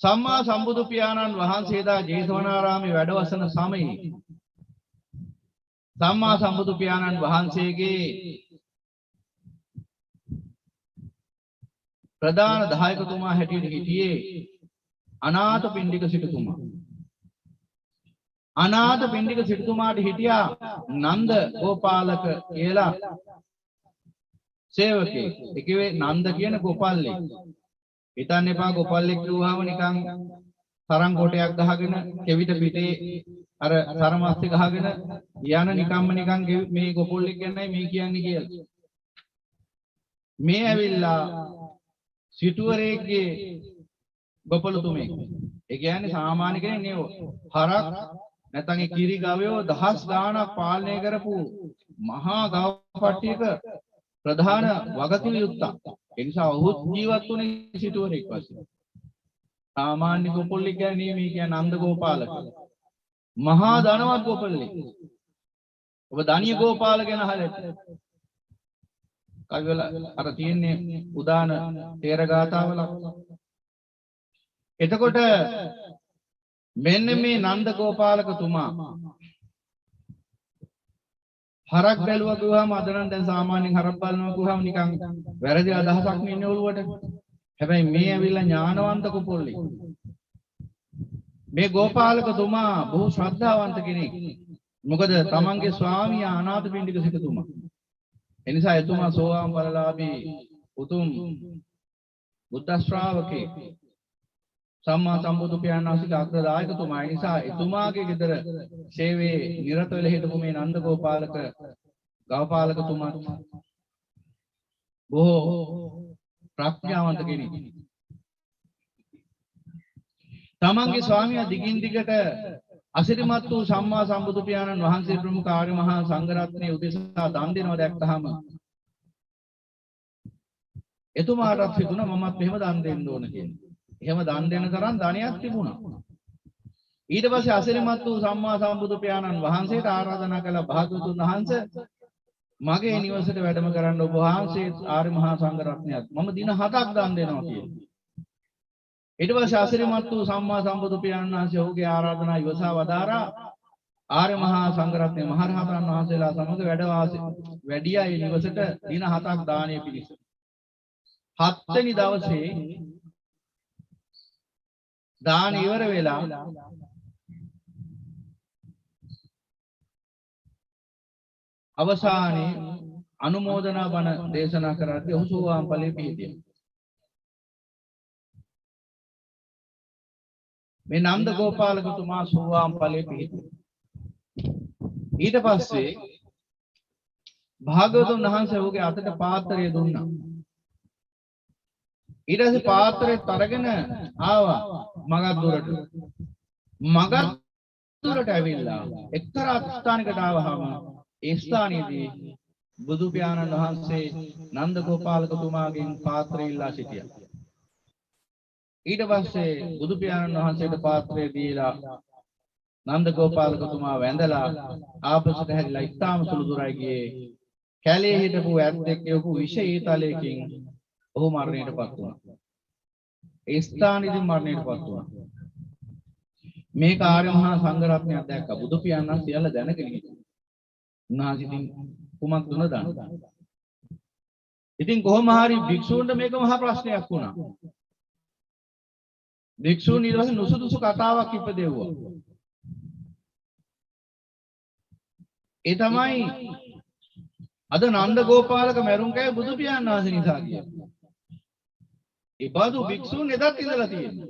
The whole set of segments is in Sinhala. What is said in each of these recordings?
සම්මා සම්බුදු පියාණන් වහන්සේලා ජේතවනාරාමේ වැඩවසන සමයේ සම්මා සම්බුදු පියාණන් වහන්සේගේ ප්‍රධාන දායකතුමා හැටියට හිටියේ අනාථපිණ්ඩික සිටුතුමා. අනාථපිණ්ඩික සිටුතුමාට හිටියා නන්ද ගෝපාලක කියලා සේවකයෙක්. ඒකේ නන්ද කියන ගෝපල්ලෙක්. හිතන්න එපා ගෝපල්ලෙක් කිව්වහම නිකන් තරම් කොටයක් ගහගෙන කෙවිත පිටේ අර තරමස්ති ගහගෙන යන නිකම්ම නිකන් මේ ගෝපල්ලෙක් ගැනයි මේ කියන්නේ කියලා. මේ ඇවිල්ලා සිටුවරේගේ ගොපලතුමෙක්. ඒ කියන්නේ සාමාන්‍ය කෙනෙක් නෙවෙයි. හරක් නැත්නම් ඒ කිරි ගවයෝ දහස් ගාණක් පාලනය කරපු මහා ගව පට්ටියක ප්‍රධාන වගකිව යුක්තා. ඒ නිසා ඔහු ජීවත් වුණේ සිටුවරේක් වශයෙන්. සාමාන්‍ය ගොපලෙක් කියන්නේ මේ කියන්නේ නන්ද ගෝපාලක. මහා ධනවත් ගොපලෙක්. ඔබ ධානිය ගෝපාල ගැන අහලා කවිවල අර තියෙන්නේ උදාන තේර ගාථාවල. එතකොට මෙන්න මේ නන්ද ගෝපාලකතුමා හරක් බැලුවා කිව්වම අද නම් දැන් සාමාන්‍යයෙන් හරක් බලනවා කිව්වම නිකන් වැරදි අදහසක් නෙන්නේ ඔළුවට. හැබැයි මේ ඇවිල්ලා ඥානවන්ත කුපොල්ලෙක්. මේ ගෝපාලකතුමා බොහෝ ශ්‍රද්ධාවන්ත කෙනෙක්. මොකද තමන්ගේ ස්වාමියා අනාථපිණ්ඩික සිටුතුමා. එනිසා එතුමා සෝවාන් ඵලලාභී උතුම් බුද්ධ ශ්‍රාවකෙක්. සම්මා සම්බුදු පියාණන් වහන්සේගේ අග්‍රදායකතුමා. ඒ නිසා එතුමාගේ ගෙදර සේවයේ නිරත වෙලා හිටපු මේ නන්ද ගෝපාලක ගවපාලකතුමා බොහෝ ප්‍රඥාවන්ත කෙනෙක්. තමන්ගේ ස්වාමියා දිගින් දිගට අසිරිමත් වූ සම්මා සම්බුදු පියාණන් වහන්සේ ප්‍රමුඛ ආර්ය මහා සංඝරත්නයේ උදෙසා දන් දෙනවා දැක්කහම එතුමාටත් හිතුණා මමත් එහෙම දන් දෙන්න ඕන කියලා. එහෙම දන් දෙන තරම් ධනයක් තිබුණා. ඊට පස්සේ අසිරිමත් වූ සම්මා සම්බුදු පියාණන් වහන්සේට ආරාධනා කළ භාග්‍යවතුන් වහන්සේ මගේ නිවසට වැඩම කරන්න ඔබ වහන්සේ ආර්ය මහා සංඝරත්නයත් මම දින 7ක් දන් දෙනවා කියලා. ඊට පස්සේ අසිරිමත් වූ සම්මා සම්බුදු පියාණන් වහන්සේ ඔහුගේ ආරාධනා ඉවසා වදාරා ආර්ය මහා සංඝරත්නය මහරහතන් වහන්සේලා සමග වැඩියා ඒ නිවසට දින 7ක් දානය පිණිස. 7 වෙනි දවසේ දාන ඉවර වෙලා අවසානයේ අනුමෝදනා බණ දේශනා කරද්දී ඔහු සෝවාන් ඵලයේ පිහිටියා. මේ නන්ද ගෝපාලකතුමා සෝවාන් ඵලයේ පිහිටියා. ඊට පස්සේ භාග්‍යවතුන් වහන්සේ ඔහුගේ අතට පාත්‍රය දුන්නා. ඊට පස්සේ පාත්‍රෙත් අරගෙන ආවා මගක් දුරට ඇවිල්ලා එක්තරා ස්ථානයකට ආවහම ඒ ස්ථානයේදී බුදු පියාණන් වහන්සේ නන්ද ගෝපාලකතුමාගෙන් පාත්‍රය ඉල්ලා සිටියා. ඊට පස්සේ බුදු පියාණන් වහන්සේට පාත්‍රය දීලා නන්ද ගෝපාලකතුමා වැඳලා ආපසට හැරිලා ඉස්තාම සුළු දුරයි ගියේ. කැලේ හිටපු ඇත්තෙක් යොකු විෂ ඊතලයකින් ඔහු මරණයටපත් වුණා. ඒ ස්ථානෙදී මරණයටපත් වුණා. මේ කාර්ය මහා සංඝරත්නය දැක්ක බුදු පියාණන් සියල්ල දැනගෙන හිටියා. උන්වහන්සේ ඉතින් කුමක් දුන දාන. ඉතින් කොහොම හරි භික්ෂූන්ට මේක මහා ප්‍රශ්නයක් වුණා. භික්ෂූන් ඊට පස්සේ නුසුදුසු කතාවක් ඉපදෙව්වා. ඒ තමයි අද නන්ද ගෝපාලක මරුන් කෑ බුදු පියාණන් වහන්සේ නිසා කියන්නේ. ඒ බඳු භික්ෂූන් එදත් ඉඳලා තියෙනවා.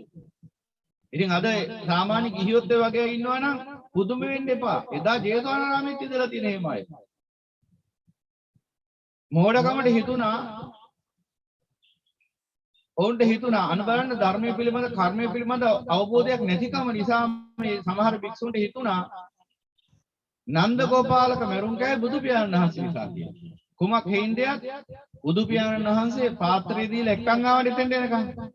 ඉතින් අද සාමාන්‍ය ගිහියොත් ඒ වගේ ඉන්නවා නම් පුදුම වෙන්න එපා. එදා ජේතවනාරාමෙත් ඉඳලා තියෙන එහෙමයි. මෝඩකමට හිතුණා ඔවුන්ට හිතුණා අනුබලන්න ධර්මයේ පිළිබඳ කර්මයේ පිළිබඳ අවබෝධයක් නැතිකම නිසා මේ සමහර භික්ෂුන්ට හිතුණා නන්ද ගෝපාලක මරුන් කෑ බුදු පියාණන් වහන්සේ නිසා කියලා. කුමක් හේන්දයක් බුදු පියාණන් වහන්සේ පාත්‍රය දීලා එක්කන් ආවට එතෙන්ට එනකන්.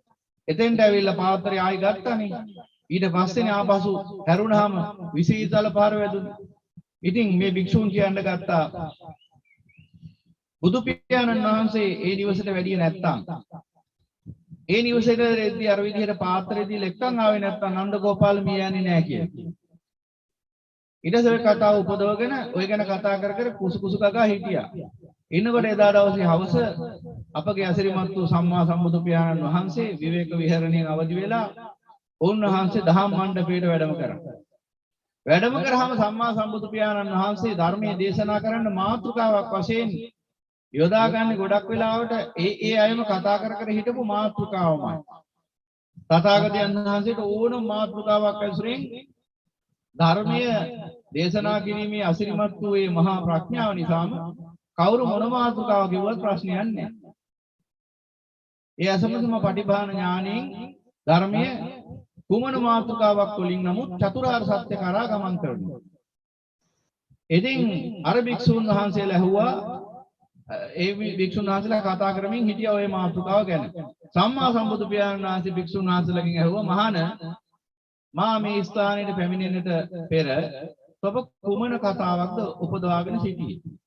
එතෙන්ට ඇවිල්ලා පාත්‍රය ආයි ගත්තනේ. ඊට පස්සේනේ ආපසු හැරුණාම විසීතල පාර වැදුනේ. ඉතින් මේ භික්ෂුන් කියන්න ගත්තා බුදු පියාණන් වහන්සේ ඒ නිවසට වැඩිය නැත්තම් ඒ නිවසේදී අර විදිහට පාත්‍රයේදී ලෙක්කන් ආවේ නැත්තම් නන්දගෝපාල මියන්නේ නැහැ කියලා. ඊට පස්සේ කතාව උපදවගෙන ඔය ගැන කතා කර කර කුසු කුසු කගා හිටියා. ඉන්නකොට එදා දවසේ හවස අපගේ අසිරිමත් වූ සම්මා සම්බුදු පියාණන් වහන්සේ විවේක විහරණයෙන් අවදි වෙලා උන්වහන්සේ දහම් මණ්ඩපයට වැඩම කරා. වැඩම කරාම සම්මා සම්බුදු පියාණන් වහන්සේ ධර්මයේ දේශනා කරන්න මාතෘකාවක් වශයෙන් යොදාගන්නේ ගොඩක් වෙලාවට ඒ අයම කතා කර කර හිටපු මාතෘකාවමයි. තථාගතයන් වහන්සේට ඕනම මාතෘකාවක් ඇසුරින් ධර්මය දේශනා කිරීමේ අසිරිමත් වූ මේ මහා ප්‍රඥාව නිසාම කවුරු මොන මාතෘකාව කිව්වත් ප්‍රශ්නයක් නැහැ. ඒ අසමසම පටිභාන ඥාණයෙන් ධර්මයේ කුමන මාතෘකාවක් වලින් නමුත් චතුරාර්ය සත්‍ය කරා ගමන් කරනවා. ඉතින් අර භික්ෂුන් වහන්සේලා ඇහුවා ඒ භික්ෂුන් වහන්සේලා කතා කරමින් හිටියා ওই මාතෘකාව ගැන. සම්මා සම්බුදු පියාණන් වහන්සේ භික්ෂුන් වහන්සේලාගෙන් ඇහුවා මහාන මා මේ ස්ථානයේ පැමිණෙන්නට පෙර ඔබ කුමන කතාවක්ද උපදවාගෙන සිටියේ?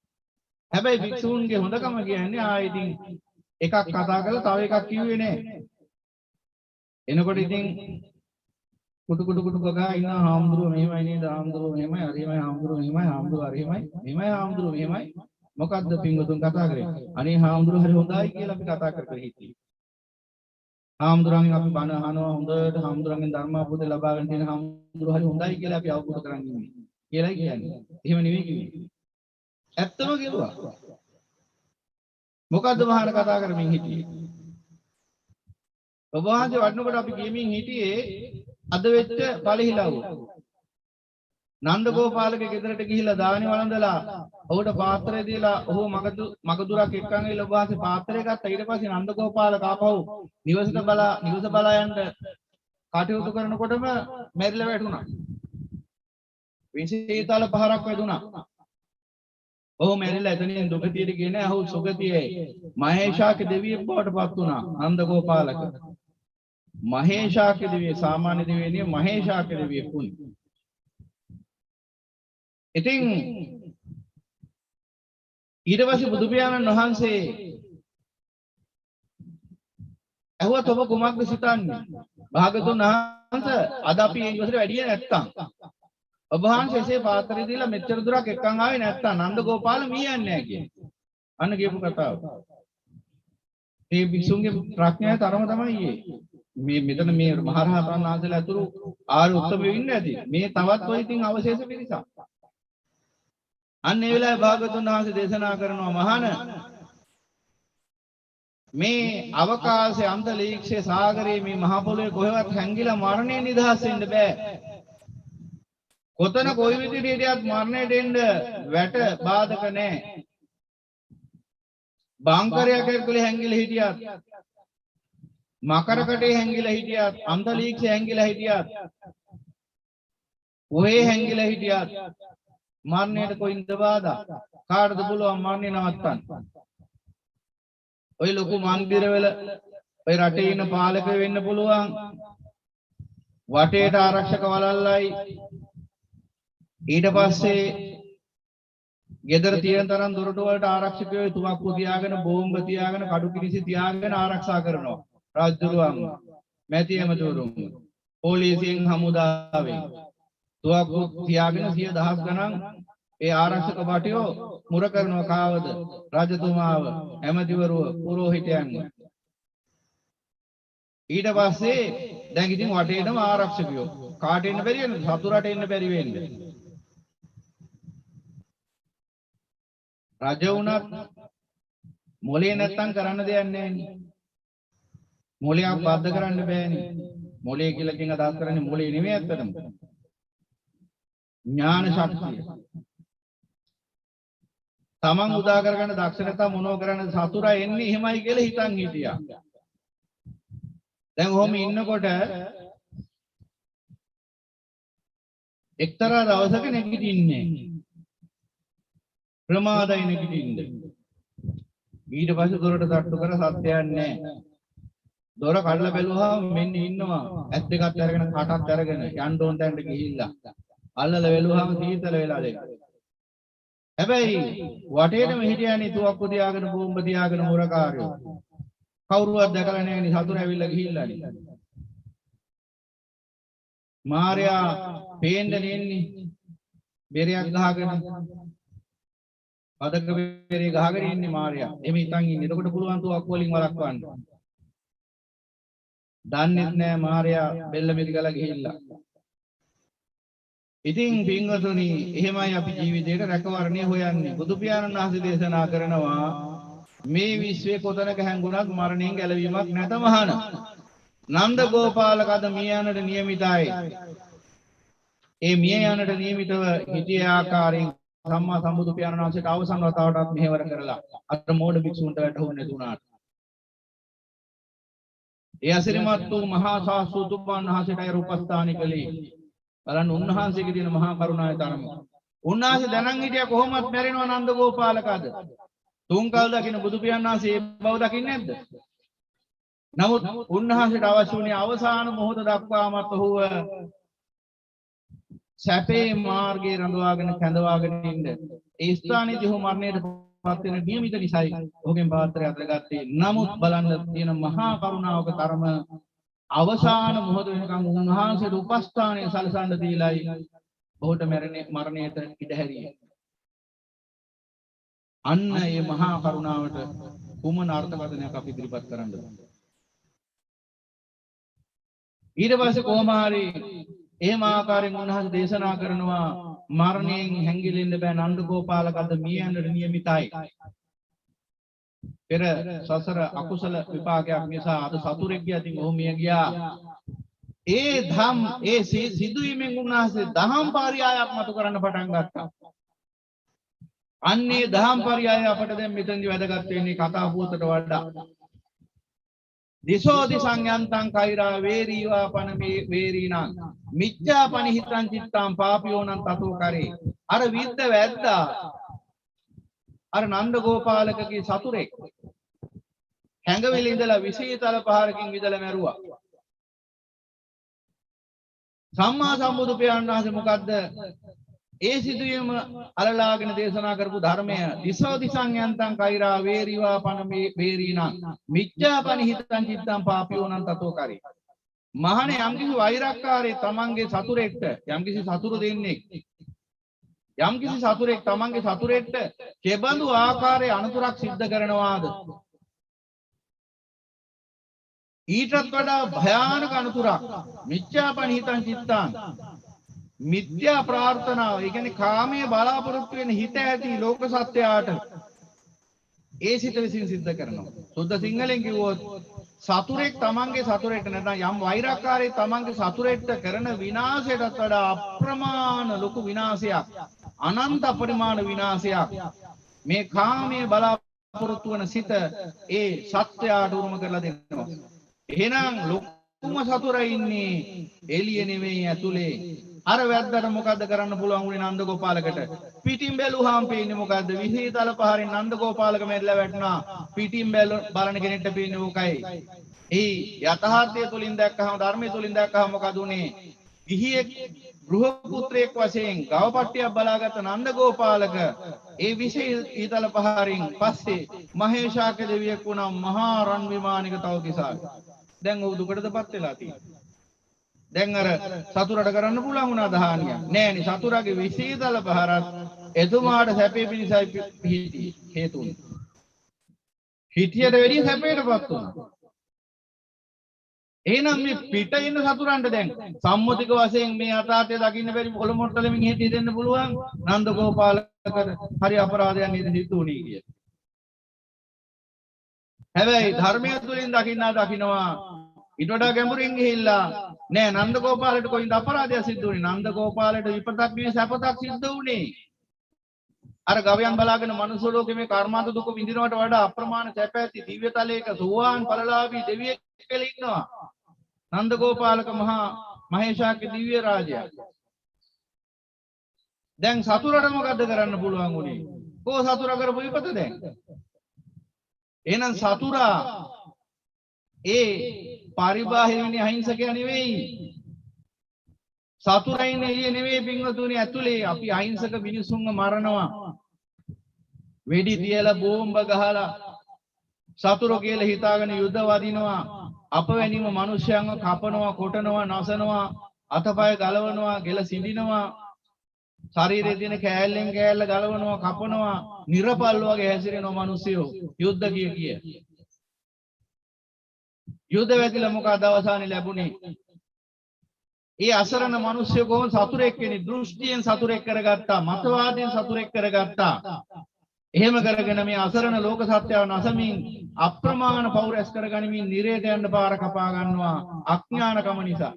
හැබැයි භික්ෂූන්ගේ හොඳකම කියන්නේ ඉතින් එකක් කතා කරලා තව එකක් කිව්වේ නෑ. එනකොට ඉතින් කුටු ගගා ඉන්න හාමුදුරුවෝ මෙහෙමයි නේද? හාමුදුරුවෝ මෙහෙමයි, හරිමයි හාමුදුරුවෝ මෙහෙමයි, හාමුදුරුවෝ හරිමයි, මෙහෙමයි හාමුදුරුවෝ මෙහෙමයි. මොකද්ද පින්වතුන් කතා කරේ? අනේ හාමුදුරුවෝ හරි හොඳයි කියලා අපි කතා කර කර හිටියේ. හාමුදුරන්ගෙන් අපි බණ අහනවා හොඳට හාමුදුරන්ගෙන් ධර්ම අවබෝධය ලබාගෙන තියෙන හාමුදුරුවෝ හරි හොඳයි කියලා අපි අවබෝධ කරගන්න ඉන්නේ. කියලායි කියන්නේ. එහෙම නෙවෙයි කිව්වේ. ඇත්තම කිව්වා. මොකද්ද මහාන කතා කරමින් හිටියේ? ඔබ වහන්සේ වඩනකොට අපි ගියමින් හිටියේ අද වෙච්ච පළහිලව්ව. නන්දගෝපාලගේ ගෙදරට ගිහිල්ලා දානි වළඳලා ඔහුට පාත්‍රය දීලා ඔහු මගදුරක් එක්කන් ගිහලා ඔබ වහන්සේ පාත්‍රය ගත්තා. ඊට පස්සේ නන්දගෝපාල කාපහු නිවස බලා යන්න කටයුතු කරනකොටම මැරිලා වැටුණා. විශේෂීතල පහරක් වැදුණා. ඔහු මැරිලා එතනින් දුගතියට ගියේ නෑ. ඔහු සුගතියේ මහේශාක දෙවියෙක් බවට පත් වුණා. නන්දගෝපාලක මහේශාක දෙවිය සාමාන්‍ය දෙවියෙක් නෙවෙයි මහේශාක දෙවියෙක් වුණා. ඉතින් ඊට පස්සේ බුදු පියාණන් වහන්සේ ඇහුවත් ඔබ කුමක්ද සිතන්නේ? භාගතුන් වහන්සේ අද අපි මේ ඉවසට වැඩිය නැත්තම් ඔබ වහන්සේ එසේ පාත්‍රය දීලා මෙච්චර දුරක් එක්කන් ආවේ නැත්තම් නන්දගෝපාල මියන්නේ නැහැ කියන්නේ. අන්න කියපු කතාව. මේ භික්ෂුන්ගේ ප්‍රඥාවේ තරම තමයි මේ මෙතන මේ මහරහතන් වහන්සේලා අතුරු ආර්ය උත්තමයෝ ඉන්නේ නැති. මේ තවත් ඔය ඉතින් අවශේෂ පිරිසක්. අන්න ඒ වෙලාවේ භාගතුන් වහන්සේ දේශනා කරනවා මහාන මේ අවකාශයේ අන්තරීක්ෂයේ සාගරයේ මේ මහ පොළොවේ කොහෙවත් හැංගිලා මරණය නිදහස් වෙන්න බෑ. කොතන කොයි විදිහට හිටියත් මරණයට එන්න වැට බාධක නැහැ. බංකරයක් ඇතුලේ හැංගිලා හිටියත් මකරකටේ හැංගිලා හිටියත් අන්තරීක්ෂයේ හැංගිලා හිටියත් ඔහේ හැංගිලා හිටියත් මරණයට කොයින්ද බාධා? කාටද පුළුවන් මරණය නවත්තන්න? ඔය ලොකු මන්දිරවල ඔය රටේ ඉන්න පාලක වෙන්න පුළුවන්. වටේට ආරක්ෂක වලල්ලයි. ඊට පස්සේ ගෙදර තියෙන තරම් දොරටු වලට ආරක්ෂකයෝ තුවක්කු තියාගෙන බෝම්බ තියාගෙන කඩු කිරිසි තියාගෙන ආරක්ෂා කරනවා. රාජ්‍යරුවන් මැති ඇමතිවරුන් පොලිසියෙන් හමුදාවෙන් තුවක්කු තියාගෙන 100,000 ගණන් ඒ ආරක්ෂක භටයෝ මුර කරනවා කාවද? රජතුමාව, ඇමතිවරුව, පුරෝහිතයන්. ඊට පස්සේ දැන් ඉතින් වටේටම ආරක්ෂකයෝ. කාට එන්න බැරි වෙනද? සතුරට එන්න බැරි වෙන්නේ. රජ වුණත් මොලේ නැත්තම් කරන්න දෙයක් නැහැ. මොලයක් බද්ධ කරන්න බෑනේ. මොලේ කියලා කියන අදහස් කරන්නේ මොලේ නෙමෙයි ඇත්තටම. ඥාන ශක්තිය. තමන් උදා කරගන්න දක්ෂ නැත්නම් මොනව කරන්නද සතුරා එන්නේ එහෙමයි කියලා හිතන් හිටියා. දැන් ඔහොම ඉන්නකොට එක්තරා දවසක නැගිටින්නේ. ප්‍රමාදයි නැගිටින්නේ. ඊට පස්සේ දොරට තට්ටු කර සත්‍යයක් නැහැ. දොර කඩලා බැලුවාම මෙන්න ඉන්නවා. ඇස් දෙකත් අරගෙන කටත් අරගෙන යන්න ඕන තැනට ගිහිල්ලා. අල්ලලා බැලුවාම සීතල වෙලා දෙක. හැබැයි වටේටම හිටියනේ තුවක්කු තියාගෙන බෝම්බ තියාගෙන මුරකාරයෝ. කවුරුවත් දැකලා නැහැ නේ සතුර ඇවිල්ලා ගිහිල්ලානේ. මාර්යා පේන්න නෙන්නේ බෙරයක් ගහගෙන අදක බෙරේ ගහගෙන ඉන්නේ මාර්යා. එමෙ ඉතින් ඉන්නේ. එතකොට පුළුවන් තුවක් වලින් වළක්වන්න. දන්නේත් නැහැ මාර්යා බෙල්ල මිරි ගලා ගිහිල්ලා. ඉතින් පින්වතුනි එහෙමයි අපි ජීවිතේට රැකවරණය හොයන්නේ. බුදු පියාණන් වහන්සේ දේශනා කරනවා මේ විශ්වයේ කොතනක හැංගුණත් මරණයෙන් ගැලවීමක් නැත මහාන. නන්ද ගෝපාලක අද මිය යන්නට නියමිතයි. ඒ මිය යන්නට නියමිතව හිටිය ආකාරයෙන් සම්මා සම්බුදු පියාණන් වහන්සේට අවසන් වතාවටත් මෙහෙවර කරලා අර මෝඩ භික්ෂුන්ට වැටහුන්නේ නැතුණාට. ඒ අසිරිමත් වූ මහා සාස්ෘතුපන් වහන්සේට රූපස්ථාන කළේ. බලන්න උන්වහන්සේගේ තියෙන මහා කරුණාවේ තරම. උන්වහන්සේ දැනන් හිටියා කොහොමත් මැරෙනවා නන්ද ගෝපාලක අද. තුන් කල් දකින්න බුදු පියාණන් වහන්සේ බව දකින්නේ නැද්ද? නමුත් උන්වහන්සේට අවශ්‍ය වුණේ අවසාන මොහොත දක්වාමත් ඔහුව සැපේ මාර්ගයේ රඳවාගෙන කැඳවාගෙන ඉන්න. ඒ ස්ථානයේදී ඔහු මරණයට පත් වෙන නියමිත නිසයි ඔහුගෙන් පාත්‍රය අතගත්තේ. නමුත් බලන්න තියෙන මහා කරුණාවක තරම අවසාන මොහොත වෙනකන් උන්වහන්සේට උපස්ථානයේ සලසන්න දීලායි ඔහුට මරණයට ඉඩ හැරියේ. අන්න ඒ මහා කරුණාවට කුමන අර්ථකථනයක් අපි ඉදිරිපත් කරන්නද? ඊට පස්සේ කොහොම හරි එහෙම ආකාරයෙන් උන්වහන්සේ දේශනා කරනවා මරණයෙන් හැංගිලෙන්න බෑ නන්ද ගෝපාලක අද මිය යන්නට නියමිතයි. පෙර සසර අකුසල විපාකයක් නිසා අද සතුරෙක් ගියතින් ඔහු මිය ගියා. ඒ සිදුවීමෙන් උන්වහන්සේ දහම් පරියායක් මතු කරන්න පටන් ගත්තා. අන්නේ දහම් පරියාය අපට දැන් මෙතනදි වැදගත් වෙන්නේ කතා පුවතට වඩා. දිසෝ දිසංයන්තං කෛරා වේරීවා පන වේරීණං මිච්ඡා පනිහිතං චිත්තං පාපියෝනං තතෝ කරේ. අර විද්ද වැද්දා අර නන්ද ගෝපාලකගේ සතුරෙක් හැඟවිලි ඉඳලා විශේෂතල පහරකින් විදලා මැරුවා. සම්මා සම්බුදු පියාණන් වහන්සේ මොකද්ද ඒ සිදුවීම අලලාගෙන දේශනා කරපු ධර්මය? දිසෝ දිසංයන්තං කෛරා වේරීවා පන වේරීණං මිච්ඡා පනිහිතං චිත්තං පාපියෝනං තතෝ කරේ. මහණේ යම්කිසි වෛරක්කාරී තමන්ගේ සතුරෙක්ට යම්කිසි සතුරු දෙන්නෙක් යම්කිසි සතුරෙක් තමන්ගේ සතුරෙක්ට කෙබඳු ආකාරයේ අනුතරක් සිද්ධ කරනවාද? ඊටත් වඩා භයානක අනුතරක් මිච්ඡාපනිහිතං චිත්තං මිත්‍යා ප්‍රාර්ථනාව, ඒ කියන්නේ කාමයේ බලාපොරොත්තු වෙන හිත ඇති ලෝක සත්‍යයට ඒ සිත විසින් සිද්ධ කරනවා. සුද්ධ සිංහලෙන් කිව්වොත් සතුරෙක් තමන්ගේ සතුරෙක්ට නැත්නම් යම් වෛරක්කාරයෙක් තමන්ගේ සතුරෙක්ට කරන විනාශයටත් වඩා අප්‍රමාණ ලොකු විනාශයක්, අනන්ත පරිමාණ විනාශයක් මේ කාමයේ බලාපොරොත්තු වන සිත ඒ සත්‍යයට උරුම කරලා දෙනවා. එහෙනම් ලොකුම සතුරා ඉන්නේ එළිය නෙවෙයි ඇතුලේ. අර වැද්දට මොකද්ද කරන්න පුළුවන් වුණේ නන්ද ගෝපාලකට? පිටින් බැලුවාම පේන්නේ මොකද්ද? විහිතල පහරින් නන්ද ගෝපාලක මැරිලා වැටුණා. පිටින් බලන කෙනෙක්ට පේන්නේ ඕකයි. ඒ යථාර්ථය තුලින් දැක්කහම, ධර්මයේ තුලින් දැක්කහම මොකද උනේ? ගිහියෙක් ගෘහ පුත්‍රයෙක් වශයෙන් ගවපට්ටියක් බලාගත් නන්ද ගෝපාලක ඒ විහිතල පහරින් පස්සේ මහේශාක්‍ය දෙවියෙක් වුණා මහා රන් විමානික තවතිසාව. දැන් ඔහු දුකටදපත් වෙලා තියෙනවා. දැන් අර සතුරට කරන්න පුළුවන් වුණා දහානියක් නෑනේ. සතුරාගේ විශේෂතල පහරත් එතුමාට සැපේ පිණිසයි පිහිටි හේතුන්. හිටියට වැඩිය සැපයටපත් වුණා. එහෙනම් මේ පිට ඉන්න සතුරන්ට දැන් සම්මුතික වශයෙන් මේ අතාතය දකින්න බැරි කොළමොට්ටලමින් හිටිය දෙන්න පුළුවන් නන්ද ගෝපාලකට හරි අපරාධයක් නේද සිද්ධ වුණේ කියලා. හැබැයි ධර්මය තුළින් දකින්නවා ඊට වඩා ගැඹුරින් ගිහිල්ලා නෑ නන්ද ගෝපාලට කොයින්ද අපරාධයක් සිද්ධ වුනේ? නන්ද ගෝපාලට විපතක් නෙවෙයි සැපතක් සිද්ධ වුනේ. අර ගවයන් බලාගෙන මනුස්ස ලෝකෙ මේ කර්මාන්ත දුක විඳිනවට වඩා අප්‍රමාණ සැප ඇති දිව්‍ය තලයක සෝවාන් ඵලලාභී දෙවියෙක් කියලා ඉන්නවා. නන්ද ගෝපාලක මහා මහේශාක්‍ය දිව්‍ය රාජයා. දැන් සතුරට මොකද්ද කරන්න පුළුවන් උනේ? කෝ සතුරා කරපු විපත දැන්? එහෙනම් සතුරා ඒ පරිබාහිරනේ අහිංසකයා නෙවෙයි. සතුරයින් එළිය නෙවෙයි පින්වතුනි ඇතුලේ අපි අහිංසක මිනිසුන්ව මරනවා. වෙඩි තියලා බෝම්බ ගහලා සතුරු කියලා හිතාගෙන යුද්ධ වදිනවා අපවැනිම මිනිස්යන්ව කපනවා කොටනවා නසනවා අතපය ගලවනවා ගෙල සිඳිනවා ශරීරයේ තියෙන කෑල්ලෙන් කෑල්ල ගලවනවා කපනවා නිර්පල් වගේ හැසිරෙන මිනිස්සුયો යුද්ධ කිය යුද්ධ වැදිලා මොකද අවසානයේ ලැබුණේ ඒ අසරණ මිනිස්සු කොහොම සතුරෙක් කෙනෙක් දෘෂ්ටියෙන් සතුරෙක් කරගත්තා මතවාදයෙන් සතුරෙක් කරගත්තා එහෙම කරගෙන මේ අසරණ ලෝක සත්‍යව නැසමින් අප්‍රමාණ පෞරස් කරගනිමින් නිරේත යන්න පාර කපා ගන්නවා අඥානකම නිසා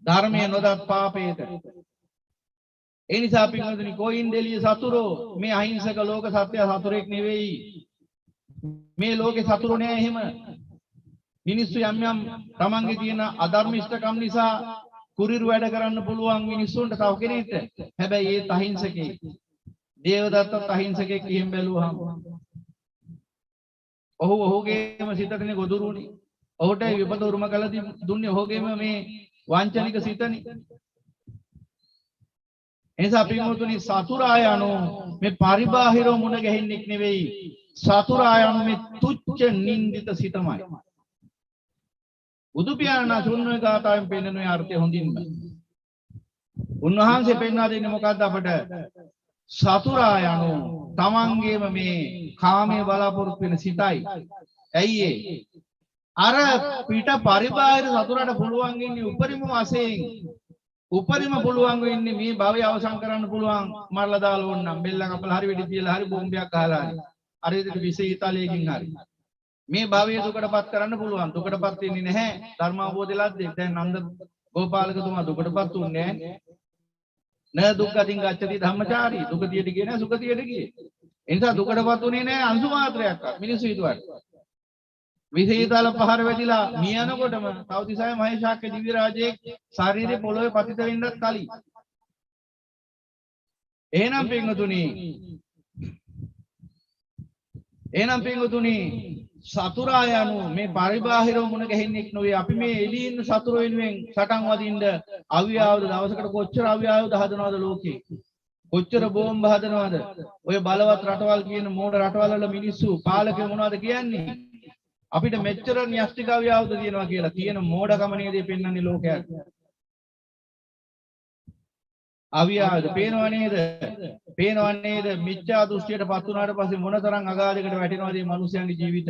ධර්මයේ නොදත් පාපේත ඒ නිසා පින්වතුනි කොයින් දෙලිය සතුරෝ මේ අහිංසක ලෝක සත්‍ය සතුරෙක් නෙවෙයි මේ ලෝකේ සතුරු නෑ එහෙම මිනිස්සු යම් යම් තමන්ගේ තියෙන අධර්මිෂ්ඨකම් නිසා කුරිරු වැඩ කරන්න පුළුවන් මිනිස්සුන්ට තව කෙනෙක්ට හැබැයි ඒ අහිංසකේ දේවදත්තත් අහිංසකෙක් එහෙම බැලුවාම ඔහුගේම සිතටනේ ගොදුරුනේ ඔහුට විපත උරුම කළ දුන්නේ ඔහුගේම මේ වංචනික සිතනේ එනිසා පින්වතුනි සතුරා යනු මේ පරිබාහිරව මුණ ගැහෙන්නෙක් නෙවෙයි සතුරා යනු මේ තුච්ච නින්දිත සිතමයි බුදු පියාණන් ශුන්‍ය ගාථාවෙන් පෙන්නන මේ අර්ථය හොඳින්ම උන්වහන්සේ පෙන්වා දෙන්නේ මොකද්ද අපට සතුරා යනු තමන්ගේම මේ කාමයේ බලාපොරොත්තු වෙන සිතයි ඇයි අර පිට පරිබාහිර සතුරාට පුළුවන් ඉන්නේ උපරිම වශයෙන් උපරිම පුළුවන් වෙන්නේ මේ භවය අවසන් කරන්න පුළුවන් මරලා දාලා ඕනනම් බෙල්ල කපලා හරි වෙඩි තියලා හරි බෝම්බයක් ගහලා හරි අර විදිහට විස ඊතලයකින් හරි මේ භවය දුකටපත් කරන්න පුළුවන් දුකටපත් වෙන්නේ නැහැ ධර්ම අවබෝධය ලද්දේ දැන් නන්ද ගෝපාලකතුමා දුකටපත් උන්නේ නැහැ න දුක්ඛින් ගච්ඡති ධම්මචාරී දුකතියට ගියේ නැහැ සුගතියට ගියේ ඒ නිසා දුකටපත් උනේ නැහැ අංශු මාත්‍රයක් මිනිස්සු හිතුවට විසීතල පහර වැදිලා මියනකොටම තවතිසාය මහේශාක්‍ය දිව්‍ය රාජයේ ශාරීරික පොළොවේ පතිත වෙන්නත් කලින් එහෙනම් පින්වතුනි සතුරා යනු මේ පරිබාහිරව මුණ ගැහෙන්නෙක් නෙවෙයි අපි මේ එළියේ ඉන්න සතුරු වෙනුවෙන් සටන් වදින්න අවියාවද දවසකට කොච්චර අවියාවද හදනවද ලෝකේ කොච්චර බෝම්බ හදනවද ඔය බලවත් රටවල් කියන මෝඩ රටවල් වල මිනිස්සු පාලකයෝ මොනවද කියන්නේ අපිට මෙච්චර න්‍යෂ්ටික අවියාවද තියෙනවා කියලා කියන මෝඩකම නේද පෙන්වන්නේ ලෝකයට අවියාවද පේනව නේද මිච්ඡා දෘෂ්ටියටපත් වුණාට පස්සේ මොනතරම් අගාධයකට වැටෙනවද මේ මිනිස්යාගේ ජීවිත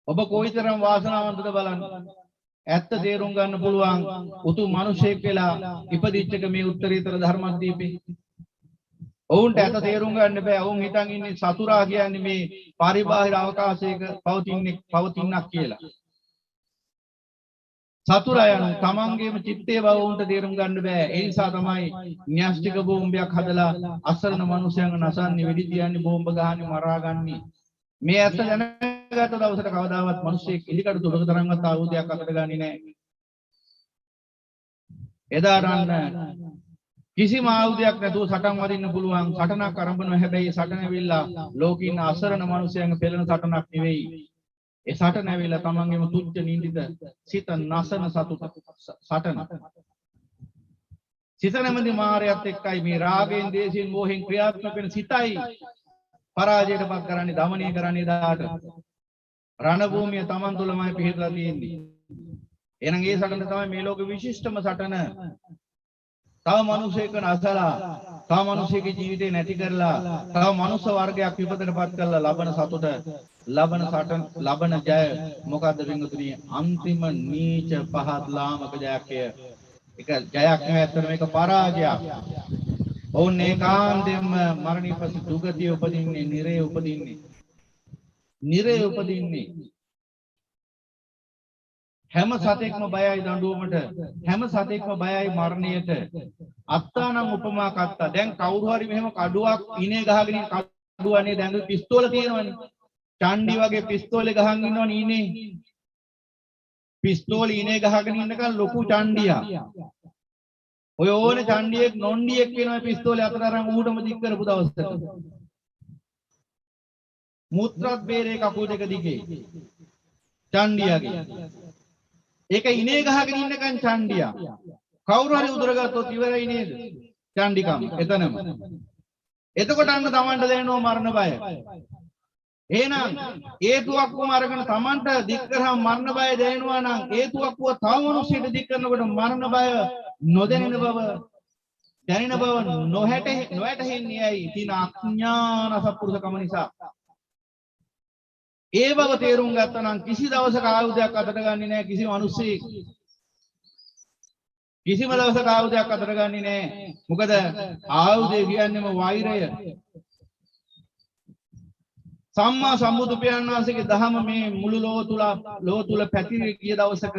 ඔබ කොයිතරම් වාසනාවන්තද බලන්න ඇත්ත තේරුම් ගන්න පුළුවන් උතුම් මිනිසෙක් වෙලා ඉපදිච්චක මේ උත්තරීතර ධර්මදීපේ ඔවුන්ට ඇත්ත තේරුම් ගන්න බෑ ඔවුන් හිතන් ඉන්නේ සතුරා කියන්නේ මේ පරිබාහිර අවකාශයක පවතිනක් කියලා සතුරා යන තමන්ගේම චිත්තේ බව උන්ට තේරුම් ගන්න බෑ ඒ නිසා තමයි න්‍යෂ්ටික බෝම්බයක් හදලා අසරණ මිනිසයන්ව නසන්නේ වෙඩි තියන්නේ බෝම්බ ගහන්නේ මරාගන්නේ මේ ඇත්ත දැනගත්ත දවසට කවදාවත් මිනිස්සෙක් ඉලිකඩ දුරක තරම්වත් ආයුධයක් අතට ගන්නේ නැහැ එදාට කිසිම ආයුධයක් නැතුව සටන් වදින්න පුළුවන් සටනක් ආරම්භන හැබැයි සටන ඇවිල්ලා ලෝකේ ඉන්න අසරණ මිනිසයන්ව පෙළෙන සටනක් නෙවෙයි ඒ සටන ඇවිල්ලා තමන්ගේම තුච්ච නින්දිත සිත නසන සටන සිත නැමැති මායයත් එක්කයි මේ රාගයෙන් දේශයෙන් මොහෙන් ක්‍රියාත්මක වෙන සිතයි පරාජයටපත් කරන්නේ දමනය කරන්නේ දාට රණ භූමිය තමන් තුළමයි පිහිටලා තියෙන්නේ එහෙනම් ඒ සටන තමයි මේ ලෝකේ විශිෂ්ටම සටන තව මිනිසෙක් නසලා තව මිනිසෙකුගේ ජීවිතේ නැති කරලා තව මනුස්ස වර්ගයක් විපතටපත් කරලා ලබන සතුට ලබන ජය මොකද්ද පින්වතුනි අන්තිම නීච පහත් ලාමක ජයක්ය ඒක ජයක් නෙවෙයි අතන මේක පරාජයක් ඔවුන් ඒකාන්තයෙන්ම මරණින් පසු දුගතිය උපදින්නේ නිරේ උපදින්නේ හැම සතෙක්ම බයයි දඬුවමට හැම සතෙක්ම බයයි මරණයට අත්තානම් උපමා කත්තා දැන් කවුරු හරි මෙහෙම කඩුවක් ඉනේ ගහගෙන කඩුවනේ දැන් පිස්තෝල තියෙනවනේ චණ්ඩි වගේ පිස්තෝලේ ගහන් ඉන්නවනේ ඉනේ පිස්තෝලේ ඉනේ ගහගෙන ඉන්නකන් ලොකු චණ්ඩියා ඔය ඕනේ චණ්ඩියෙක් නොණ්ඩියෙක් වෙනවා පිස්තෝලේ අතට අරන් ඌටම දික් කරපු දවසට මුත්‍රාත් බේරේ කකුල් දෙක දිගේ චණ්ඩියාගේ ඒක ඉනේ ගහගෙන ඉන්නකන් චණ්ඩියා කවුරු හරි උදුරගත්තොත් ඉවරයි නේද චණ්ඩිකම් එතනම එතකොට අන්න තමන්ට දැනෙනවා මරණ බය එහෙනම් ඒ තුවක්කුවම අරගෙන Tamanට දික් කරාම මරණ බය දැනෙනවා නම් ඒ තුවක්කුව තව මිනිස්සුන්ට දික් කරනකොට මරණ බය නොදැනෙන බව දැනෙන බව නොහැටෙන්නේ ඇයි? තින අඥාන සත්පුරුෂකම නිසා. ඒ බව තේරුම් ගත්තා නම් කිසි දවසක ආයුධයක් අතට ගන්නේ නැහැ කිසි මිනිස්සෙක්. කිසිම දවසක ආයුධයක් අතට ගන්නේ නැහැ. මොකද ආයුධය කියන්නේම වෛරය. සම්මා සම්බුදු පියාණන් වහන්සේගේ දහම මේ මුළු ලෝක තුල පැතිරී ගිය දවසක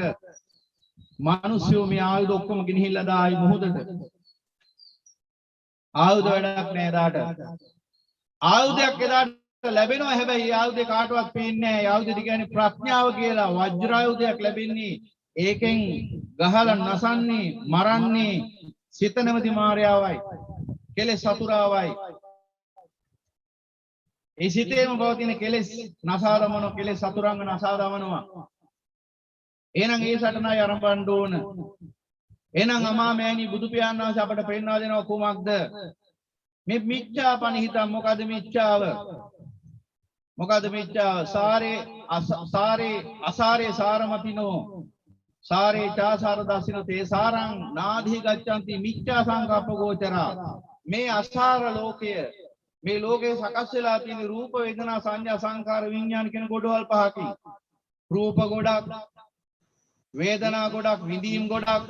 මිනිස්සු මේ ආයුධ ඔක්කොම ගෙනහිල්ලා දායි මොහොතට. ආයුධ වැඩක් නෑ දාට. ආයුධයක් එදාට ලැබෙනවා හැබැයි ආයුධේ කාටවත් පේන්නේ නෑ. ආයුධෙදි කියන්නේ ප්‍රඥාව කියලා වජ්‍ර ආයුධයක් ලැබෙන්නේ. ඒකෙන් ගහලා නසන්නේ මරන්නේ සිත නැමැති මායාවයි. කෙලෙස් සතුරාවයි. ඒ සිතේම පවතින කෙලෙස් නසා දමන කෙලෙස් සතුරංග නසා දමනවා. එහෙනම් ඒ සටනයි ආරම්භන්න ඕන. එහෙනම් අමා මෑණි බුදු පියාණන් වහන්සේ අපට පෙන්වා දෙනවා කුමක්ද? මේ මිච්ඡා පනිහිත මොකද මිච්ඡාව? මොකද මිච්ඡාව? සාරේ අසාරේ සාරමතිනෝ සාරේ චාසාර දසිනෝ තේ සාරං නාධි ගච්ඡanti මිච්ඡා සංකප්ප ගෝචරා. මේ අසාර ලෝකය මේ ලෝකේ සකස් වෙලා තියෙන රූප වේදනා සංඥා සංකාර විඥාන කියන ගොඩවල් පහකින්. රූප ගොඩක්, වේදනා ගොඩක්, විඳීම් ගොඩක්,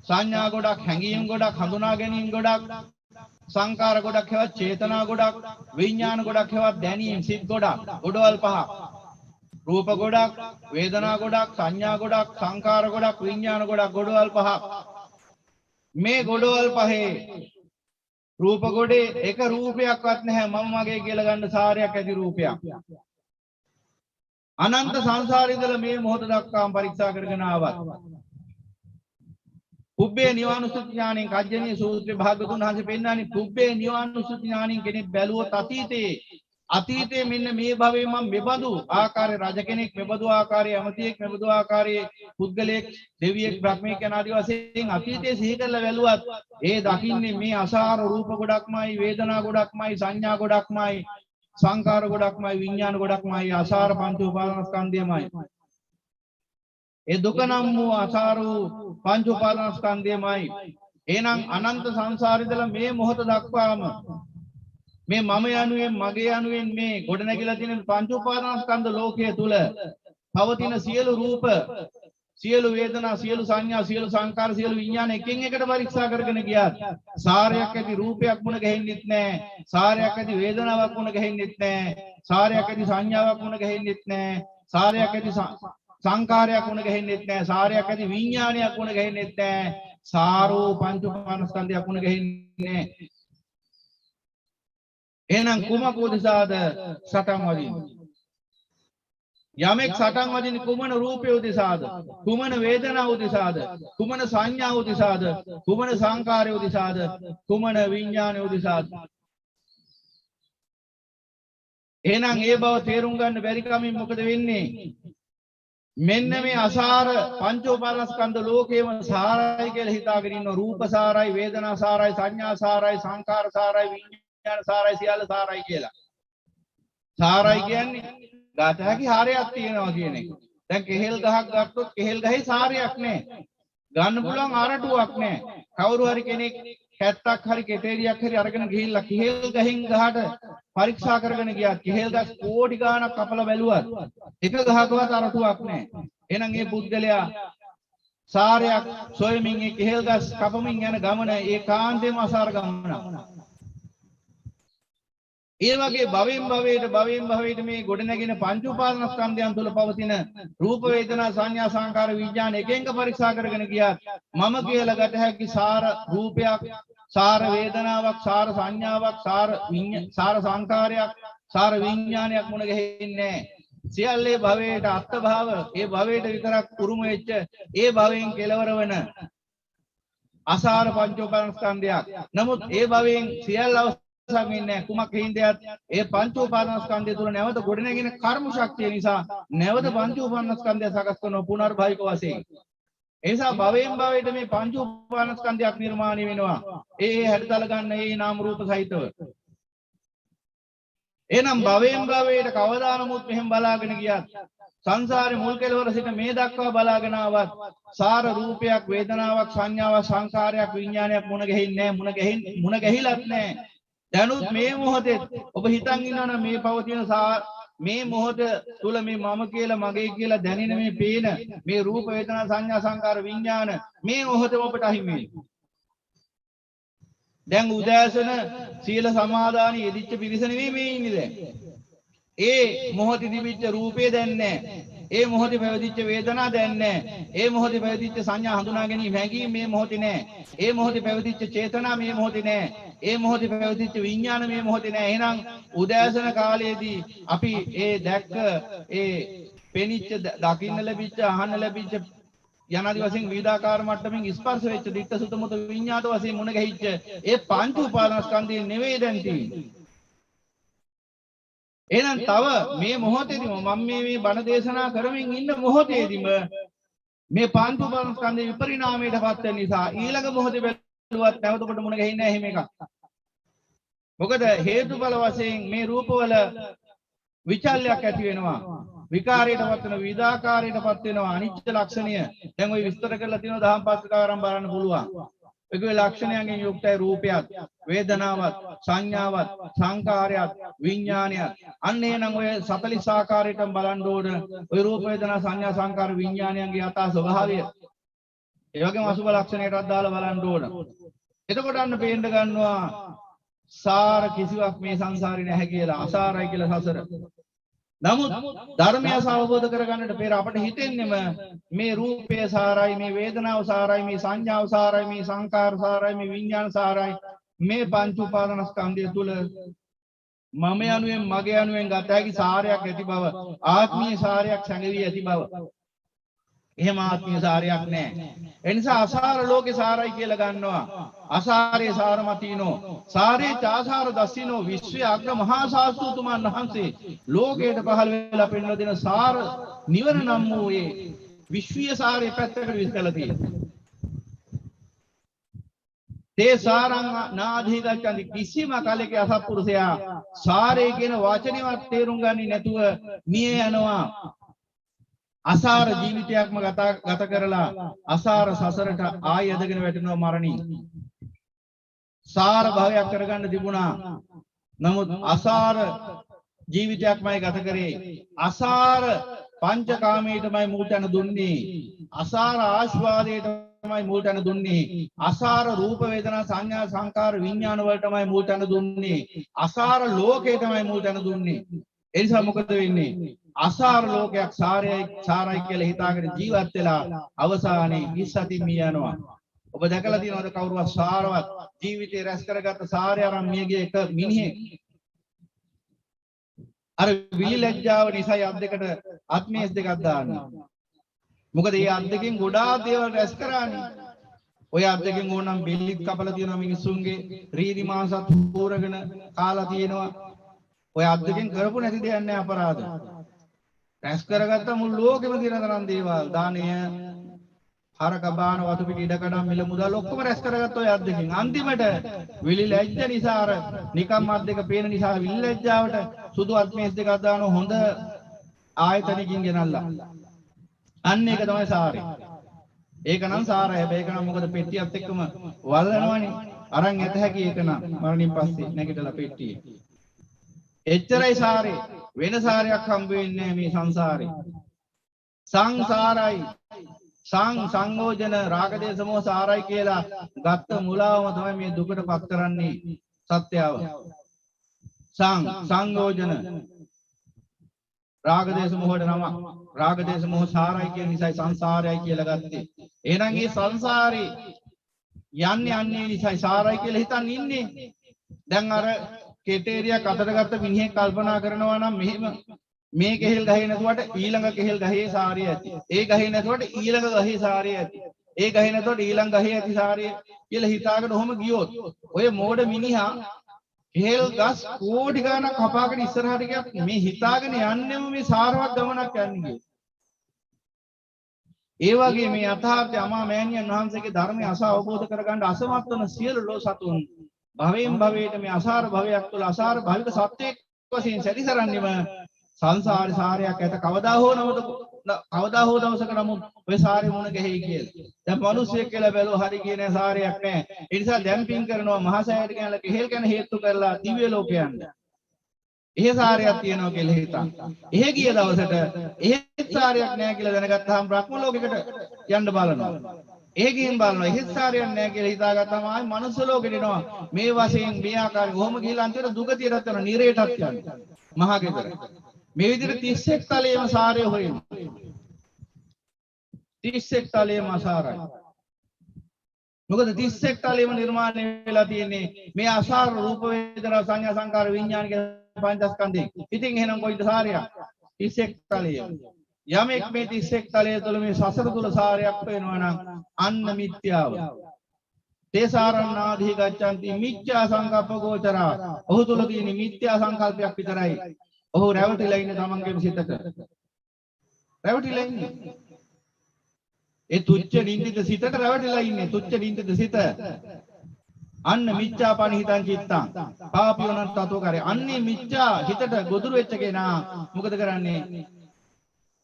සංඥා ගොඩක්, හැඟීම් ගොඩක්, හඳුනා ගැනීම ගොඩක්, සංකාර ගොඩක් හේවත් චේතනා ගොඩක්, විඥාන ගොඩක් හේවත් දැනීම් සිත් ගොඩක්, ගොඩවල් පහක්. රූප ගොඩක්, වේදනා ගොඩක්, සංඥා ගොඩක්, සංකාර ගොඩක්, විඥාන ගොඩක්, ගොඩවල් පහක්. මේ ගොඩවල් පහේ රූප ගොඩේ එක රූපයක්වත් නැහැ මම මගේ කියලා ගන්න සාරයක් ඇති රූපයක්. අනන්ත සංසාරේ ඉඳලා මේ මොහොත දක්වාම පරීක්ෂා කරගෙන ආවත්. පුබ්බේ නිවානුස්සති ඥාණයෙන් කජ්ජනීය සූත්‍රයේ භාගතුන් වහන්සේ පෙන්නන්නේ පුබ්බේ නිවානුස්සති ඥාණයෙන් කෙනෙක් බැලුවොත් අතීතයේ මෙන්න මේ භවයේ මම මෙබඳු ආකාරයේ රජ කෙනෙක්, මෙබඳු ආකාරයේ අමතියෙක්, මෙබඳු ආකාරයේ පුද්ගලයෙක්, දෙවියෙක්, බ්‍රහ්මයෙක් යන ආදී වශයෙන් අතීතයේ සිහි කරලා බැලුවත් ඒ දකින්නේ මේ අසාර රූප ගොඩක්මයි, වේදනා ගොඩක්මයි, සංඥා ගොඩක්මයි, සංකාර ගොඩක්මයි, විඥාන ගොඩක්මයි, අසාර පංච උපාදානස්කන්ධයමයි. ඒ දුක නම් වූ අසාර වූ පංච උපාදානස්කන්ධයමයි. එහෙනම් අනන්ත සංසාරෙදලා මේ මොහොත දක්වාම මේ මම යනුවෙන් මගේ යනුවෙන් මේ ගොඩනැගිලා තියෙන පංච උපාදානස්කන්ධ ලෝකයේ තුල පවතින සියලු රූප, සියලු වේදනා, සියලු සංඥා, සියලු සංකාර, සියලු විඥාන එකින් එකට පරීක්ෂා කරගෙන ගියත් සාරයක් ඇති රූපයක් මුණ ගැහෙන්නෙත් නැහැ, සාරයක් ඇති වේදනාවක් මුණ ගැහෙන්නෙත් නැහැ, සාරයක් ඇති සංඥාවක් මුණ ගැහෙන්නෙත් නැහැ, සාරයක් ඇති සංකාරයක් මුණ ගැහෙන්නෙත් නැහැ, සාරයක් ඇති විඥානයක් මුණ ගැහෙන්නෙත් නැහැ, සාරෝ පංච උපාදානස්කන්ධයක් මුණ ගැහෙන්නේ නැහැ. එහෙනම් කුමක උදෙසාද සටන් වදින්නේ? යමෙක් සටන් වදින්නේ කුමන රූපය උදෙසාද? කුමන වේදනාව උදෙසාද? කුමන සංඥාව උදෙසාද? කුමන සංකාරය උදෙසාද? කුමන විඥානය උදෙසාද? එහෙනම් ඒ බව තේරුම් ගන්න බැරි කමින් මොකද වෙන්නේ? මෙන්න මේ අසාර පංච උපාදානස්කන්ධ ලෝකේම සාරයි කියලා හිතාගෙන ඉන්න රූප සාරයි, වේදනා සාරයි, සංඥා සාරයි, සංකාර සාරයි, විඥාන සාරයි, සියල්ල සාරයි කියලා. සාරයි කියන්නේ ගත හැකි හරයක් තියෙනවා කියන එක. දැන් කෙහෙල් ගහක් ගත්තොත් කෙහෙල් ගහේ සාරයක් නැහැ. ගන්න පුළුවන් අරටුවක් නැහැ. කවුරු හරි කෙනෙක් කැත්තක් හරි කෙටේරියක් හරි අරගෙන ගිහිල්ලා කෙහෙල් ගහින් ගහට පරීක්ෂා කරගෙන ගියා. කෙහෙල් ගස් කෝටි ගාණක් කපලා බැලුවත් එක ගහකවත් අරටුවක් නැහැ. එහෙනම් මේ පුද්ගලයා සාරයක් සොයමින් ඒ කෙහෙල් ගස් කපමින් යන ගමන ඒකාන්තයෙන්ම අසාර ගමනක්. ඒ වගේ භවෙන් භවයට මේ ගොඩනැගෙන පංච උපාදානස්කන්ධයන් තුළ පවතින රූප වේදනා සංඥා සංකාර විඥාන එකෙන්ක පරීක්ෂා කරගෙන ගියත් මම කියලා ගත හැකි සාර රූපයක්, සාර වේදනාවක්, සාර සංඥාවක්, සාර සංකාරයක්, සාර විඥානයක් මුණ ගැහෙන්නේ නැහැ. සියල්ලේ භවයට අත්භාව, ඒ භවයට විතරක් උරුම වෙච්ච ඒ භවයෙන් කෙලවර වෙන අසාර පංච උපාදානස්කන්ධයක්. නමුත් ඒ භවයෙන් සියල්ල සමින්නේ කුමක් හින්දයත් ඒ පංච උපාදානස්කන්ධය තුල නැවත ගොඩනැගෙන කර්ම ශක්තිය නිසා නැවත පංච උපාදානස්කන්ධය සකස් කරන පුනර්භවික වශයෙන්. ඒ නිසා භවයෙන් භවයට මේ පංච උපාදානස්කන්ධයක් නිර්මාණය වෙනවා. ඒ හැඩතල ගන්න ඒ නාම රූප සහිතව. එනම් භවයෙන් භවයට කවදා නමුත් මෙහෙම බලාගෙන ගියත් සංසාරේ මුල් කෙලවර සිට මේ දක්වා බලාගෙන ආවත් සාර රූපයක් වේදනාවක් සංඥාවක් සංකාරයක් විඥානයක් මුණ ගැහින්නේ නැහැ මුණ ගැහිලත් නැහැ. දැනුත් මේ මොහොතේ ඔබ හිතන් ඉන්නවනම් මේ පවතින මේ මොහොත තුල මේ මම කියලා මගේ කියලා දැනෙන මේ පේන මේ රූප වේදනා සංඥා සංකාර විඥාන මේ මොහොතේ ඔබට අහිමි වෙනවා. දැන් උදෑසන සීල සමාදාන යෙදිච්ච පිරිස නෙවෙයි මේ ඉන්නේ දැන්. ඒ මොහොතේ තිබිච්ච රූපේ දැන් නැහැ. ඒ මොහොතේ පැවතිච්ච වේදනා දැන් නැහැ. ඒ මොහොතේ පැවතිච්ච සංඥා හඳුනා ගැනීම හැඟීම් මේ මොහොතේ නැහැ. ඒ මොහොතේ පැවතිච්ච චේතනා මේ මොහොතේ නැහැ. ඒ මොහොතේ පැවතිච්ච විඥාන මේ මොහොතේ නැහැ. එහෙනම් උදෑසන කාලයේදී අපි ඒ දැක්ක ඒ පෙනිච්ච දකින්න ලැබිච්ච අහන්න ලැබිච්ච යනාදි වශයෙන් විවිධාකාර මට්ටමින් ස්පර්ශ වෙච්ච දිට්ඨ සුත මුත විඤ්ඤාත වශයෙන් මුණ ගැහිච්ච ඒ පංච උපාදානස්කන්ධය නෙවෙයි දැන් තියෙන්නේ. එහෙනම් තව මේ මොහොතේදීම මම මේ බණ දේශනා කරමින් ඉන්න මොහොතේදීම මේ පංච උපාදානස්කන්ධේ විපරිණාමයටපත් වෙන නිසා ඊළඟ මොහොතේ බැලුවත් නැවත කොට මුණ ගැහින්නේ නැහැ එහෙම එකක්. මොකද හේතුඵල වශයෙන් මේ රූපවල විචල්යක් ඇති වෙනවා. විකාරයටපත් වෙන විවිධාකාරයටපත් වෙනවා අනිත්‍ය ලක්ෂණය දැන් ওই විස්තර කරලා තියෙනවා දහම් පාස්කාරම් බලන්න පුළුවන්. ඒකේ ලක්ෂණයන්ගෙන් යුක්තයි රූපයත් වේදනාවත් සංඥාවත් සංකාරයත් විඥානයත් අන්න එනං ඔය 40 ආකාරයටම බලන්න ඕන ඔය රූප වේදනා සංඥා සංකාර විඥානයන්ගේ යථා ස්වභාවය ඒ වගේම අසුබ ලක්ෂණයටත් දාලා බලන්න ඕන. එතකොට අන්න පේන්න ගන්නවා සාර කිසිවක් මේ සංසාරේ නැහැ කියලා අසාරයි කියලා සසර. නමුත් ධර්මය අවබෝධ කරගන්නට පෙර අපට හිතෙන්නෙම මේ රූපය සාරයි මේ වේදනාව සාරයි මේ සංඥාව සාරයි මේ සංකාර සාරයි මේ විඥාන සාරයි මේ පංච උපාදානස්කන්ධය තුල මම යනුවෙන් මගේ යනුවෙන් ගත හැකි සාරයක් ඇති බව ආත්මීය සාරයක් සංගවි ඇති බව එහෙම ආත්මීය සාරයක් නැහැ. ඒ නිසා අසාර ලෝකේ සාරයි කියලා ගන්නවා. අසාරේ සාරමතිනෝ සාරේ චාසාර දස්සිනෝ විශ්වයේ අග්‍ර මහා ශාස්ත්‍රතුමන් වහන්සේ ලෝකයට පහළ වෙලා පෙන්වලා දෙන සාර නිවන නම් වූ ඒ විශ්වීය සාරේ පැත්තකට විශ්කලා තියෙනවා. තේ සාරං නාධිගච්ඡන්ති කිසිම කලක අසත්පුරුෂයා සාරේ කියන වචනේවත් තේරුම් ගන්නේ නැතුව මිය යනවා. අසාර ජීවිතයක්ම ගත කරලා අසාර සසරට ආය යදගෙන වැටෙනවා මරණින්. සාර භවයක් කරගන්න තිබුණා. නමුත් අසාර ජීවිතයක්මයි ගත කරේ. අසාර පංචකාමයටමයි මුල්තැන දුන්නේ. අසාර ආස්වාදයටමයි මුල්තැන දුන්නේ. අසාර රූප වේදනා සංඥා සංකාර විඥාන වලටමයි මුල්තැන දුන්නේ. අසාර ලෝකයටමයි මුල්තැන දුන්නේ. ඒ නිසා මොකද වෙන්නේ? අසාර ලෝකයක් සාරයි කියලා හිතාගෙන ජීවත් වෙලා අවසානයේ ඉස්සතින් මිය යනවා. ඔබ දැකලා තියෙනවද කවුරුවත් සාරවත් ජීවිතේ රැස් කරගත්ත සාරය අරන් මියගේ එක මිනිහෙක් අර විලි ලැජ්ජාව නිසා අත් දෙකට අත්මේස් දෙකක් දානවා. මොකද මේ අත් දෙකෙන් ගොඩාක් දේවල් රැස් කරානේ. ඔය අත් දෙකෙන් ඕනම් බෙල්ලිත් කපලා තියෙනවා මිනිස්සුන්ගේ රීදි මාසත් හූරගෙන කාලා තියෙනවා. ඔය අත් දෙකෙන් කරපු නැති දෙයක් නෑ අපරාධ. රැස් කරගත්ත මුළු ලෝකෙම තියෙන තරම් දේවල් දානය හරක බාන වතු පිට ඉඩකඩම් මිල මුදල් ඔක්කොම රැස් කරගත්ත ඔය අත් දෙකෙන් අන්තිමට විලි ලැජ්ජ නිසා අර නිකම් අත් දෙක පේන නිසා විලි ලැජ්ජාවට සුදු අත්මේස් දෙකක් දාන හොඳ ආයතනකින් ගෙනල්ලා අන්න ඒක තමයි සාරේ. ඒක නම් සාරය. හැබැයි ඒක නම් මොකද පෙට්ටියත් එක්කම වල්ලනවනේ. අරන් ඇත හැකි ඒක නම් මරණින් පස්සේ නැගිටලා පෙට්ටියේ. එච්චරයි සාරේ. වෙන සාරයක් හම්බ වෙන්නේ මේ සංසාරේ. සංසාරයි සංයෝජන රාගදේශ මොහ සාරයි කියලා ගත්ත මුලාවම තමයි මේ දුකට පත් කරන්නේ සත්‍යව. සංයෝජන රාගදේශ මොහට නම රාගදේශ මොහ සාරයි කියන නිසායි සංසාරයයි කියලා ගත්තේ. එහෙනම් මේ සංසාරේ යන්නේ නිසායි සාරයි කියලා හිතන් ඉන්නේ. දැන් අර කෙටේරියක් අතට ගත්ත මිනිහෙක් කල්පනා කරනවා නම් මෙහෙම මේ කෙහෙල් ගහේ නැතුවට ඊළඟ කෙහෙල් ගහේ සාරිය ඇති. ඒ ගහේ නැතුවට ඊළඟ ගහේ සාරිය ඇති. ඒ ගහේ නැතුවට ඊළඟ ගහේ ඇති සාරිය කියලා හිතාගෙන ඔහොම ගියොත් ඔය මෝඩ මිනිහා කෙහෙල් ගස් කෝටි ගණක් කපාගෙන ඉස්සරහට ගියත් මේ හිතාගෙන යන්නේම මේ සාරවත් ගමනක් යන්නේ. ඒ වගේ මේ යථාර්ථය අමා මෑණියන් වහන්සේගේ ධර්මය අවබෝධ කරගන්න අසමත් වන සියලු ලෝ සතුන් භවයෙන් භවයට මේ අසාර භවයක් තුළ අසාර භවික සත්‍යයක් වශයෙන් සැරිසරන්නේම සංසාරේ සාරයක් ඇත කවදා හෝ දවසක නමුත් ඔය සාරේ මුණ ගැහෙයි කියලා. දැන් මිනිස්සෙක් කියලා බැලුවා හරි කියන සාරයක් නැහැ. ඒ නිසා දැන් පින් කරනවා මහසෑයට කියලා කෙහෙල් ගැන හේතු කරලා දිව්‍ය ලෝකයන්ට. එහෙ සාරයක් තියෙනවා කියලා හිතන්. එහෙ ගිය දවසට එහෙත් සාරයක් නැහැ කියලා දැනගත්තාම බ්‍රහ්ම ලෝකෙකට යන්න බලනවා. එහෙ ගිහින් බලනවා එහෙත් සාරයක් නැහැ කියලා හිතාගත්තාම ආයි මනුස්ස ලෝකෙට එනවා. මේ වශයෙන් මේ ආකාරයෙන් කොහොම ගිහිල්ලා අන්තිමට දුගතියටත් යනවා නිරේටත් යනවා. මහා ගෙදර. මේ විදිහට 31 තලයේම සාරය හොයනවා. 31 තලයේම අසාරයි. මොකද 31 තලයේම නිර්මාණය වෙලා තියෙන්නේ මේ අසාර රූප වේදනා සංඥා සංකාර විඥාන කියන පංචස්කන්ධේ. ඉතින් එහෙනම් කොයිද සාරයක්? 31 තලයේ. යමෙක් මේ 31 තලයේ තුල මේ සසර තුල සාරයක් වෙනවා නම් අන්න මිත්‍යාව. තේසාරණාදී ගච්ඡanti මිත්‍යා සංකප්ප ගෝචරා. ඔහු තුල තියෙන මිත්‍යා සංකල්පයක් විතරයි. ඔහු රැවටිලා ඉන්නේ තමන්ගේම සිතට. රැවටිලා ඉන්නේ. ඒ තුච්ච නින්දිත සිතට රැවටිලා ඉන්නේ. තුච්ච නින්දිත සිත. අන්න මිච්ඡා පනිහිතං චිත්තං. පාපියෝනත් තතෝ කරේ. අන්නේ මිච්ඡා හිතට ගොදුරු වෙච්ච කෙනා මොකද කරන්නේ?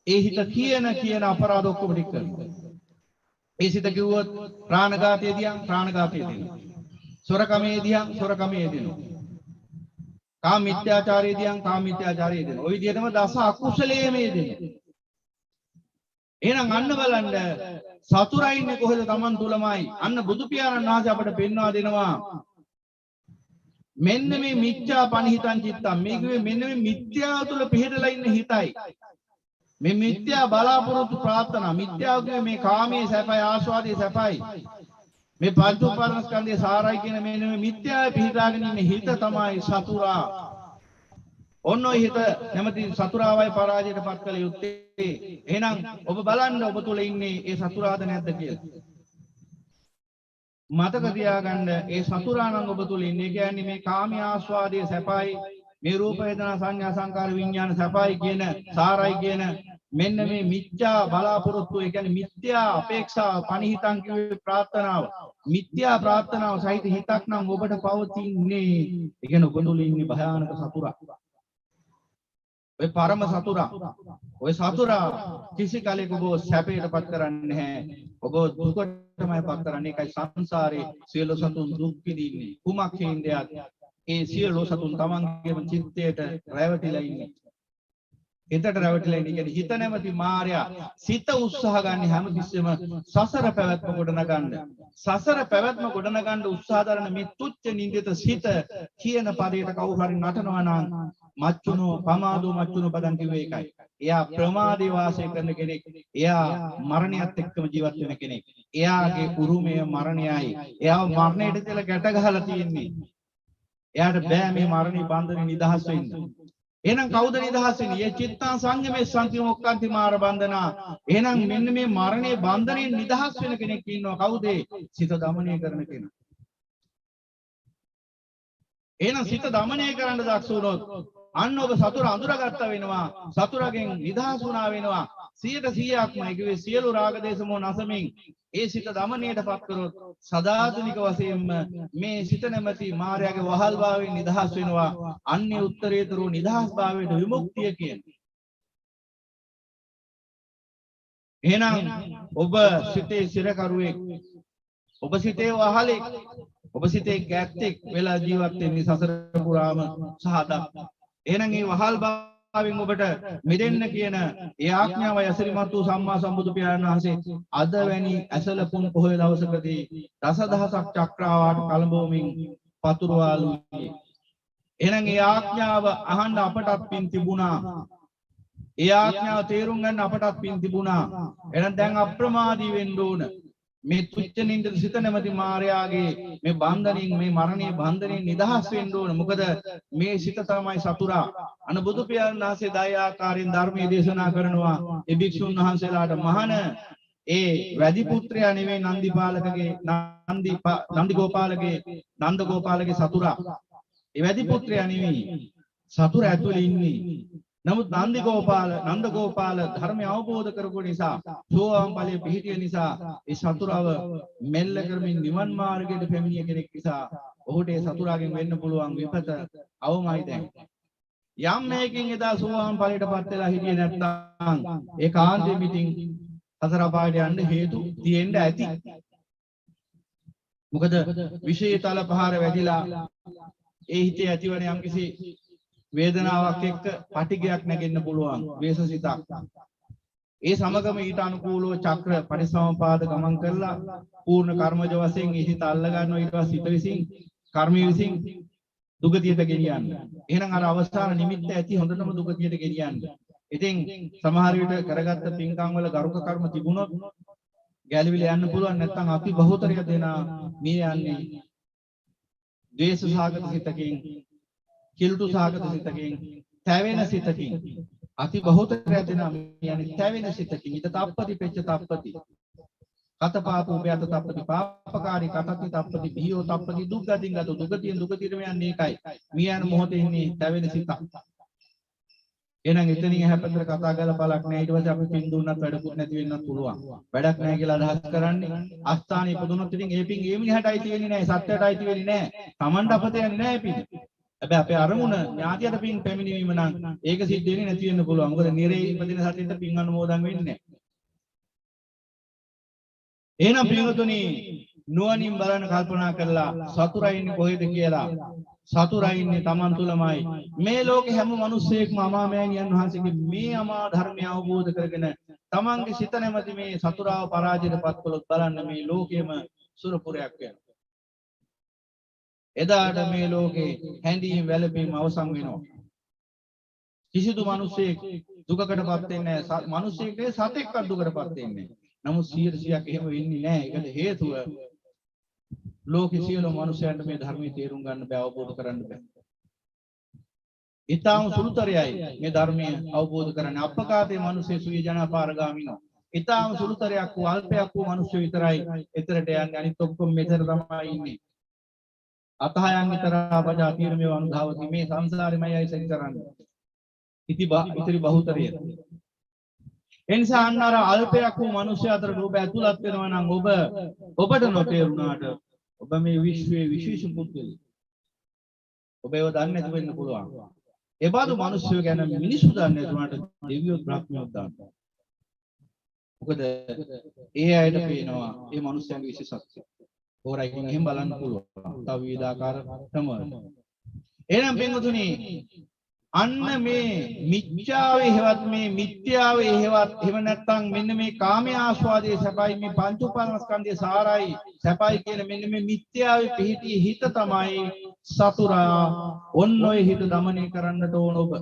ඒ හිත කියන අපරාධ ඔක්කොම ටික කරනවා. ඒ සිත කිව්වොත් ප්‍රාණඝාතයේදීයන් ප්‍රාණඝාතයේදී. සොරකමේදීයන් සොරකමේදී. කාම මිත්‍යාචාරයේදීයන් කාම මිත්‍යාචාරයේදී. ওই විදිහටම දස අකුසලයේමේදී. එහෙනම් අන්න බලන්න සතුරා ඉන්නේ කොහෙද? Taman තුලමයි. අන්න බුදු පියාණන් වහන්සේ අපට පෙන්වා දෙනවා. මෙන්න මේ මිච්ඡා පනිහිතං චිත්තං. මේ කිව්වේ මෙන්න මේ මිත්‍යාව තුල පිහිටලා ඉන්න හිතයි. මේ මිත්‍යා බලාපොරොත්තු ප්‍රාර්ථනා මිත්‍යාව කියන්නේ මේ කාමයේ සැපයි ආස්වාදයේ සැපයි. මේ පංච උපාදානස්කන්ධයේ සාරයි කියන මේ මිත්‍යාවේ පිහිටාගෙන ඉන්න හිත තමයි සතුරා. ඔන්න ඔය හිත නැමැති සතුරාවයි පරාජයට පත් කළ යුත්තේ. එහෙනම් ඔබ බලන්න ඔබ තුල ඉන්නේ ඒ සතුරාද නැද්ද කියලා. මතක තියාගන්න ඒ සතුරා නම් ඔබ තුල ඉන්නේ. කියන්නේ මේ කාමී ආස්වාදයේ සැපයි මේ රූප වේදනා සංඥා සංකාර විඥාන සැපයි කියන සාරයි කියන මෙන්න මේ මිත්‍යා බලාපොරොත්තු ඒ කියන්නේ මිත්‍යා අපේක්ෂා පනිහිතං කියවේ ප්‍රාර්ථනාව මිත්‍යා ප්‍රාර්ථනාව සහිත හිතක් නම් ඔබට පවතින්නේ. ඒ කියන්නේ ඔබ තුල ඉන්නේ භයානක සතුරා. ඔය පරම සතුරා. ඔය සතුරා කිසි කලෙක ඔබ සැපයටපත් කරන්නේ නැහැ. ඔබ දුකටමයි පත් කරන්නේ. ඒකයි සංසාරේ සියලු සතුන් දුක් විඳින්නේ. කුමක් හේන්දයක්? ඒ සියලු සතුන් තමන්ගේම චිත්තයට රැවටිලා ඉන්නේ. හිතට රැවටිලා ඉන්නේ. කියන්නේ හිත නැමැති මායя සිත උත්සාහ ගන්න හැමතිස්සෙම සසර පැවැත්ම ගොඩනගන්න. සසර පැවැත්ම ගොඩනගන්න උත්සාහ දරන මේ තුච්ච නින්දිත සිත කියන පදයට කවුරු හරි නටනවා නම් මච්චුනෝ පමාදෝ මච්චුනෝ පදන් කිව්වේ ඒකයි. එයා ප්‍රමාදේ වාසය කරන කෙනෙක්. එයා මරණයත් එක්කම ජීවත් වෙන කෙනෙක්. එයාගේ උරුමය මරණයයි. එයාව මරණයට තියලා ගැට ගහලා තියෙන්නේ. එයාට බෑ මේ මරණේ බන්ධනේ නිදහස් වෙන්න. එහෙනම් කවුද නිදහස් වෙන්නේ? යේ චිත්තා සංයමේ සංති මොක්ඛන්ති මාර බන්ධනා. එහෙනම් මෙන්න මේ මරණේ බන්ධනේ නිදහස් වෙන කෙනෙක් ඉන්නවා. කවුද? සිත දමනය කරන කෙනා. එහෙනම් සිත දමනය කරන්න දක්ෂ වුණොත් අන්න ඔබ සතුර අඳුරගත්තා වෙනවා. සතුරගෙන් නිදහස් වුණා වෙනවා. 100%ක්මයි කිව්වේ සියලු රාග දේශ මොහ නැසමින් ඒ සිත දමනයටපත් කරොත් සදාතුනික වශයෙන්ම මේ සිත නැමැති මායාවේ වහල් භාවයෙන් නිදහස් වෙනවා. අන්‍ය උත්තරීතර නිදහස් භාවයට විමුක්තිය කියන්නේ. එහෙනම් ඔබ සිතේ සිරකරුවෙක්, ඔබ සිතේ වහලෙක්, ඔබ සිතේ ගැත්තෙක් වෙලා ජීවත් වෙන්නේ සසර පුරාම සහදක්. එහෙනම් මේ වහල් භාවයෙන් ඔබට මිදෙන්න කියන ඒ ආඥාව යසිරිමත් වූ සම්මා සම්බුදු පියාණන් වහන්සේ අද වැනි ඇසල පුන් පොහොය දවසකදී දසදහසක් චක්‍රාවාට කලඹවමින් පතුරවාලු. එහෙනම් ඒ ආඥාව අහන්න අපටත් පින් තිබුණා. ඒ ආඥාව තේරුම් ගන්න අපටත් පින් තිබුණා. එහෙනම් දැන් අප්‍රමාදී වෙන්න ඕන. මේ තුච්ච නින්ද සිත නැමැති මායාවේ මේ බන්ධනෙන් මේ මරණයේ බන්ධනෙන් නිදහස් වෙන්න ඕන. මොකද මේ සිත තමයි සතුරා. අන බුදු පියාණන් වහන්සේ දයාකාරයෙන් ධර්මයේ දේශනා කරනවා. ඒ භික්ෂුන් වහන්සේලාට මහාන ඒ වැඩි පුත්‍රයා නෙවෙයි නන්දිපාලකගේ නන්දි ගෝපාලගේ සතුරා. ඒ වැඩි පුත්‍රයා නෙවෙයි. සතුරා ඇතුලේ ඉන්නේ. නමුත් නන්ද ගෝපාල ධර්මය අවබෝධ කරගු නිසා සෝවාන් ඵලයේ පිහිටිය නිසා ඒ සතුරාව මෙල්ල කරමින් නිවන් මාර්ගයට පැමිණිය කෙනෙක් නිසා ඔහුට ඒ සතුරාගෙන් වෙන්න පුළුවන් විපත අවමයි දැන්. යම් මේකින් එදා සෝවාන් ඵලයටපත් වෙලා හිටියේ නැත්නම් ඒකාන්තයෙන් පිටින් හතර පායට යන්න හේතු තියෙන්න ඇති. මොකද විශේෂතල පහර වැදිලා ඒ හිතේ ඇතිවන යම්කිසි වේදනාවක් එක්ක පටිගයක් නැගෙන්න පුළුවන් වේසසිතක්. ඒ සමගම ඊට අනුකූලව චක්‍ර පරිසමපාද ගමන් කරලා පූර්ණ කර්මජ වශයෙන් ඒ හිත අල්ල ගන්නවා. ඊට පස්සේ හිත විසින් කර්මයේ විසින් දුගතියට ගෙනියන්න. එහෙනම් අර අවස්ථාන නිමිත්ත ඇති හොඳටම දුගතියට ගෙනියන්න. ඉතින් සමහර විට කරගත්ත පින්කම් වල ගරුක කර්ම තිබුණොත් ගැලවිලා යන්න පුළුවන්. නැත්නම් අපි බහුතරය දෙනා මේ යන්නේ ද්වේෂ සහගත සිතකින්, කිලුටු සහගත සිතකින්, තැවෙන සිතකින්. අති බහුතරය දෙනා මේ යන්නේ තැවෙන සිතකින්. ඊට තප්පති පෙච්ච තප්පති. කතපාප උපයත තප්පති පාපකාරී කතති තප්පති බියෝ තප්පති දුක්ගතින් ගත දුගතියෙන් දුගතියටම යන්නේ ඒකයි. මේ යන මොහොතේ ඉන්නේ තැවෙන සිතක්. එහෙනම් එතනින් එහා පැත්තට කතා කරලා බලක් නැහැ. ඊට පස්සේ අපි පින් දුන්නත් වැඩකුත් නැති වෙන්නත් පුළුවන්. වැඩක් නැහැ කියලා අදහස් කරන්නේ අස්ථානෙ ඉපදුනොත් ඉතින් ඒ පින් ඒ මිනිහටයි තියෙන්නේ නැහැ. සත්‍යයටයි තියෙන්නේ නැහැ. Tamanට අපතේ යන්නේ නැහැ පින්. හැබැයි අපේ අරමුණ ඥාතියට පින් පැමිණීම නම් ඒක සිද්ධ වෙන්නේ නැති වෙන්න පුළුවන්. මොකද නිරේ ඉපදින සතියට පින් අනුමෝදන් වෙන්නේ නැහැ. එහෙනම් පින්වතුනි නුවණින් බලන කල්පනා කරලා සතුරා ඉන්නේ කොහෙද කියලා සතුරා ඉන්නේ Taman තුලමයි. මේ ලෝකේ හැම මිනිස්සෙක්ම අමාමෑණියන් වහන්සේගේ මේ අමා ධර්මය අවබෝධ කරගෙන Tamanගේ සිත නැමැති මේ සතුරාව පරාජයටපත් කළොත් බලන්න මේ ලෝකෙම සුරපුරයක් වෙනවා. එදාට මේ ලෝකේ හැඳීම් වැළපීම් අවසන් වෙනවා. කිසිදු මිනිසෙක් දුකකටපත් වෙන්නේ නැහැ. මිනිසෙක්ගේ සතෙක්වත් දුකටපත් වෙන්නේ නැහැ. නමුත් 100%ක් එහෙම වෙන්නේ නැහැ. ඒකට හේතුව ලෝකේ සියලු මිනිසයන්ට මේ ධර්මයේ තේරුම් ගන්න බෑ, අවබෝධ කරන්න බෑ. ඊටාම සුළුතරයයි මේ ධර්මය අවබෝධ කරන්නේ. අපකාතේ මිනිස්සු සුවේ ජනපාරගාමිනෝ. ඊටාම සුළුතරයක් වූ අල්පයක් වූ මිනිස්සු විතරයි එතරට යන්නේ. අනිත් ඔක්කොම මෙතන තමයි ඉන්නේ. අතහයන් විතරා බජා තීරමේ වන්ධාවති. මේ සංසාරෙමයි ඇයිසෙන් කරන්නේ. ඉතිරි බහුතරය. එනිසා අන්න අර අල්පයක් වූ මිනිස්සු අතර ඔබ ඇතුළත් වෙනවා නම් ඔබට නොතේරුණාට ඔබ මේ විශ්වයේ විශේෂ පුද්ගලෙක්. ඔබ ඒව දන්නේ නැති වෙන්න පුළුවන්. ඒ බඳු මිනිස්සු ගැන මිනිස්සු දන්නේ නැතුණාට දෙවියෝ බ්‍රහ්මයෝ දන්නවා. මොකද ඒ අයට පේනවා මේ මිනිස්යන්ගේ විශේෂත්වය. හොරයිකින් එහෙම බලන්න පුළුවන්. තව විවිධාකාර ක්‍රමවල. එහෙනම් පින්වතුනි අන්න මේ මිත්‍යාවේ හේවත් මේ මිත්‍යාවේ හේවත් එහෙම නැත්නම් මෙන්න මේ කාමයේ ආස්වාදයේ සැපයි මේ පංච උපාදානස්කන්ධයේ සාරයි සැපයි කියන මෙන්න මේ මිත්‍යාවේ පිහිටි හිත තමයි සතුරා. ඔන්න ඔය හිත দমনය කරන්නට ඕන ඔබ.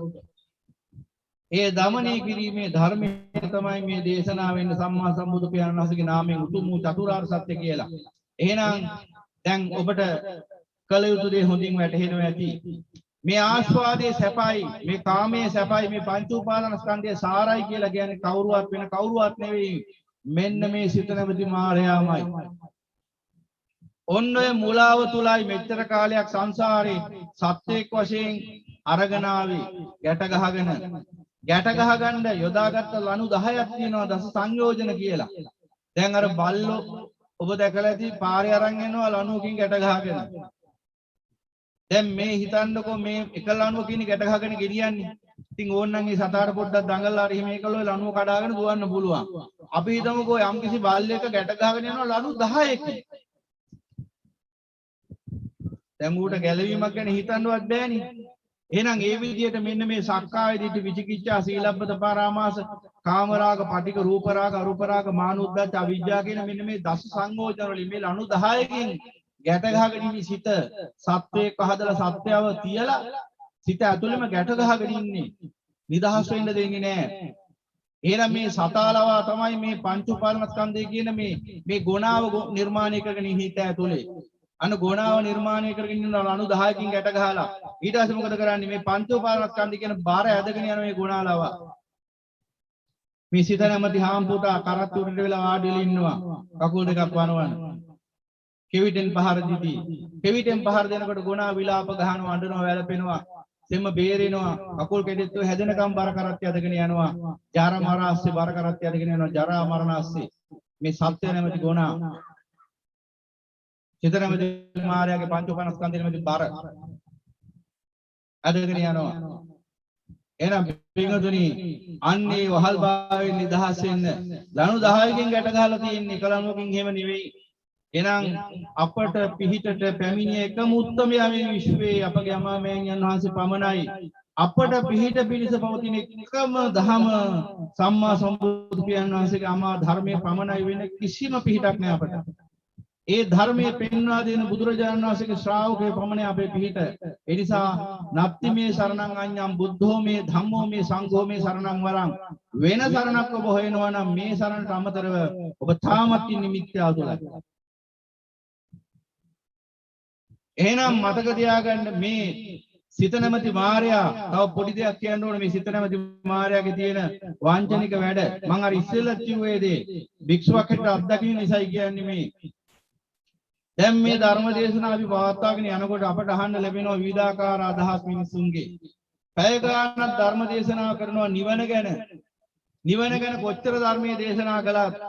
ඒ দমনය කිරීමේ ධර්මයේ තමයි මේ දේශනාවෙන් සම්මා සම්බුදු පියාණන් වහන්සේගේ නාමයෙන් උතුම් වූ චතුරාර්ය සත්‍ය කියලා. එහෙනම් දැන් ඔබට කල යුතු දේ හොඳින් වැටහෙනවා ඇති. මේ ආස්වාදයේ සැපයි මේ කාමයේ සැපයි මේ පංච උපාදානස්කන්ධයේ සාරයි කියලා කියන්නේ කවුරුවත් වෙන කවුරුවත් නෙවෙයි. මෙන්න මේ සිත නැමැති මායාවයි. ඔන්න ඔය මූලාව තුලයි මෙච්චර කාලයක් සංසාරේ සත්‍යයක් වශයෙන් අරගෙන ආවේ. ගැට ගහගන්න යොදාගත්ත ලණු 10ක් තියෙනවා දස සංයෝජන කියලා. දැන් අර බල්ලෝ ඔබ දැකලා ඇති පාරේ අරන් යනවා ලණුවකින් ගැට ගහගෙන. දැන් මේ හිතන්නකෝ මේ එක ලණුවකින් ගැට ගහගෙන ගෙනියන්නේ. ඉතින් ඕන්නම් ඒ සතාට පොඩ්ඩක් දඟලලා හරි මේකල ඔය ලණුව කඩාගෙන දුවන්න පුළුවන්. අපි හිතමුකෝ යම්කිසි බල්ලෙක් ගැට ගහගෙන යනවා ලණු 10කින්. දැන් ඌට ගැලවීමක් ගැන හිතන්නවත් බෑනේ. එහෙනම් ඒ විදිහට මෙන්න මේ සක්කාය දිට්ඨි විචිකිච්ඡා සීලබ්බත පරාමාස කාමරාග පටික රූපරාග අරූපරාග මානෝද්දච්ච අවිජ්ජා කියන මෙන්න මේ දස සංයෝජන වලින් මේ ලණු 10කින් ගැට ගහගෙන ඉන්නේ සිත සත්වයක හදලා සත්‍යව තියලා සිත ඇතුළෙම ගැට ගහගෙන ඉන්නේ නිදහස් වෙන්න දෙන්නේ නැහැ. එහෙනම් මේ සතාලවා තමයි මේ පංච උපාදානස්කන්ධය කියන මේ ගුණාව නිර්මාණය කරගෙන හිත ඇතුළේ. අන්න ගුණාව නිර්මාණය කරගෙන ඉන්න ලණු 10කින් ගැට ගහලා ඊට පස්සේ මොකද කරන්නේ මේ පංච උපාදානස්කන්ධය කියන බාර ඇදගෙන යන මේ ගුණාලවා. මේ සිත නැමැති හාම්පුතා කරත් උඩට වෙලා වාඩි වෙලා ඉන්නවා. කකුල් දෙකක් වනවන. කෙවිතෙන් පහර දීති. කෙවිතෙන් පහර දෙනකොට ගුණා විලාප ගහනවා අඬනවා වැළපෙනවා. සෙම බේරෙනවා. කකුල් කෙඩෙත්තු හැදෙනකම් බර කරත් යදගෙන යනවා. ජරා මරණ ASCII බර කරත් යදගෙන යනවා. ජරා මරණ ASCII මේ සත්‍ය නැමැති ගුණා. සිත නැමැති මායාවේ පංච උපාදානස්කන්ධය නැමැති බර අදගෙන යනවා. එහෙනම් පින්වතුනි අන්නේ වහල් භාවයෙන් නිදහස් වෙන්න ලනු 10කින් ගැට ගහලා තියෙන්නේ කලනුවකින් එහෙම නෙවෙයි. එහෙනම් අපට පිහිටට පැමිණිය එකම උත්තමයා මේ විශ්වයේ අපගේ අමාමෑණියන් වහන්සේ පමණයි. අපට පිහිට පිණිස පවතින එකම ධම සම්මා සම්බුදු පියාණන් වහන්සේගේ අමා ධර්මයේ පමණයි වෙන කිසිම පිහිටක් නෑ අපට. ඒ ධර්මයේ පෙන්වා දෙන බුදුරජාණන් වහන්සේගේ ශ්‍රාවකේ පමණයි අපේ පිහිට. ඒ නිසා නත්ති මේ සරණං අඤ්ඤං බුද්ධෝ මේ ධම්මෝ මේ සංඝෝ මේ සරණං වරං වෙන සරණක් ඔබ හොයනවා නම් මේ සරණට අමතරව ඔබ තාමත් ඉන්නේ මිත්‍යාව තුළයි. එහෙනම් මතක තියාගන්න මේ සිත නැමැති මායя තව පොඩි දෙයක් කියන්න ඕනේ මේ සිත නැමැති මායяගේ තියෙන වාංචනික වැඩ මම අර ඉස්සෙල්ලත් කිව්වේ දේ භික්ෂුවක් හිට අත්දකින්න නිසායි කියන්නේ මේ දැන් මේ ධර්ම දේශනාව අපි පවත්වාගෙන යනකොට අපට අහන්න ලැබෙනවා විවිධාකාර අදහස් මිනිසුන්ගේ පැය ගානක් ධර්ම දේශනාව කරනවා නිවන ගැන කොච්චර ධර්මයේ දේශනා කළත්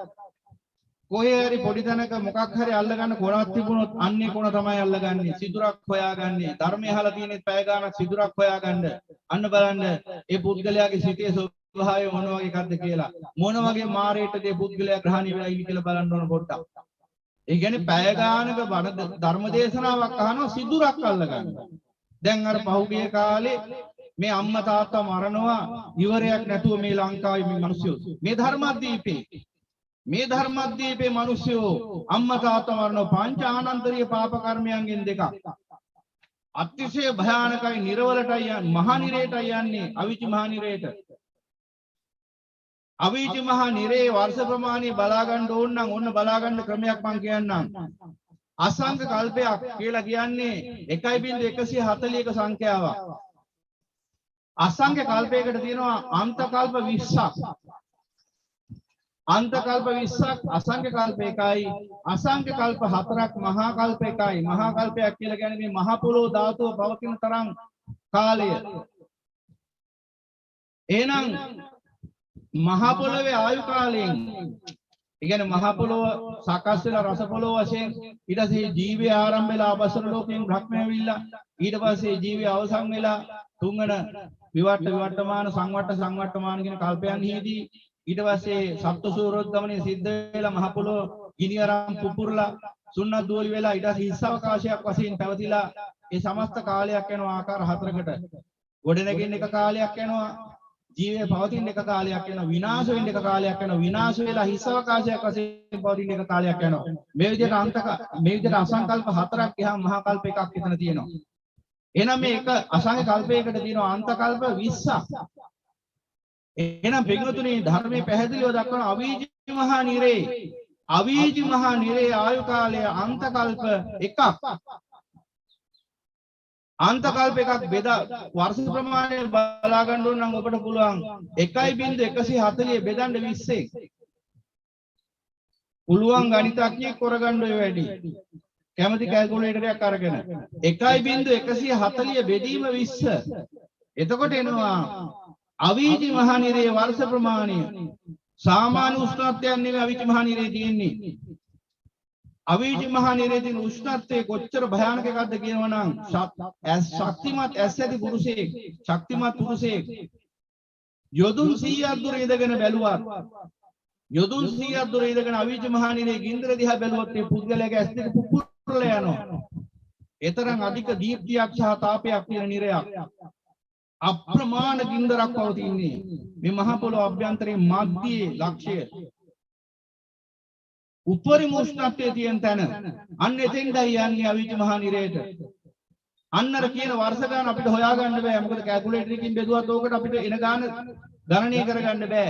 කොහේ හරි පොඩි තැනක මොකක් හරි අල්ලගන්න කොනක් තිබුණොත් අන්නේ කොන තමයි අල්ලගන්නේ සිදුරක් හොයාගන්නේ ධර්මය අහලා තියෙනෙත් පැය ගානක් සිදුරක් හොයාගන්න අන්න බලන්න ඒ පුද්ගලයාගේ සිතේ ස්වභාවය මොන වගේ එකක්ද කියලා මොන වගේ මාරේටද ඒ පුද්ගලයා ග්‍රහණය වෙලා ඉන්නේ කියලා බලන්න ඕන පොඩ්ඩක් ඒ කියන්නේ පැය ගානක ධර්ම දේශනාවක් අහනවා සිදුරක් අල්ලගන්න දැන් අර පහුගිය කාලේ මේ අම්මා තාත්තා මරනවා ඉවරයක් නැතුව මේ ලංකාවේ මේ මිනිස්සු මේ ධර්මද්වීපේ මිනිස්සු අම්මා තාත්තා මරන පංච ආනන්තරීය පාප කර්මයන්ගෙන් දෙකක් අතිශය භයානකයි නිර්වලටයි යන්නේ මහා නිරේටයි යන්නේ අවීචි මහා නිරේට අවීචි මහා නිරේ වර්ෂ ප්‍රමාණය බලා ගන්න ඕන නම් ඔන්න බලා ගන්න ක්‍රමයක් මම කියන්නම් අසංඛ කල්පයක් කියලා කියන්නේ 1.141 සංඛ්‍යාවක් අසංඛ කල්පයකට තියෙනවා අන්ත කල්ප 20ක් අන්ත කල්ප 20ක් අසංඛ්‍ය කල්ප එකයි අසංඛ්‍ය කල්ප 4ක් මහා කල්ප එකයි මහා කල්පයක් කියලා කියන්නේ මේ මහ පොළොව ධාතුව පවතින තරම් කාලය එහෙනම් මහ පොළොවේ ආයු කාලයෙන් ඒ කියන්නේ මහ පොළොව සකස් වෙලා රස පොළොව වශයෙන් ඊට පස්සේ ජීවය ආරම්භ වෙලා අබසර ලෝකයෙන් භ්‍රමණය වෙilla ඊට පස්සේ ජීවය අවසන් වෙලා තුන්වන විවර්තමාන සංවට්ටමාන කියන කල්පයන්හිදී ඊට පස්සේ සප්තසූරෝද්ගමනයේ සිද්ධ වෙලා මහ පොළොව ගිනි අරන් පුපුරලා සුන්නත් දෝලි වෙලා ඊට පස්සේ හිස් අවකාශයක් වශයෙන් පැවතිලා ඒ සමස්ත කාලයක් යන ආකාර හතරකට ගොඩනැගෙන එක කාලයක් යනවා ජීවය පවතින එක කාලයක් යනවා විනාශ වෙන එක කාලයක් යනවා විනාශ වෙලා හිස් අවකාශයක් වශයෙන් පවතින එක කාලයක් යනවා මේ විදිහට අසංකල්ප හතරක් ගියාම මහා කල්ප එකක් එතන තියෙනවා එහෙනම් මේ එක අසංඛ්‍ය කල්පයකට තියෙනවා අන්ත කල්ප 20ක් එහෙනම් පිටුතුනි ධර්මයේ පැහැදිලිව දක්වන අවීචි මහා නිරේ ආයු කාලය අන්ත කල්ප එකක් අන්ත කල්ප එකක් බෙදා වර්ෂ ප්‍රමාණය බලා ගන්න ඕන නම් ඔබට පුළුවන් 1.140 බෙදන්න 20 පුළුවන් ගණිතඥයෙක් කරගන්න ඔය වැඩි කැමති කැල්කියුලේටරයක් අරගෙන 1.140 බෙදීම 20 එතකොට එනවා අවීචි මහා නිරේ වර්ෂ ප්‍රමාණය සාමාන්‍ය උෂ්ණත්වයක් නෙවෙයි අවීචි මහා නිරේ තියෙන්නේ අවීචි මහා නිරේ තියෙන උෂ්ණත්වය කොච්චර භයානක එකක්ද කියනවනම් ශක්තිමත් ඇස් පුරුෂයෙක් යොදුන් 100ක් දුර ඉඳගෙන බැලුවත් යොදුන් 100ක් දුර ඉඳගෙන අවීචි මහා නිරේ ගින්දර දිහා බැලුවොත් ඒ පුද්ගලයාගේ ඇස් දෙක පුපුරලා යනවා ඒතරම් අධික දීප්තියක් සහ තාපයක් තියෙන නිරයක් අප්‍රමාණ ගින්දරක් පවතින්නේ මේ මහ පොළොව අභ්‍යන්තරයේ මධ්‍යයේ ලක්ෂය උපරිම උෂ්ණත්වයේ තියෙන තැන අන්න එතෙන්දයි යන්නේ අවීචි මහා නිරේට අන්නර කියන වර්ෂ ගාන අපිට හොයාගන්න බෑ මොකද කැල්කියුලේටර් එකකින් බෙදුවත් ඕකට අපිට එන ගාන ගණනය කරගන්න බෑ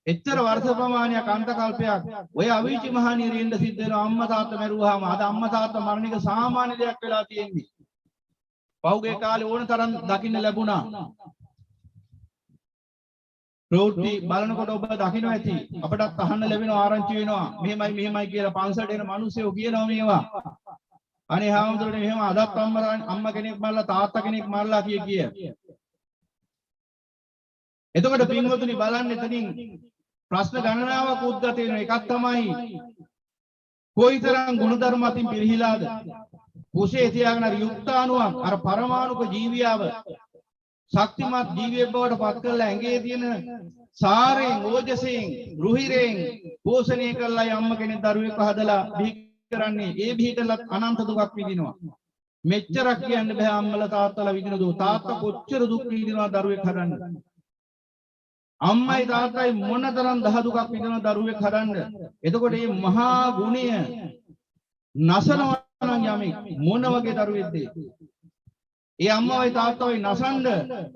එච්චර වර්ෂ ප්‍රමාණයක් අන්ත කල්පයක් ඔය අවීචි මහා නිරේෙන්ද සිද්ධ වෙන අම්මා තාත්තා මැරුවාම අද අම්මා තාත්තා මරණ එක සාමාන්‍ය දෙයක් වෙලා තියෙන්නේ පහුගිය කාලේ ඕන තරම් දකින්න ලැබුණා. ප්‍රවෘත්ති බලනකොට ඔබ දකින්න ඇති. අපටත් අහන්න ලැබෙනවා ආරංචි වෙනවා. මෙහෙමයි කියලා පන්සලට එන මිනිස්සු කියනවා මේවා. අනේ හාමුදුරනේ මෙහෙම අදත් අම්මා කෙනෙක් මරලා තාත්තා කෙනෙක් මරලා කිය. එතකොට පින්වතුනි බලන්න එතනින් ප්‍රශ්න ගණනාවක් උද්ගත වෙන එකක් තමයි කොයිතරම් ගුණධර්ම අතින් පිරිහිලාද කුසේ තියාගෙන යුක්තාණුවක් අර පරමාණුක ජීවියාව ශක්තිමත් ජීවියෙක් බවට පත් කරලා ඇඟේ තියෙන සාරයෙන් ඕජසයෙන් රුහිරෙන් පෝෂණය කරලා අම්ම කෙනෙක් දරුවෙක් හදලා බිහි කරන්නේ ඒ බිහිටලත් අනන්ත දුකක් විඳිනවා. මෙච්චරක් කියන්න බෑ අම්මලා තාත්තලා විඳින දුක. තාත්තා කොච්චර දුක් විඳිනවා දරුවෙක් හදන්න. අම්මයි තාත්තයි මොනතරම් දහ දුකක් විඳිනවා දරුවෙක් හදන්න. එතකොට මේ මහා ගුණය නසනවා නම් යමෙක් මොන වගේ දරුවෙක්ද? ඒ අම්මවයි තාත්තවයි නසන්න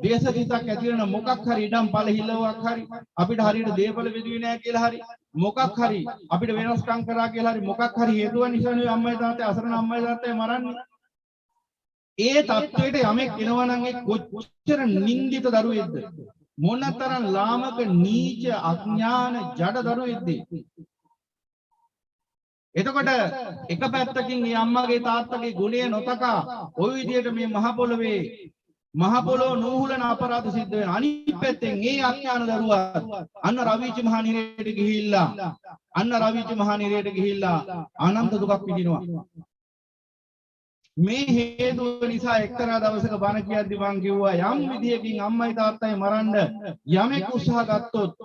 දේශසිතක් ඇති වෙන මොකක් හරි ඉඩම් පළහිලවක් හරි අපිට හරියට දේපල බෙදුවේ නැහැ කියලා හරි මොකක් හරි අපිට වෙනස්කම් කරා කියලා හරි මොකක් හරි හේතුව නිසා නේ අම්මයි තාත්තයි අසරණ අම්මයි තාත්තයි මරන්නේ. ඒ තත්වයට යමෙක් එනවා නම් ඒ කොච්චර නින්දිත දරුවෙක්ද? මොනතරම් ලාමක නීච අඥාන ජඩ දරුවෙක්ද? එතකොට එක පැත්තකින් මේ අම්මගේ තාත්තගේ ගුණය නොතකා ওই විදිහට මේ මහ පොළවේ මහ පොළොව නූහුලන අපරාධ සිද්ධ වෙන. අනිත් පැත්තෙන් මේ අඥාන දරුවා අන්න රවීචි මහ නිරේට ගිහිල්ලා අනන්ත දුකක් විඳිනවා. මේ හේතුව නිසා එක්තරා දවසක බණ කියද්දි මං කිව්වා යම් විදියකින් අම්මයි තාත්තයි මරන්න යමෙක් උත්සාහ ගත්තොත්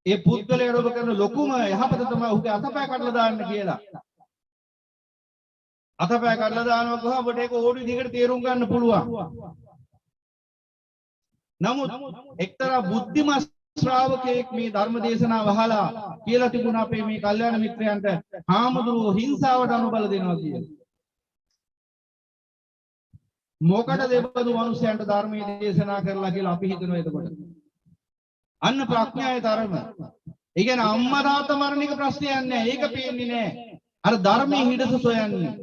ඒ පුද්ගලයාට ඔබ කරන ලොකුම යහපත තමයි ඔහුගේ අතපය කඩලා දාන්න කියලා. අතපය කඩලා දානවා කොහොම ඔබට ඒක ඕන විදිහකට තේරුම් ගන්න පුළුවන්. නමුත් එක්තරා බුද්ධිමත් ශ්‍රාවකයෙක් මේ ධර්ම දේශනාව අහලා කියලා තිබුණා අපේ මේ කල්යාණ මිත්‍රයන්ට හාමුදුරුවෝ හිංසාවට අනුබල දෙනවා කියලා. මොකටද දෙබඳු මිනිසයන්ට ධර්මයේ දේශනා කරලා කියලා අපි හිතනවා එතකොට. අන්න ප්‍රඥාවේ තරම. ඒ කියන්නේ අම්මා තාත්තා මරණ එක ප්‍රශ්නයක් නෑ. ඒක පේන්නේ නෑ. අර ධර්මයේ හිඩස සොයන්නේ.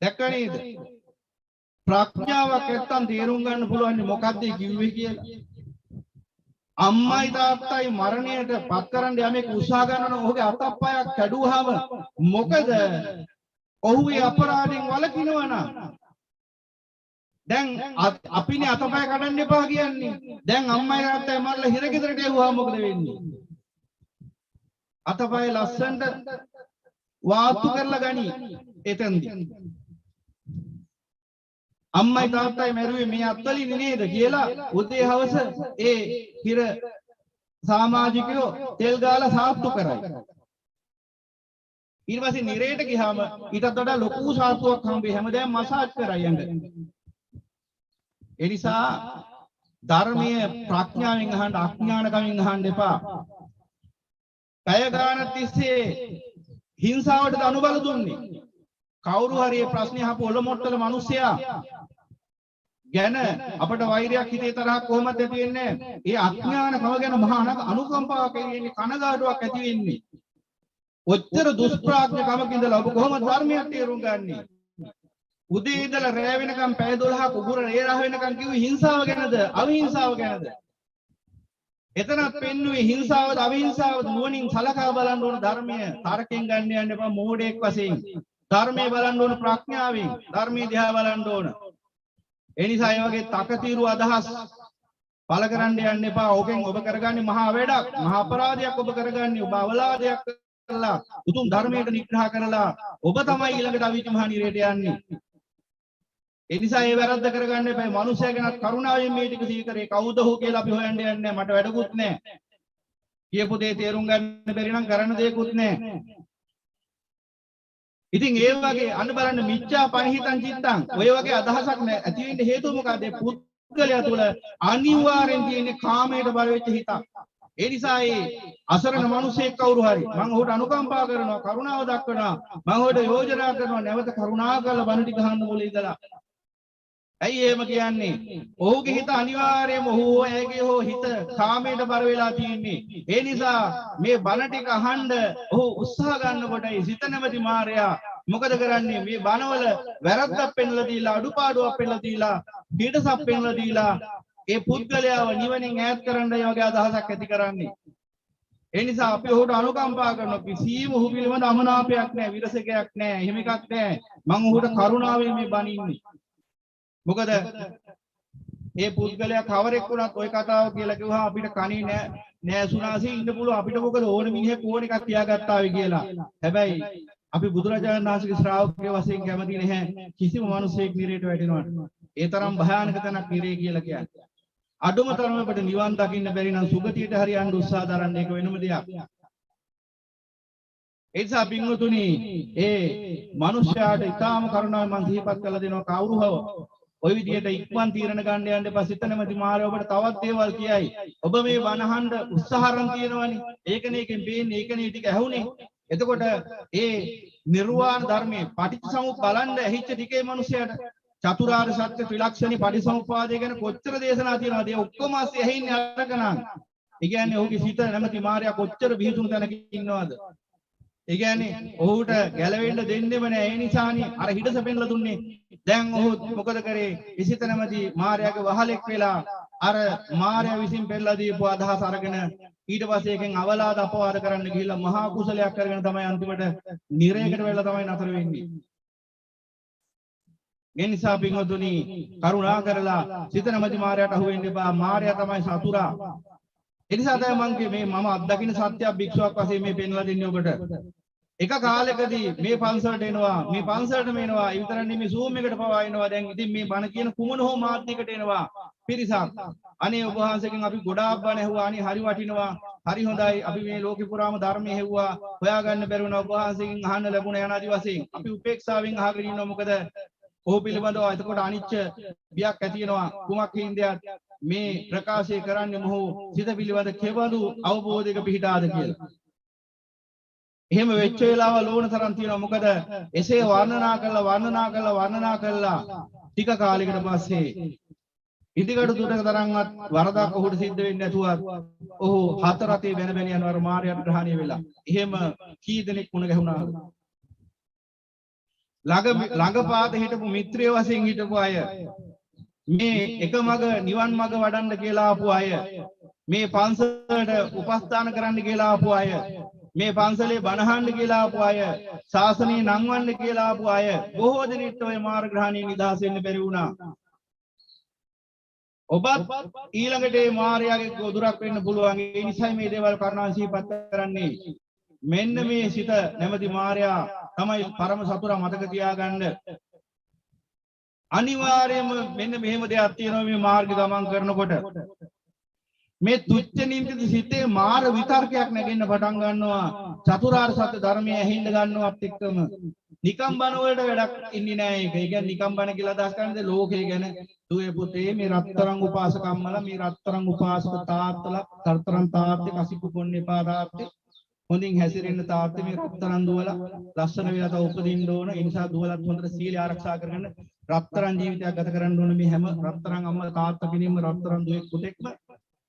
දැක්ක නේද? ප්‍රඥාවක් නැත්තම් තේරුම් ගන්න පුළුවන් මොකක්ද කිව්වේ කියලා. අම්මයි තාත්තයි මරණයට පත් කරන්න යමෙක් උත්සාහ කරනවා ඔහුගේ අතප්පයක් කැඩුවාම මොකද? ඔහුගේ අපරාධයෙන් වළකිනවා නම් දැන් අපිනේ අතපය කඩන්න එපා කියන්නේ. දැන් අම්මයි තාත්තයි මරලා හිරගෙදරට එවුවා මොකද වෙන්නේ? අතපය ලස්සනට වාතු කරලා ගනි එතෙන්දී. අම්මයි තාත්තයි මරුවේ මේ අත්වලින් නේද කියලා උදේ හවස ඒ හිර සමාජිකයෝ තෙල් ගාලා සාත්තු කරයි. ඊට පස්සේ නිරේට ගියාම ඊටත් වඩා ලොකු සාත්තුවක් හම්බෙයි. හැමදාම මසාජ් කරයි යන්න. ඒ නිසා ධර්මයේ ප්‍රඥාවෙන් අහන්න අඥානකමින් අහන්න එපා. කය ගාන තිස්සේ හිංසාවට අනුබල දුන්නේ. කවුරු හරි මේ ප්‍රශ්නේ අහපු ඔලොමොට්ටල මිනිස්සයා ගැන අපට වෛරයක් හිතේ තරහක් කොහොමද ඇති වෙන්නේ? ඒ අඥානකම ගැන මහා අනුකම්පාවක් එන්නේ කනගාටුවක් ඇති වෙන්නේ. ඔච්චර දුෂ්ප්‍රඥකමක ඉඳලා ඔබ කොහොමද ධර්මයක් තේරුම් ගන්නේ? උදේ ඉඳලා රැ වෙනකම් පැය 12ක් උගුර රේරහ වෙනකම් කිව්වේ හිංසාව ගැනද අවිහිංසාව ගැනද? එතනත් පෙන්නුවේ හිංසාවද අවිහිංසාවද නුවණින් සලකා බලන්න ඕන ධර්මය තරකෙන් ගන්න යන්න එපා මෝඩෙක් වශයෙන්. ධර්මයේ බලන්න ඕන ප්‍රඥාවෙන් ධර්මයේ දිහා බලන්න ඕන. ඒ නිසා මේ වගේ තකතිරු අදහස් පළ කරන්න යන්න එපා. ඕකෙන් ඔබ කරගන්නේ මහා වැඩක්, මහා අපරාධයක් ඔබ කරගන්නේ. ඔබ අවලාදයක් කරලා උතුම් ධර්මයට නිග්‍රහ කරලා ඔබ තමයි ඊළඟට අවීචි මහා නිරේට යන්නේ. ඒ නිසා ඒ වැරද්ද කරගන්න එපා. මනුස්සයා ගැනත් කරුණාවෙන් මේ ටික සිහි කරේ. කවුද ඔහු කියලා අපි හොයන්න යන්නේ නැහැ. මට වැඩකුත් නැහැ. කියපු දේ තේරුම් ගන්න බැරි නම් කරන්න දෙයක්වත් නැහැ. ඉතින් ඒ වගේ අන්න බලන්න මිච්ඡා පනිහිතං චිත්තං ඔය වගේ අදහසක් ඇති වෙන්න හේතුව මොකද? ඒ පුද්ගලයා තුළ අනිවාර්යෙන් තියෙන කාමයට බර වෙච්ච හිතක්. ඒ නිසා ඒ අසරණ මිනිසෙක් කවුරු හරි මම ඔහුට අනුකම්පා කරනවා, කරුණාව දක්වනවා, මම ඔහුට යෝජනා කරනවා නැවත කරුණා කරලා බණ ටික අහන්න මොලේ ඉඳලා. ඇයි එහෙම කියන්නේ? ඔහුගේ හිත අනිවාර්යයෙන්ම ඔහු ඇගේ හෝ හිත කාමයට බර වෙලා තියෙන්නේ. ඒ නිසා මේ බණ ටික අහන්න ඔහු උත්සාහ ගන්නකොටයි සිත නැමැති මායයා මොකද කරන්නේ? මේ බණවල වැරද්දක් පෙන්වලා දීලා, අඩුපාඩුවක් පෙන්වලා දීලා, පිටසක් පෙන්වලා දීලා ඒ පුද්ගලයාව නිවනින් ඈත් කරන්න මේ වගේ අදහසක් ඇති කරන්නේ. ඒ නිසා අපි ඔහුට අනුකම්පා කරනවා. කිසිම ඔහු පිළිබඳ අමනාපයක් නැහැ, විරසකයක් නැහැ, එහෙම එකක් නැහැ. මම ඔහුට කරුණාවෙන් මේ බණින්නේ. මොකද මේ පුද්ගලයා කවරෙක් වුණත් ওই කතාව කියලා කිව්වහම අපිට කණේ නෑ සුනාසී ඉන්න පුළුවන්. අපිට මොකද ඕන මිනිහෙක් ඕන එකක් තියාගත්තා වෙයි කියලා. හැබැයි අපි බුදුරජාණන් වහන්සේගේ ශ්‍රාවකයෝ වශයෙන් කැමති නැහැ කිසිම මිනිසෙක් නිරේට වැටෙනවට. ඒ තරම් භයානක තැනක් නිරේ කියලා කියන්නේ. අඩුම තරමේ අපිට නිවන් දකින්න බැරි නම් සුගතියට හරි යන්න උත්සාහ දරන්න ඒක වෙනම දෙයක්. ඒ නිසා පින්වතුනි ඒ මිනිස්යාට ඊටාම කරුණාවෙන් මම සිහිපත් කරලා දෙනවා කවුරු හව ඔය විදියට ඉක්මන් තීරණ ගන්න යන්න එපා. සිත නැමැති මාරය ඔබට තවත් දේවල් කියයි. ඔබ මේ වනහඬ උත්සාහරන් තියෙනවනේ. ඒකනේ එකෙන් පේන්නේ ඒකනේ ටික ඇහුනේ. එතකොට ඒ නිර්වාණ ධර්මයේ පටිච්චසමුප්පාද බලන්න ඇහිච්ච ටිකේ මිනිසයාට චතුරාර්ය සත්‍ය ත්‍රිලක්ෂණී පටිච්චසමුප්පාදය ගැන කොච්චර දේශනා තියෙනවද? ඒ ඔක්කොම ASCII ඇහින්නේ අරකනම්. ඒ කියන්නේ ඔහුගේ සිත නැමැති මාරයා කොච්චර විහිදුණු තැනක ඉන්නවද? ඒ කියන්නේ ඔහුට ගැලවෙන්න දෙන්නෙම නෑ. ඒ නිසානේ අර හිඩස පෙන්ලා දුන්නේ. දැන් ඔහු මොකද කරේ? විසිත නැමැති මාරයාගේ වහලෙක් වෙලා අර මාරයා විසින් පෙන්ලා දීපු අදහස අරගෙන ඊට පස්සේ එකෙන් අවලාද අපවාද කරන්න ගිහිල්ලා මහා කුසලයක් කරගෙන තමයි අන්තිමට නිරේකට වෙලා තමයි නතර වෙන්නේ. ඒ නිසා පින්වතුනි කරුණා කරලා සිත නැමැති මාරයාට අහු වෙන්න එපා. මාරයා තමයි සතුරා. ඒ නිසා තමයි මම අත්දකින්න සත්‍ය භික්ෂුවක් වශයෙන් මේ පෙන්ලා දෙන්නේ ඔබට. එක කාලෙකදී මේ පන්සලට එනවා මේ පන්සලට මේනවා ඒ විතරක් නෙමෙයි Zoom එකට පවා එනවා. දැන් ඉතින් මේ බණ කියන කුමන හෝ මාධ්‍යයකට එනවා පිරිසක්. අනේ ඔබ වහන්සේගෙන් අපි ගොඩාක් බණ ඇහුවා. අනේ හරි වටිනවා. හරි හොඳයි. අපි මේ ලෝකේ පුරාම ධර්මයේ ඇහුවා. හොයාගන්න බැරි වුණා. ඔබ වහන්සේගෙන් අහන්න ලැබුණ යනාදි වශයෙන් අපි උපේක්ෂාවෙන් අහගෙන ඉන්නවා. මොකද ඔහු පිළිබඳව එතකොට අනිච්ච බියක් ඇති වෙනවා. කුමක් හින්දාද මේ ප්‍රකාශය කරන්නේ මොහු සිත පිළිබඳ කෙබඳු අවබෝධයක පිහිටාද කියලා. එහෙම වෙච්ච වෙලාවල් ඕන තරම් තියෙනවා. මොකද එසේ වර්ණනා කළා ටික කාලයකට පස්සේ ඉදිකඩ දුරක තරම්වත් වරදක් ඔහුට සිද්ධ වෙන්නේ නැතුවත් ඔහු හතර අතේ වෙන වෙන යනවර මාරයාට ග්‍රහණය වෙලා. එහෙම කී දෙනෙක් මුණ ගැහුණාද? ළඟපාත හිටපු මිත්‍රයෝ වශයෙන් හිටපු අය, මේ එක මග නිවන් මග වඩන්න කියලා ආපු අය, මේ පන්සලට උපස්ථාන කරන්න කියලා ආපු අය, මේ පන්සලේ බණහන්න කියලා ආපු අය, ශාසනය නංවන්න කියලා ආපු අය බොහෝ දෙනෙක්ට ඔය මාර්ග්‍රහණී නිදහස් වෙන්න බැරි වුණා. ඔබත් ඊළඟට මේ මායාවේ ගොදුරක් වෙන්න පුළුවන්. ඒ නිසා මේ දේවල් කරුණාවෙන් සිහිපත් කරන්නේ. මෙන්න මේ සිත නැමැති මායා තමයි පරම සතුරා. මතක තියාගන්න. අනිවාර්යයෙන්ම මෙන්න මෙහෙම දෙයක් තියෙනවා මේ මාර්ග ගමන් කරනකොට. මේ තුච්ච නින්දිත සිතේ මාර විතර්කයක් නැගෙන්න පටන් ගන්නවා. චතුරාර්ය සත්‍ය ධර්මය ඇහිඳ ගන්නවත් එක්කම නිකම් බන වලට වැඩක් ඉන්නේ නැහැ ඒක. ඒ කියන්නේ නිකම් බන කියලා අදහස් කරන්නේ ලෝකේ ගැන. දුවේ පුතේ මේ රත්තරන් උපාසකම්මලා මේ රත්තරන් උපාසක තාත්තලා රත්තරන් තාත්තේ කසිපු කොන්නේ පා තාත්තේ හොඳින් හැසිරෙන්න තාත්තේ මේ රත්තරන් දුවලා ලස්සන වෙලා තව උපදින්න ඕන. ඒ නිසා දුවලත් හොඳට සීලය ආරක්ෂා කරගන්න රත්තරන් ජීවිතයක් ගත කරන්න ඕන. මේ හැම රත්තරන් අම්මලා තාත්තා කෙනෙක්ම රත්තරන් දුවේ පුතෙක්ම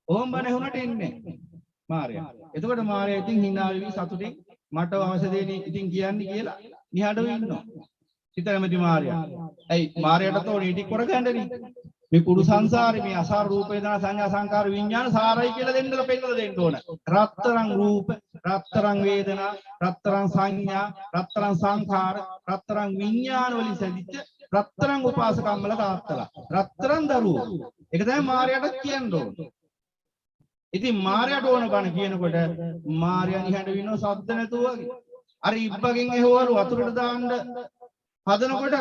ඕම් බන හුනට එන්නේ මාර්යා. එතකොට මාර්යා ඉතින් hina වෙවි සතුටින් මට අවශ්‍ය දේ ඉතින් කියන්නේ කියලා නිහඬව ඉන්නවා. සිතනමැති මාර්යා. ඇයි මාර්යාට තෝ නීටි කරගන්නනේ. මේ කුරු සංසාරේ මේ අසාර රූප වේදනා සංඥා සංකාර විඥාන සාරයි කියලා දෙන්නලා පෙන්නලා දෙන්න ඕන. රත්තරන් රූප, රත්තරන් වේදනා, රත්තරන් සංඥා, රත්තරන් සංඛාර, රත්තරන් විඥාන වලින් සැදිච්ච රත්තරන් උපාසකම්මල තාත්තලා. රත්තරන් දරුවෝ. ඒක තමයි මාර්යාට කියන්න ඕන. ඉතින් මාර්යාට ඕන බණ කියනකොට මාර්යා නිහඬ වෙනව සද්ද නැතුව වගේ. අර ඉබ්බගෙන් එහවලු වතුරට දාන්න හදනකොට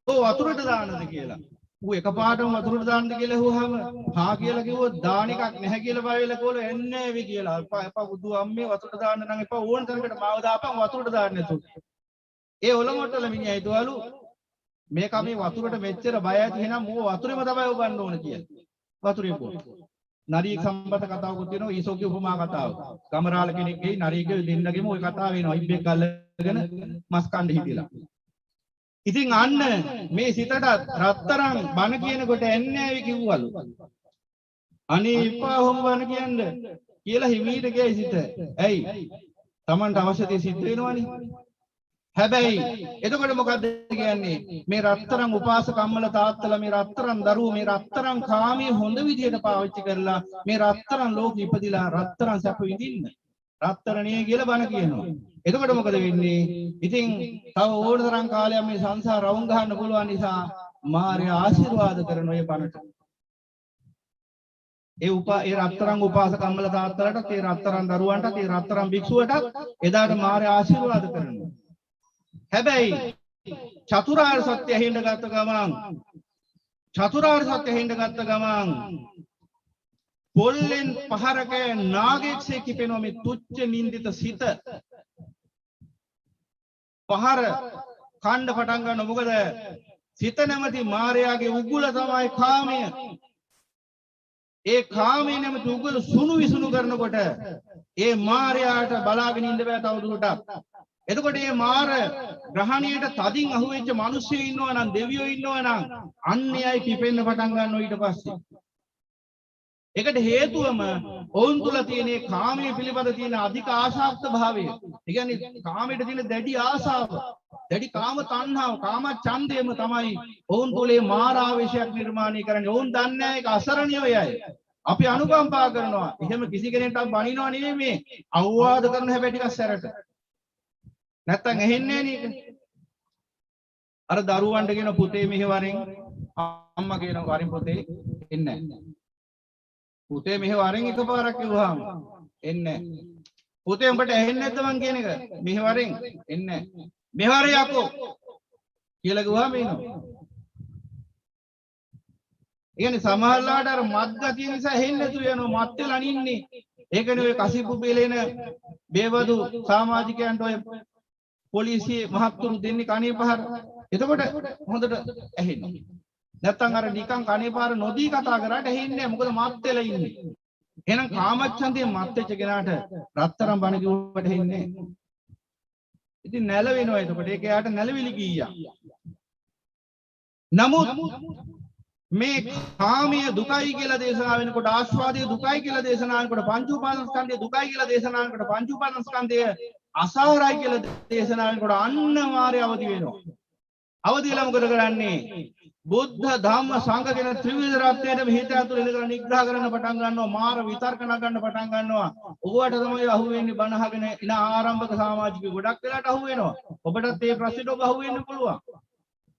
ඔව් වතුරට දාන්නද කියලා. ඌ එකපාරටම වතුරට දාන්නද කියලා ඇහුවාම හා කියලා කිව්වොත් දාන එකක් නැහැ කියලා බය වෙලා කොල එන්නේ වෙ කියලා. එපා බුදු අම්මේ වතුරට දාන්න නම් එපා ඕන තරකට මාව දාපන් වතුරට දාන්න නැතුව. ඒ ඔලොමොට්ටල මිනිහා හිතවලු මේක මේ වතුරට මෙච්චර බය ඇති එහෙනම් මෝ වතුරේම තමයි ඔබන්න ඕන කියලා. වතුරේ පොත්. නරියෙක් සම්බන්ධ කතාවකුත් තියෙනවා ඊසෝගේ උපමා කතාව. ගමරාල කෙනෙක්ගේ නරියෙක්ගේ දෙන්නගෙම ওই කතාව වෙනවා. ඉබ්බෙක් අල්ලගෙන මස් කන්න හිටිලා. ඉතින් අන්න මේ සිතට රත්තරන් බන කියනකොට එන්නේ ඇවි කිව්වලු. අනේ එපා ඔහොම බන කියන්න කියලා හිමීට ගියයි සිත. ඇයි? Tamanට අවශ්‍ය දේ සිද්ධ වෙනවනේ. හැබැයි එතකොට මොකද්ද කියන්නේ? මේ රත්තරන් උපාසකම්මල තාත්තලා මේ රත්තරන් දරුවෝ මේ රත්තරන් කාමයේ හොඳ විදියට පාවිච්චි කරලා මේ රත්තරන් ලෝකෙ ඉපදිලා රත්තරන් සැප විඳින්න. රත්තරණිය කියලා බණ කියනවා. එතකොට මොකද වෙන්නේ? ඉතින් තව ඕන තරම් කාලයක් මේ සංසාර රවුම් ගහන්න පුළුවන් නිසා මාර්යා ආශිර්වාද කරන ඔය බණට. ඒ රත්තරන් උපාසකම්මල තාත්තලාට, ඒ රත්තරන් දරුවන්ට, ඒ රත්තරන් භික්ෂුවටත් එදාට මාර්යා ආශිර්වාද කරනවා. හැබැයි චතුරාර්ය සත්‍ය ඇහිඳ ගත්ත ගමන් පොල්ලෙන් පහරක නාගයෙක්සේ කිපෙනවා මේ තුච්ච නින්දිත සිත පහර කණ්ඩ පටන් ගන්න මොකද සිත නැමැති මායාවේ උගුල තමයි කාමය ඒ කාමයේ නැමැති උගුල සුණු විසුණු කරනකොට ඒ මායාවට බලාගෙන ඉන්න බෑ තවදුරටත් එතකොට මේ මාර ග්‍රහණයට තදින් අහුවෙච්ච මිනිස්සු ඉන්නවා නම් දෙවියෝ ඉන්නවා නම් අන්‍යයි කිපෙන්න පටන් ගන්නවා ඊට පස්සේ ඒකට හේතුවම ඔවුන් තුල තියෙන කාමයේ පිළිබඳ තියෙන අධික ආශාක්ත භාවය. ඒ කියන්නේ කාමයට තියෙන දැඩි ආශාව, දැඩි කාම තණ්හාව, කාම ඡන්දයම තමයි ඔවුන් තුලේ මාර ආවේශයක් නිර්මාණය කරන්නේ. ඔවුන් දන්නේ නැහැ ඒක අසරණියෝ යයි. අපි අනුකම්පා කරනවා. එහෙම කිසි කෙනෙක්ට බනිනව නෙමෙයි මේ. අවවාද කරන හැබැයි ටිකක් සැරට. නැත්තම් ඇහෙන්නේ නෑනේ. අර දරුවන්ට කියන පුතේ මෙහෙ වරෙන් අම්මා කියන වරින් පුතේ එන්නේ නැහැ. පුතේ මෙහෙ වරෙන් එකපාරක් කිව්වහම එන්නේ නැහැ. පුතේ උඹට ඇහෙන්නේ නැද්ද මං කියන එක? මෙහෙ වරෙන් එන්නේ නැහැ. මෙහෙවර යකෝ කියලා කිව්වහම එනවා. ඒ කියන්නේ සමහරලාට අර මත් ගතිය නිසා ඇහෙන්නේ නැතුව යනවා මත් වෙලා අනින්නේ. ඒකනේ ඔය කසිප්පු බේලෙන බේවදු සමාජිකයන්ට ඔය පොලිසිය මහත්තුරු දෙන්නේ කණේ පහර. එතකොට හොඳට ඇහෙනවා. නැත්තම් අර නිකන් කණේ පාර නොදී කතා කරාට ඇහෙන්නේ නැහැ මොකද මත් වෙලා ඉන්නේ. එහෙනම් කාමච්ඡන්දේ මත් වෙච්ච කෙනාට රත්තරන් බණ කිව්වට ඇහෙන්නේ නැහැ. ඉතින් නැලවෙනවා එතකොට ඒක යාට නැලවිලි ගියා. නමුත් මේ කාමයේ දුකයි කියලා දේශනා වෙනකොට ආස්වාදයේ දුකයි කියලා දේශනා වෙනකොට පංච උපාදානස්කන්ධයේ දුකයි කියලා දේශනා වෙනකොට පංච උපාදානස්කන්ධය අසාරයි කියලා දේශනා වෙනකොට අන්න මාර්ය අවදි වෙනවා. අවදි වෙලා මොකද කරන්නේ? බුද්ධ ධම්ම සංඝ කියන ත්‍රිවිධ රත්නයේ හිත ඇතුළේ ඉඳලා නිග්‍රහ කරන්න පටන් ගන්නවා. මාර විතර්ක නගන්න පටන් ගන්නවා. ඔබට තමයි අහුවෙන්නේ බණ අහගෙන ඉන ආරම්භක සමාජික ගොඩක් වෙලාට අහුවෙනවා. ඔබටත් මේ ප්‍රශ්නෙට ඔබ අහුවෙන්න පුළුවන්.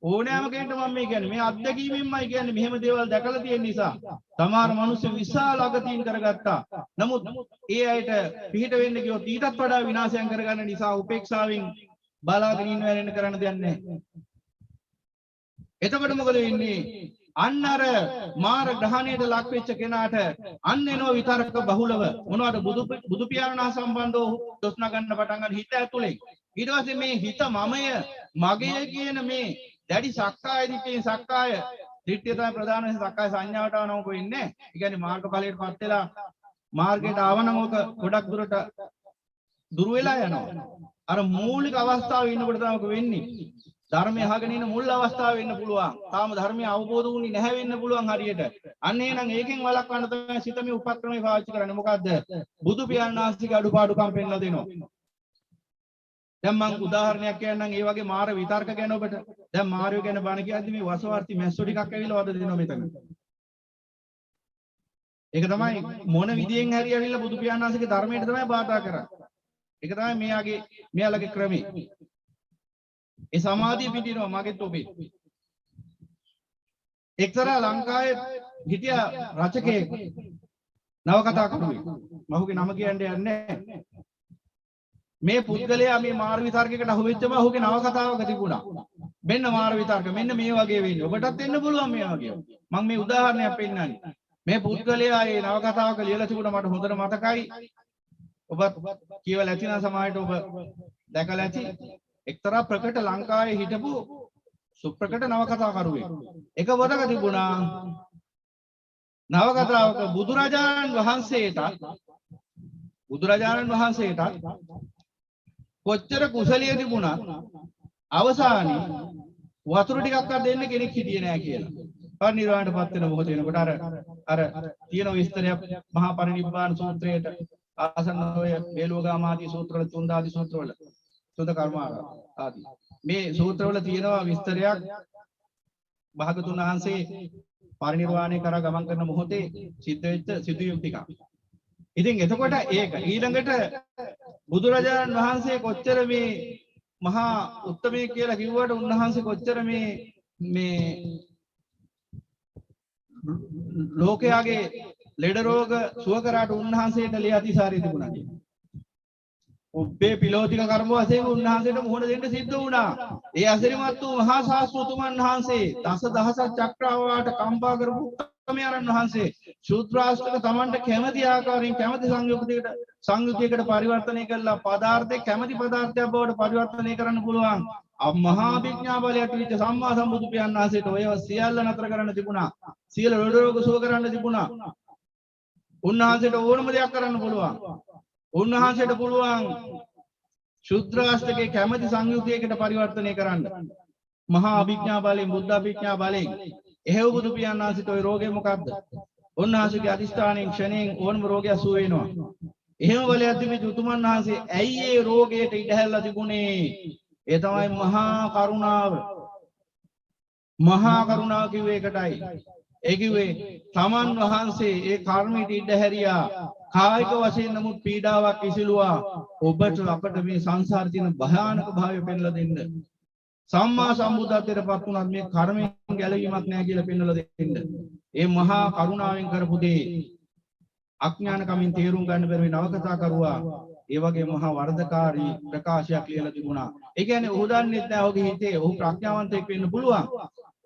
ඕනෑම කෙනෙක්ට මම මේ කියන්නේ මේ අත්දැකීමෙන්මයි කියන්නේ මෙහෙම දේවල් දැකලා තියෙන නිසා. සමහර මිනිස්සු විශාල අගතීන් කරගත්තා. නමුත් ඒ අයට පිහිට වෙන්න ගියොත් ඊටත් වඩා විනාශයන් කරගන්න නිසා උපේක්ෂාවෙන් බලාගෙන ඉන්න වෙන කරන්න දෙයක් නැහැ. එතකොට මොකද වෙන්නේ? අන්න අර මාර ග්‍රහණයට ලක් වෙච්ච කෙනාට අන්න එනවා විතරක බහුලව මොනවද බුදු පියාණන් සම්බන්ධව දොස් නගන්න පටන් ගන්න හිත ඇතුලේ. ඊට පස්සේ මේ හිත මමය මගේ කියන මේ දැඩි සක්කාය දිට්ඨිය සක්කාය දිට්ඨිය තමයි ප්‍රධාන සක්කාය සංඥාවට ආවම කො ඉන්නේ. ඒ කියන්නේ මාර්ගඵලයට පත් වෙලා මාර්ගයට ආවනම් ඔක ගොඩක් දුරට දුර වෙලා යනවා. අර මූලික අවස්ථාවේ ඉන්නකොට තමයි ඔක වෙන්නේ. ධර්මය අහගෙන ඉන්න මුල් අවස්ථාවේ වෙන්න පුළුවන්. තාම ධර්මය අවබෝධ වුණේ නැහැ වෙන්න පුළුවන් හරියට. අන්න එහෙනම් ඒකෙන් වළක්වන්න තමයි සිත මේ උපක්‍රමයේ පාවිච්චි කරන්නේ. මොකද්ද? බුදු පියාණන් වහන්සේගේ අඩුපාඩුකම් පෙන්නලා දෙනවා. දැන් මම උදාහරණයක් කියන්නම් ඒ වගේ මාර විතර්ක ගැන ඔබට. දැන් මාර්යෝ ගැන බණ කියද්දි මේ වසවර්ති මැස්සෝ ටිකක් ඇවිල්ලා වද දෙනවා මෙතන. ඒක තමයි මොන විදියෙන් හරි ඇවිල්ලා බුදු පියාණන් වහන්සේගේ ධර්මයට තමයි බාධා කරන්නේ. ඒක තමයි මෙයාලගේ ක්‍රමය. ඒ සමාධිය පිටිනවා මගෙත් ඔබේ. එක්තරා ලංකාවේ හිටිය රචකයෙක් නවකතා කරුවෙක්. මහුගේ නම කියන්නේ නැහැ. මේ පුද්ගලයා මේ මාර විතර්කයකට අහු වෙච්චම ඔහුගේ නවකතාවක තිබුණා. මෙන්න මාර විතර්ක මෙන්න මේ වගේ වෙන්නේ. ඔබටත් එන්න පුළුවන් මේ වගේ. මම මේ උදාහරණයක් පෙන්නන්නේ. මේ පුද්ගලයා මේ නවකතාවක ලියලා තිබුණා මට හොඳට මතකයි. ඔබත් කියවලා ඇති නම් සමාජයට ඔබ දැකලා ඇති. එක්තරා ප්‍රකට ලංකාවේ හිටපු සුප්‍රකට නවකතා කරුවෙක්. එක වදක තිබුණා නවකතාවක බුදුරජාණන් වහන්සේට කොච්චර කුසලිය තිබුණත් අවසානයේ වතුර ටිකක් දෙන්න කෙනෙක් හිටියේ නෑ කියලා. පරිනිර්වාණයටපත් වෙන මොහොත වෙනකොට අර තියෙන විස්තරයක් මහා පරිනිබ්බාන සූත්‍රයේට ආසන්න ඔය වේලෝගාමාදී සූත්‍රවල තුන්දාදී සූත්‍රවල සුද්ධ කර්මාර ආදී මේ සූත්‍රවල තියෙනවා විස්තරයක් භාගතුන් වහන්සේ පරිනිර්වාණය කරා ගමන් කරන මොහොතේ සිද්ධ වෙච්ච සිදුවීම් ටික. ඉතින් එතකොට ඒක ඊළඟට බුදුරජාණන් වහන්සේ කොච්චර මේ මහා උත්තමයෙක් කියලා කිව්වට උන්වහන්සේ කොච්චර මේ ලෝකයාගේ ලෙඩ රෝග සුව කරාට උන්වහන්සේට ලේ අතිසාරය තිබුණා කියන්නේ. ඔබ්බේ පිලෝතික කර්ම වශයෙන් උන්වහන්සේට මුහුණ දෙන්න සිද්ධ වුණා. ඒ අසිරිමත් වූ මහා ශාස්ත්‍රතුමන් වහන්සේ දස දහසක් චක්‍රාවාට කම්පා කරපු උත්තමයන් වහන්සේ ශූද්‍රාෂ්ටක තමන්ට කැමති ආකාරයෙන් කැමති සංයුතියකට පරිවර්තනය කළා පදාර්ථේ කැමති පදාර්ථයක් බවට පරිවර්තනය කරන්න පුළුවන්. මහා විඥා බලයට විච සම්මා සම්බුදු පියාණන් වහන්සේට ඔය සියල්ල නතර කරන්න තිබුණා. සියලු රෝග සුව කරන්න තිබුණා. උන්වහන්සේට ඕනම දෙයක් කරන්න පුළුවන්. උන්වහන්සේට පුළුවන් ශුද්‍රාෂ්ටකේ කැමැති සංයුතියකට පරිවර්තනය කරන්න. මහා අභිඥා බලයෙන් බුද්ධ අභිඥා බලයෙන් එහෙව් බුදු පියාණන් වහන්සේට ওই රෝගේ මොකද්ද? උන්වහන්සේගේ අදිෂ්ඨානයෙන් ක්ෂණයෙන් ඕනම රෝගයක් සුව වෙනවා. එහෙම බලයක් තිබිච්ච උතුමන් වහන්සේ ඇයි ඒ රෝගයට ඉඩ හැල්ලා තිබුණේ? ඒ තමයි මහා කරුණාව. මහා කරුණාව කිව්වේ ඒකටයි. ඒ කිව්වේ තමන් වහන්සේ ඒ කර්මයට ඉඩ හැරියා. කායික වශයෙන් නමුත් පීඩාවක් ඉසිලුවා. ඔබට අපට මේ සංසාරේ තියෙන භයානක භාවය පෙන්ලා දෙන්න. සම්මා සම්බුද්ධත්වයට පත් වුණත් මේ කර්මයෙන් ගැලවීමක් නැහැ කියලා පෙන්වලා දෙන්න. ඒ මහා කරුණාවෙන් කරපු දේ අඥාන කමින් තේරුම් ගන්න බැරි නවකතා කරුවා. ඒ වගේ මහා වර්ධකාරී ප්‍රකාශයක් ලියලා තිබුණා. ඒ කියන්නේ ඔහු දන්නේ නැහැ ඔහුගේ හිතේ ඔහු ප්‍රඥාවන්තයෙක් වෙන්න පුළුවන්.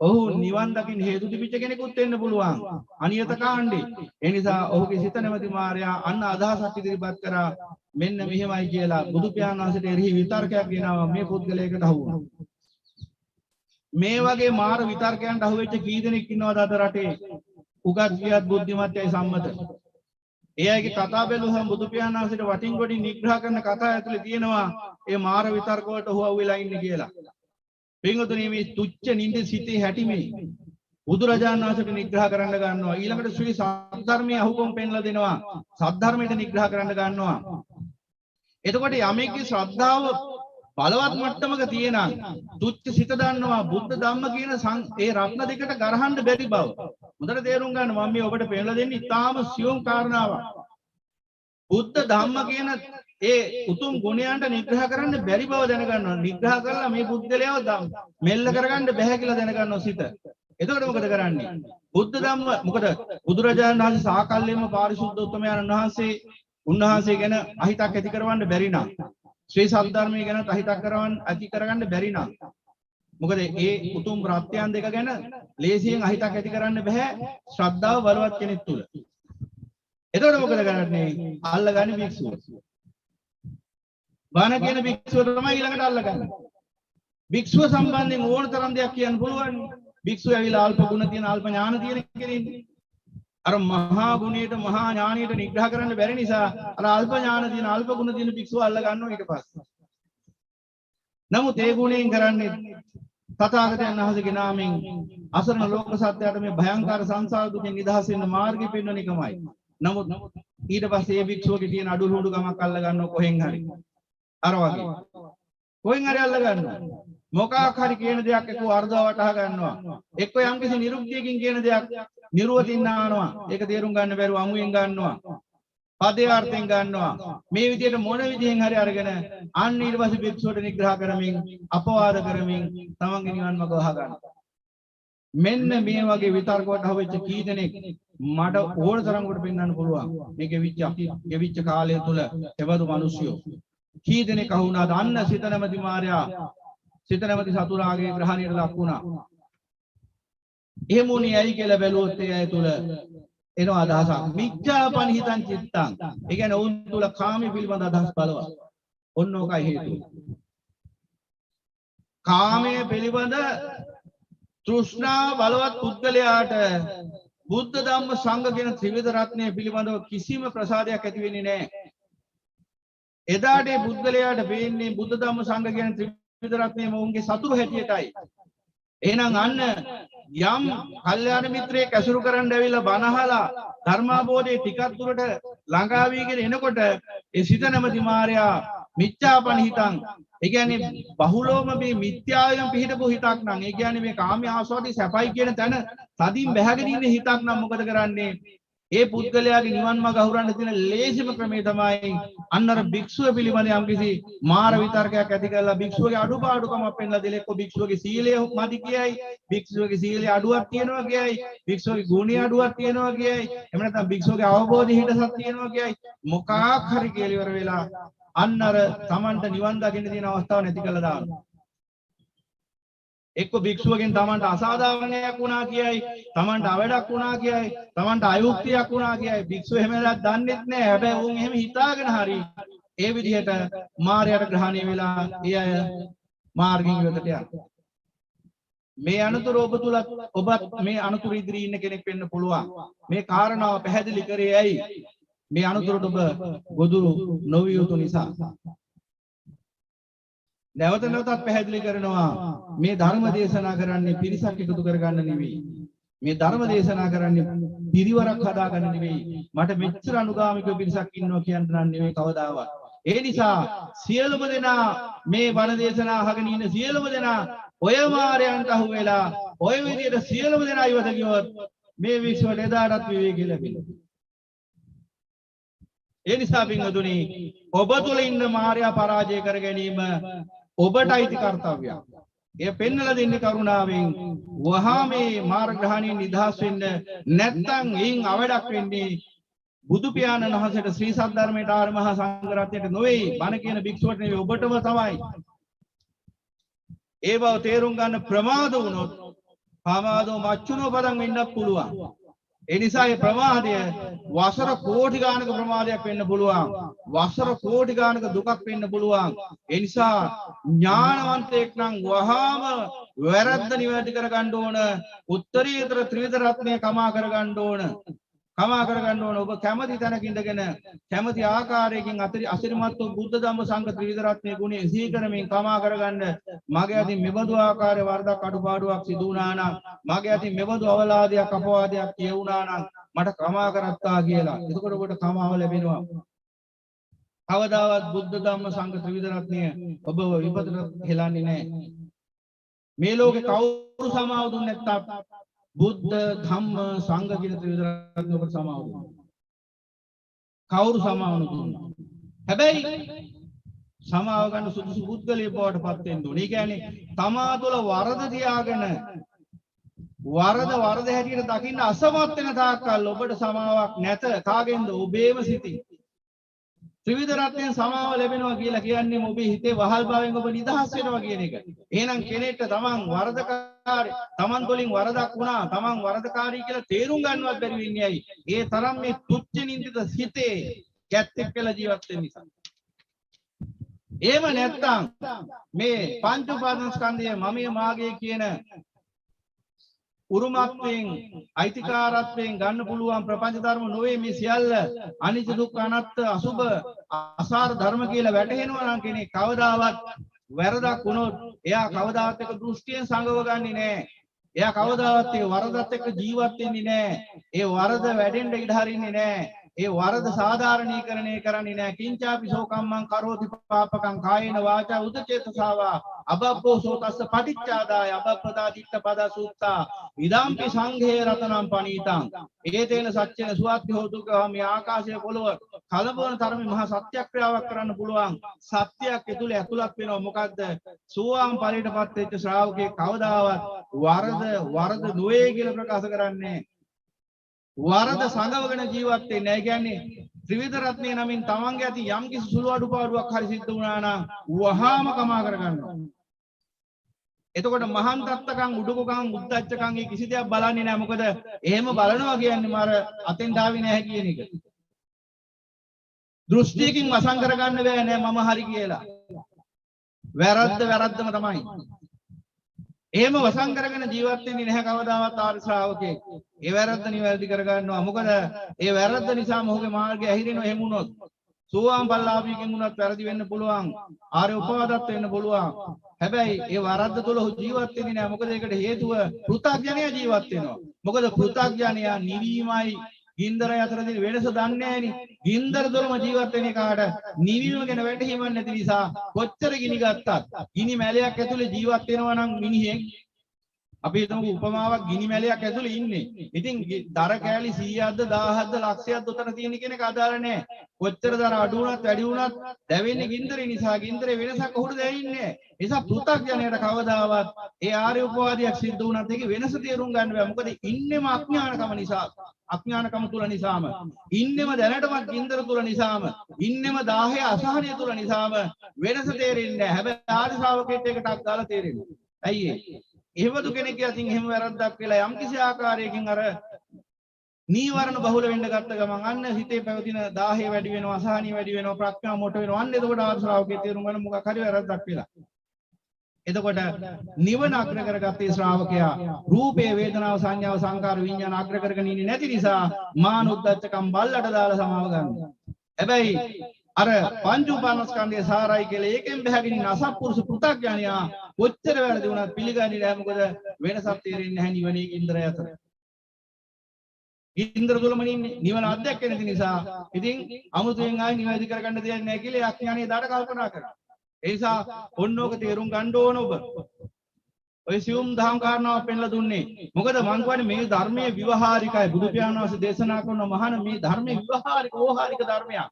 ඔහු නිවන් දකින්න හේතු තිබිච්ච කෙනෙකුත් වෙන්න පුළුවන්. අනියත කාණ්ඩේ. ඒ නිසා ඔහුගේ සිත නැමැති මාර්යා අන්න අදහසක් ඉදිරිපත් කරා මෙන්න මෙහෙමයි කියලා බුදු පියාණන් වහන්සේට එරෙහි විතර්කයක් ගෙනාවා මේ පුද්ගලයාකට අහු වුණා. මේ වගේ මාර විතර්කයන්ට අහු වෙච්ච කී දෙනෙක් ඉන්නවද අද රටේ? උගත් වියත් බුද්ධිමත්යයි සම්මත. ඒ අයගේ කතා බැලුවහම බුදු පියාණන් වහන්සේට වටින් ගොඩින් නිග්‍රහ කරන කතා ඇතුලේ තියෙනවා ඒ මාර විතර්ක වලට ඔහු අහුවෙලා ඉන්නේ කියලා. පින්වතුනි මේ තුච්ච නින්ද සිටේ හැටිමේ බුදුරජාණන් වහන්සේට නිග්‍රහ කරන්න ගන්නවා. ඊළඟට ශ්‍රී සද්ධර්මයේ අහුකොම් පෙන්ලා දෙනවා. සද්ධර්මයට නිග්‍රහ කරන්න ගන්නවා. එතකොට යමෙක්ගේ ශ්‍රද්ධාව බලවත් මට්ටමක තියෙනවා. තුච්ච සිත දන්නවා බුද්ධ ධම්ම කියන ඒ රත්න දෙකට ගරහන්න බැරි බව. හොඳට තේරුම් ගන්න මම මේ ඔබට පෙන්නලා දෙන්නේ ඉතාම සියුම් කාරණාවක්. බුද්ධ ධම්ම කියන ඒ උතුම් ගුණයන්ට නිග්‍රහ කරන්න බැරි බව දැනගන්නවා. නිග්‍රහ කරලා මේ බුද්ධලයව මෙල්ල කරගන්න බැහැ කියලා දැනගන්නවා සිත. එතකොට මොකද කරන්නේ? බුද්ධ ධම්ම මොකද බුදුරජාණන් වහන්සේ සාකල්යෙම පාරිශුද්ධ උත්තමයන් වහන්සේ උන්වහන්සේ ගැන අහිතක් ඇති කරවන්න බැරි නම් ශ්‍රී සද්ධර්මයේ ගැන අහිතක් ඇති කරගන්න බැරි නම් මොකද ඒ උතුම් ප්‍රත්‍යයන් දෙක ගැන ලේසියෙන් අහිතක් ඇති කරන්න බෑ ශ්‍රද්ධාව බලවත් කෙනෙක් තුල. එතකොට මොකද කරන්නේ? අල්ලගන්නේ භික්ෂුව. බණ කියන භික්ෂුව තමයි ඊළඟට අල්ලගන්නේ. භික්ෂුව සම්බන්ධයෙන් ඕන තරම් දෙයක් කියන්න පුළුවන්. භික්ෂුව ඇවිල්ලා අල්ප ගුණ තියෙන අල්ප ඥාන තියෙන කෙනෙක්. අර මහා ගුණයට මහා ඥානයට නිග්‍රහ කරන්න බැරි නිසා අර අල්ප ඥාන තියෙන අල්ප ගුණ තියෙන භික්ෂුව අල්ල ගන්නවා ඊට පස්සේ. නමුත් ඒ ගුණයෙන් කරන්නේ තථාගතයන් වහන්සේගේ නාමයෙන් අසරණ ලෝක සත්‍යයට මේ භයංකාර සංසාර දුකෙන් නිදහස් වෙන්න මාර්ගය පෙන්වන එකමයි. නමුත් ඊට පස්සේ මේ භික්ෂුවගේ තියෙන අඩුලුඩු ගමක් අල්ල ගන්නවා කොහෙන් හරි. අර වගේ. කොහෙන් හරි අල්ල ගන්නවා. මොකක් හරි කියන දෙයක් එක්ක අර්ධව වටහා ගන්නවා. එක්ක යම්කිසි නිරුක්තියකින් කියන දෙයක් නිරුවතින් නානවා. ඒක තේරුම් ගන්න බැරුව අමුයෙන් ගන්නවා. පදයාර්ථයෙන් ගන්නවා. මේ විදිහට මොන විදිහෙන් හරි අරගෙන අන්න ඊට පස්සේ භික්ෂුවට නිග්‍රහ කරමින් අපවාද කරමින් තමන්ගේ නිවන් මඟ වහ ගන්නවා. මෙන්න මේ වගේ විතර්ක වලට හවෙච්ච කී දෙනෙක් මඩ ඕන තරම් කොට පෙන්වන්න පුළුවන්. මේකේ විච්ච කාලය තුල එවදු මිනිස්සුયો කී දෙනෙක් අහුණාද? අන්න සිත නැමැති මාර්යා සිත නැමැති සතුරාගේ ග්‍රහණයට ලක් වුණා. එහෙමුණේ ඇයි කියලා බැලුවොත් ඒ අය තුල එනවා අදහසක්. මිච්ඡාපනිහිතං චිත්තං. ඒ කියන්නේ ඔවුන් තුල කාමයේ පිළිබඳ අදහස් බලවත්. ඔන්න ඕකයි හේතුව. කාමයේ පිළිබඳ තෘෂ්ණා බලවත් පුද්ගලයාට බුද්ධ ධම්ම සංඝ කියන ත්‍රිවිධ රත්නය පිළිබඳව කිසිම ප්‍රසාදයක් ඇති වෙන්නේ නැහැ. එදාට මේ පුද්ගලයාට වෙන්නේ බුද්ධ ධම්ම සංඝ කියන ත්‍රිවිධ රත්නය මොවුන්ගේ සතුරු හැටියටයි. එහෙනම් අන්න යම් කල්යාණ මිත්‍රයෙක් ඇසුරු කරන්න ඇවිල්ලා බණහලා ධර්මාබෝධයේ ටිකක් දුරට ළඟා වීගෙන එනකොට ඒ සිත නැමැති මාර්යා මිච්ඡාපනිහිතං. ඒ කියන්නේ බහුලෝම මේ මිත්‍යාවෙන් පිහිටපු හිතක් නම් ඒ කියන්නේ මේ කාමයේ ආස්වාදයේ සැපයි කියන තැන තදින් බැහැගෙන ඉන්න හිතක් නම් මොකද කරන්නේ? ඒ පුද්ගලයාගේ නිවන් මඟ අහුරන්න තියෙන ලේසිම ක්‍රමය තමයි අන්නර භික්ෂුව පිළිබඳ යම්කිසි මාර විතර්කයක් ඇති කරලා භික්ෂුවගේ අඩුපාඩුකමක් පෙන්ලා දෙල එක්ක භික්ෂුවගේ සීලය මදි කියයි, භික්ෂුවගේ සීලය අඩුවක් තියෙනවා කියයි, භික්ෂුවගේ ගුණය අඩුවක් තියෙනවා කියයි, එහෙම නැත්නම් භික්ෂුවගේ අවබෝධය හිටසක් තියෙනවා කියයි, මොකක් හරි කියලා ඉවර වෙලා අන්නර Tamanට නිවන් දකින්න තියෙන අවස්ථාව නැති කළා දානවා. එක්ක භික්ෂුවගෙන් Tamanට අසාධාරණයක් වුණා කියයි, Tamanට අවඩක් වුණා කියයි, Tamanට අයුක්තියක් වුණා කියයි. භික්ෂුව එහෙම වෙලාවක් දන්නෙත් නැහැ. හැබැයි උන් එහෙම හිතාගෙන හරි ඒ විදිහට මායයට ග්‍රහණය වෙලා ඒ අය මාර්ගින් ඉවතට යනවා. මේ අනුතර ඔබ තුලත් ඔබත් මේ අනුතර ඉදිරියේ ඉන්න කෙනෙක් වෙන්න පුළුවන්. මේ කාරණාව පැහැදිලි කරේ ඇයි? මේ අනුතරට ඔබ ගොදුරු නොවිය යුතු නිසා. නැවත නැවතත් පැහැදිලි කරනවා මේ ධර්ම දේශනා කරන්නේ පිරිසක් එකතු කරගන්න නෙවෙයි. මේ ධර්ම දේශනා කරන්නේ පිරිවරක් හදාගන්න නෙවෙයි. මට මෙච්චර අනුගාමික පිරිසක් ඉන්නවා කියන්න නෙවෙයි කවදාවත්. ඒ නිසා සියලුම දෙනා මේ බණ දේශනා අහගෙන ඉන්න සියලුම දෙනා ඔය මාරයන්ට අහු වෙලා ඔය විදිහට සියලුම දෙනා ඉවත ගියොත් මේ විශ්වයට එදාටත් විවේකී ලැබෙනවා. ඒ නිසා පින්වතුනි ඔබ තුල ඉන්න මායя පරාජය කර ගැනීම ඔබට අයිති කර්තව්‍යයක්. ඒ පෙන්වලා දෙන්නේ කරුණාවෙන් වහා මේ මාර්ග්‍රහණයෙන් නිදහස් වෙන්න නැත්නම් එයින් අවඩක් වෙන්නේ බුදු පියාණන් වහන්සේට ශ්‍රී සද්ධර්මයට ආර්ය මහා සංඝ රත්නයට නොවේ බණ කියන භික්ෂුවට නෙවෙයි ඔබටම තමයි. ඒ බව තේරුම් ගන්න ප්‍රමාද වුණොත් පාමාදෝ මච්චුනෝ පදන් වෙන්නත් පුළුවන්. ඒ නිසා මේ ප්‍රමාදය වසර කෝටි ගානක ප්‍රමාදයක් වෙන්න පුළුවන්. වසර කෝටි ගානක දුකක් වෙන්න පුළුවන්. ඒ නිසා ඥානවන්තයෙක් නම් වහාම වැරද්ද නිවැරදි කරගන්න ඕන. උත්තරීතර ත්‍රිවිධ රත්නය කමා කරගන්න ඕන. කමා කරගන්න ඕන. ඔබ කැමති තැනක ඉඳගෙන කැමති ආකාරයකින් අසිරිමත් වූ බුද්ධ ධම්ම සංඝ ත්‍රිවිධ රත්නයේ ගුණය සිහි කරමින් කමා කරගන්න. මගේ අතින් මෙබඳු ආකාරයේ වරදක් අඩුපාඩුවක් සිදු වුණා නම්, මගේ අතින් මෙබඳු අවලාදයක් අපවාදයක් කියුණා නම් මට කමා කරත්තා කියලා. එතකොට ඔබට කමාව ලැබෙනවා. කවදාවත් බුද්ධ ධම්ම සංඝ ත්‍රිවිධ රත්නය ඔබව විපතට හෙලන්නේ නැහැ. මේ ලෝකේ කවුරු සමාව දුන්නේ නැත්තම් බුද්ධ ධම්ම සංඝ කියන ත්‍රිවිධ රත්නය ඔබට සමාව දුන්නා. කවුරු සමාව දුන්නා. හැබැයි සමාව ගන්න සුදුසු පුද්ගලයෙක් බවට පත් වෙන්න ඕනේ. ඒ කියන්නේ තමා තුළ වරද තියාගෙන වරද හැටියට දකින්න අසමත් වෙන තාක්කල් ඔබට සමාවක් නැත. කාගෙන්ද? ඔබේම සිතින්. ත්‍රිවිධ රත්නයෙන් සමාව ලැබෙනවා කියලා කියන්නේ ඔබේ හිතේ වහල් භාවයෙන් ඔබ නිදහස් වෙනවා කියන එක. එහෙනම් කෙනෙක්ට තමන් වරදකාරී, තමන් තුළින් වරදක් වුණා, තමන් වරදකාරී කියලා තේරුම් ගන්නවත් බැරි වෙන්නේ ඇයි? ඒ තරම් මේ තුච්ච නින්දිත හිතේ ගැත්තෙක් කියලා ජීවත් වෙන නිසා. එහෙම නැත්තම් මේ පංච උපාදාන ස්කන්ධය මමයේ මාගේ කියන උරුමත්වයෙන් අයිතිකාරත්වයෙන් ගන්න පුළුවන් ප්‍රපංච ධර්ම නොවේ මේ සියල්ල අනිත්‍ය දුක්ඛ අනාත්ම අසුභ අසාර ධර්ම කියලා වැටහෙනවා නම් කෙනෙක් කවදාවත් වැරදක් වුණොත් එයා කවදාවත් එක දෘෂ්ටියෙන් සංගව ගන්නේ නැහැ. එයා කවදාවත් ඒ වරදත් එක්ක ජීවත් වෙන්නේ නැහැ. ඒ වරද වැඩෙන්න ඉඩ හරින්නේ නැහැ. ඒ වරද සාධාරණීකරණය කරන්නේ නැහැ. කිංචාපි සෝකම්මං කරෝති පාපකං කායේන වාචා උදචේතසාවා අබබ්බෝ සෝතස්ස පටිච්චාදාය අබබ්බදා දිට්ඨ පද සූත්තා ඉදම්පි සංඝේ රතනම් පනීතං ඒතේන සච්චේන සුවත්ති හෝතුකවා මේ ආකාශය පොළව කලබවන තරමේ මහා සත්‍යක්‍රියාවක් කරන්න පුළුවන්. සත්‍යයක් ඇතුළේ ඇතුළත් වෙනවා. මොකද්ද? සෝවාන් ඵලයටපත් වෙච්ච ශ්‍රාවකේ කවදාවත් වරද නොවේ කියලා ප්‍රකාශ කරන්නේ. වරද සංගවගෙන ජීවත් වෙන්නේ නැහැ. කියන්නේ ත්‍රිවිධ රත්නයේ නමින් තමන්ගේ ඇති යම් කිසි සුළු අඩුපාඩුවක් හරි සිද්ධ වුණා නම් වහාම කමා කරගන්නවා. එතකොට මහාන් තත්තකම් උඩුකම් උද්දච්චකම් කිසි දෙයක් බලන්නේ නැහැ. මොකද එහෙම බලනවා කියන්නේ මාර අතෙන් ඩාවේ නැහැ කියන එක. දෘෂ්ටියකින් වසන් කරගන්න බෑ නෑ මම හරි කියලා. වැරද්දම තමයි. එහෙම වසන් කරගෙන ජීවත් වෙන්නේ නැහැ කවදාවත් ආර්ය ශ්‍රාවකෙක්. ඒ වැරද්ද නිවැරදි කරගන්නවා. මොකද ඒ වැරද්ද නිසා මොහුගේ මාර්ගය ඇහිරෙනවා. එහෙම වුණොත් සෝවාන් ඵලලාභිකෙන් වුණත් වැරදි වෙන්න පුළුවන්. ආර්ය උපවාදත් වෙන්න පුළුවන්. හැබැයි ඒ වරද්ද තුල ජීවත් වෙන්නේ නැහැ. මොකද ඒකට හේතුව පෘථග්ජනයා ජීවත් වෙනවා. මොකද පෘථග්ජනයා නිවීමයි ගින්දර අතර තියෙන වෙනස දන්නේ නැහෙනි. ගින්දර තුලම ජීවත් වෙන එකාට නිවීම ගැන වැටහීමක් නැති නිසා කොච්චර ගිනි ගත්තත් ගිනි මැලයක් ඇතුලේ ජීවත් වෙනවා නම් මිනිහෙක් අපි හිතමු උපමාවක් ගිනි මැලයක් ඇතුලේ ඉන්නේ. ඉතින් දර කෑලි 100ක්ද 1000ක්ද ලක්ෂයක්ද උතන තියෙන කෙනෙක් අදාළ නැහැ. කොච්චර දර අඩු වුණත් වැඩි වුණත් දැවෙන්නේ ගින්දරේ නිසා. ගින්දරේ වෙනසක් ඔහුට දැනෙන්නේ නැහැ. ඒ නිසා පෘථග්ජනයට කවදාවත් ඒ ආර්ය උපවාදයක් සිද්ධ වුණත් ඒකේ වෙනස තේරුම් ගන්න බෑ. මොකද ඉන්නේම අඥානකම නිසා. අඥානකම තුල නිසාම ඉන්නෙම දැනටමත් ගින්දර තුල නිසාම ඉන්නෙම 10 අසහනය තුල නිසාම වෙනස තේරෙන්නේ නැහැ. හැබැයි ආර්ය ශ්‍රාවකෙට ඒකටක් දාලා තේරෙනවා. ඇයි එහෙවදු කෙනෙක් යතින් එහෙම වැරද්දක් කියලා යම් කිසි ආකාරයකින් අර නීවරණ බහුල වෙන්න ගත්ත ගමන් අන්න හිතේ පැවතින 10 වැඩි වෙනවා, අසහනිය වැඩි වෙනවා, ප්‍රඥාව මොට වෙනවා. අන්න එතකොට ආර්ය ශ්‍රාවකයේ තේරුම් ගන්න මොකක් හරි වැරද්දක් වෙලා. එතකොට නිවන අග්‍ර කරගත්තේ ශ්‍රාවකයා රූපේ වේදනාව සංඥාව සංකාර විඥාන අග්‍ර කරගෙන ඉන්නේ නැති නිසා මානුද්දච්චකම් බල්ලට දාලා සමාව ගන්නවා. හැබැයි අර පංච උපාදානස්කන්ධයේ සාරයි කියලා ඒකෙන් බහැගෙන ඉන්න අසත්පුරුෂ පෘථග්ජනයා කොච්චර වැරදි වුණත් පිළිගන්නේ නැහැ. මොකද වෙනසක් තේරෙන්නේ නැහැ නිවනේ ඉන්ද්‍රය අතර. ඉන්ද්‍ර තුලම ඉන්නේ නිවන අධ්‍යක්ෂ නැති නිසා. ඉතින් අමුතුවෙන් ආයි නිවැරදි කරගන්න දෙයක් නැහැ කියලා අඥානිය දාට කල්පනා කරනවා. ඒ නිසා ඔන්නෝක තේරුම් ගන්න ඕන ඔබ. ඔය සියුම් දහම් කාරණාවක් පෙන්ලා දුන්නේ. මොකද මං කියන්නේ මේ ධර්මයේ විවහාරිකයි. බුදු පියාණන් වහන්සේ දේශනා කරන මහාන මේ ධර්මයේ විවහාරික ඕහාරික ධර්මයක්.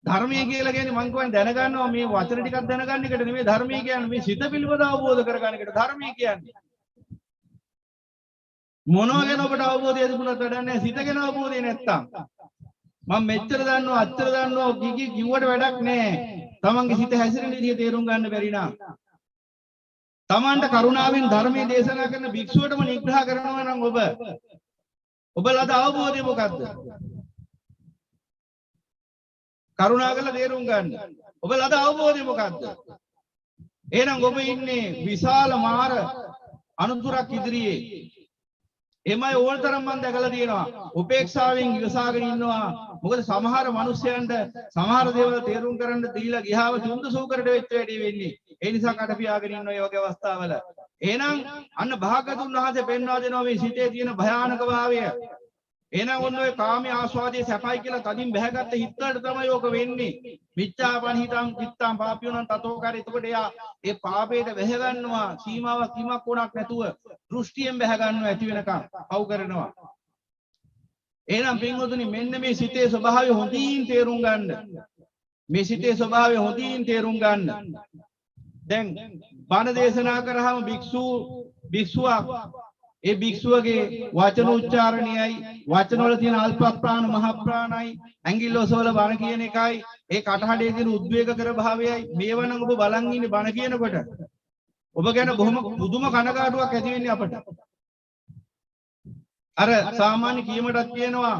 ධර්මය කියලා කියන්නේ මං කියන්නේ දැනගන්නවා මේ වචන ටිකක් දැනගන්න එකට නෙමෙයි ධර්මය කියන්නේ මේ සිත පිළිබඳව අවබෝධ කරගන්න එකට ධර්මය කියන්නේ. මොනවා ගැන ඔබට අවබෝධය තිබුණත් වැඩක් නැහැ සිත ගැන අවබෝධය නැත්තම්. මම මෙච්චර දන්නවා අච්චර දන්නවා කිව්වට වැඩක් නැහැ. තමන්ගේ සිත හැසිරෙන විදිය තේරුම් ගන්න බැරි නම් තමන්ට කරුණාවෙන් ධර්මයේ දේශනා කරන භික්ෂුවටම නිග්‍රහ කරනවා නම් ඔබලද අවබෝධය මොකද්ද? කරුණාකරලා තේරුම් ගන්න. ඔබලද අවබෝධය මොකද්ද? එහෙනම් ඔබ ඉන්නේ විශාල මාර අනුතුරක් ඉදිරියේ. එමය ඕනතරම් මම දැකලා තියෙනවා. උපේක්ෂාවෙන් ඉවසාගෙන ඉන්නවා. මොකද සමහර මිනිස්යන්ට සමහර දේවල් තේරුම් කරන්න දීලා ගියාම තුන්ද සූකරට වෙච්ච වැඩි වෙන්නේ. ඒ නිසා කට පියාගෙන ඉන්න ඔය වගේ අවස්ථාවල. එහෙනම් අන්න භාගතුන් වහන්සේ පෙන්වා දෙනවා මේ සිතේ තියෙන භයානක භාවය. එහෙනම් ඔන්න ඔය කාමයේ ආස්වාදයේ සැපයි කියලා තදින් බැහැගත්ත හිතවලට තමයි ඕක වෙන්නේ. මිච්ඡාපන හිතම් චිත්තම් පාපියෝනම් තතෝකාර. එතකොට එයා ඒ පාපයට වැහ ගන්නවා සීමාවක් කිමක් උනක් නැතුව දෘෂ්ටියෙන් වැහ ගන්නවා ඇති වෙනකම් පව් කරනවා. එහෙනම් පින්වතුනි මෙන්න මේ සිතේ ස්වභාවය හොඳින් තේරුම් ගන්න. මේ සිතේ ස්වභාවය හොඳින් තේරුම් ගන්න. දැන් බණ දේශනා කරාම භික්ෂුවක් ඒ භික්ෂුවගේ වචන උච්චාරණයයි වචන වල තියෙන අල්ප ප්‍රාණ මහ ප්‍රාණයි ඇඟිල්ල ඔසවල බණ කියන එකයි ඒ කටහඬේ තියෙන උද්වේග කර භාවයයි මේවනම් ඔබ බලන් ඉන්නේ බණ කියනකොට ඔබ ගැන බොහොම පුදුම කනගාටුවක් ඇති වෙන්නේ අපට. අර සාමාන්‍ය කීමටත් කියනවා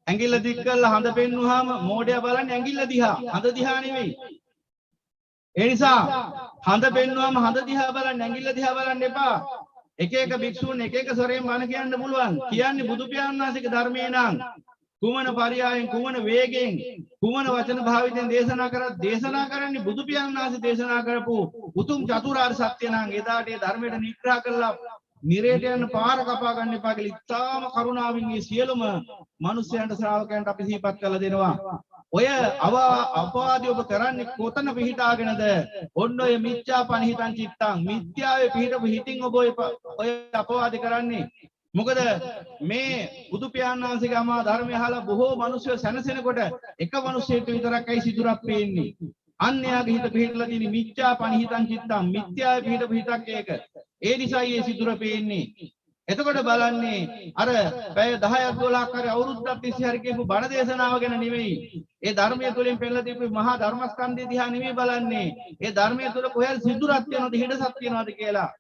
ඇඟිල්ල දික් කරලා හඳ පෙන්නුවාම මෝඩයා බලන්නේ ඇඟිල්ල දිහා හඳ දිහා නෙවෙයි. ඒ නිසා හඳ පෙන්නුවාම හඳ දිහා බලන්න ඇඟිල්ල දිහා බලන්න එපා. එක එක භික්ෂූන් එක එක සරයෙන් බණ කියන්න පුළුවන්. කියන්නේ බුදු පියාණන් වහන්සේගේ ධර්මයේ නම් කුමන පරියායෙන් කුමන වේගෙන් කුමන වචන භාවිතෙන් දේශනා කරත් දේශනා කරන්නේ බුදු පියාණන් වහන්සේ දේශනා කරපු උතුම් චතුරාර්ය සත්‍ය නම් එදාට ඒ ධර්මයට නිග්‍රහ කළා නිරේට යන පාර කපා ගන්න එපා කියලා ඉතාම කරුණාවෙන් මේ සියලුම මිනිස්යන්ට ශ්‍රාවකයන්ට අපි සිහිපත් කරලා දෙනවා. ඔය අපවාදී ඔබ කරන්නේ කොතන පිහිටාගෙනද? ඔන්න ඔය මිච්ඡා පනිහිතං චිත්තං මිත්‍යාවේ පිහිටපු හිතින් ඔබ ඔය අපවාදී කරන්නේ. මොකද මේ බුදු පියාණන් වහන්සේගේ අමා ධර්මය අහලා බොහෝ මිනිස්සු සැනසෙනකොට එක මිනිසෙකුට විතරක්යි සිදුරක් පේන්නේ. අන්‍යයාගේ හිත පිහිටලා තියෙන මිච්ඡා පනිහිතං චිත්තං මිත්‍යාවේ පිහිටපු හිතක් ඒක. ඒ නිසායි මේ සිදුර පේන්නේ. එතකොට බලන්නේ අර පැය 10ක් 12ක් හරි අවුරුද්දක් තිස්සේ හරි කියපු බණ දේශනාව ගැන නෙවෙයි. ඒ ධර්මයේ තුලින් පෙන්නලා දීපු මහා ධර්මස්කන්ධය දිහා නෙවෙයි බලන්නේ. ඒ ධර්මයේ තුල කොහෙද සිදුරක් තියනවද හිඩසක් තියනවද කියලා.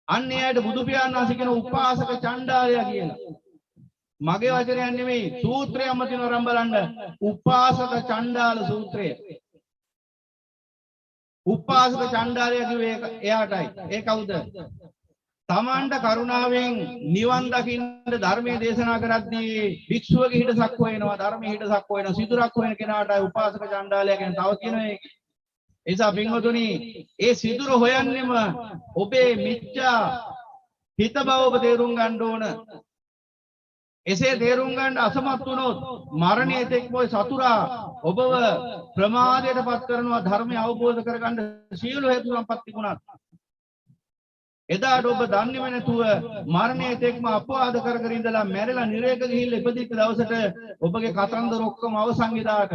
අන්නේයට බුදු පියාණන් වහන්සේ කියන උපාසක චණ්ඩාලයා කියලා. මගේ වචනයක් නෙවෙයි සූත්‍රය අමතිනවරම් බලන්න. උපාසක චණ්ඩාල සූත්‍රය. උපාසක චණ්ඩාලයා කිව්වේ එයාටයි. ඒ කවුද? තමන්ට කරුණාවෙන් නිවන් දකින්න ධර්මයේ දේශනා කරද්දී භික්ෂුවගේ හිඩසක් හොයනවා ධර්මයේ හිඩසක් හොයනවා සිදුරක් හොයන කෙනාටයි උපාසක චණ්ඩාලයා කියන තව කියනවා ඒක. ඒ නිසා පින්වතුනි ඒ සිදුර හොයන්නෙම ඔබේ මිච්ඡා හිත බව ඔබ තේරුම් ගන්න ඕන. එසේ තේරුම් ගන්න අසමත් වුණොත් මරණයේ තෙක් මොයි සතුරා ඔබව ප්‍රමාදයටපත් කරනවා ධර්මය අවබෝධ කරගන්න සියලු හේතු සම්පත් තිබුණත්. එදාට ඔබ දන්නේම නැතුව මරණයේ තෙක්ම අපවාද කර කර ඉඳලා මැරෙලා නිරේක ගිහිල්ලා ඉපදිච්ච දවසට ඔබගේ කතන්දර ඔක්කොම අවසන් වෙදාට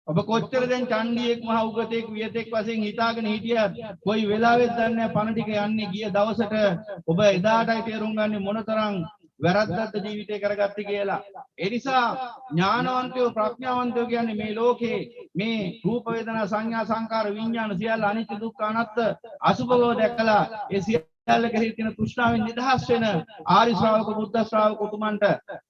ඔබ කොච්චර දැන් චණ්ඩියෙක් මහ උගතෙක් වියතෙක් වශයෙන් හිතාගෙන හිටියත් කොයි වෙලාවෙත් දන්නේ නැහැ පණ ටික යන්නේ ගිය දවසට ඔබ එදාටයි තේරුම් ගන්නේ මොනතරම් වැරද්දත් ජීවිතේ කරගත්තේ කියලා. ඒ නිසා ඥානවන්තයෝ ප්‍රඥාවන්තයෝ කියන්නේ මේ ලෝකේ මේ රූප වේදනා සංඥා සංකාර විඥාන සියල්ල අනිත්‍ය දුක්ඛ අනාත්ම අසුභ බව දැකලා ඒ සියල්ල කෙරෙහි තියෙන තෘෂ්ණාවෙන් නිදහස් වෙන ආරි ශ්‍රාවක බුද්ධ ශ්‍රාවක උතුමන්ට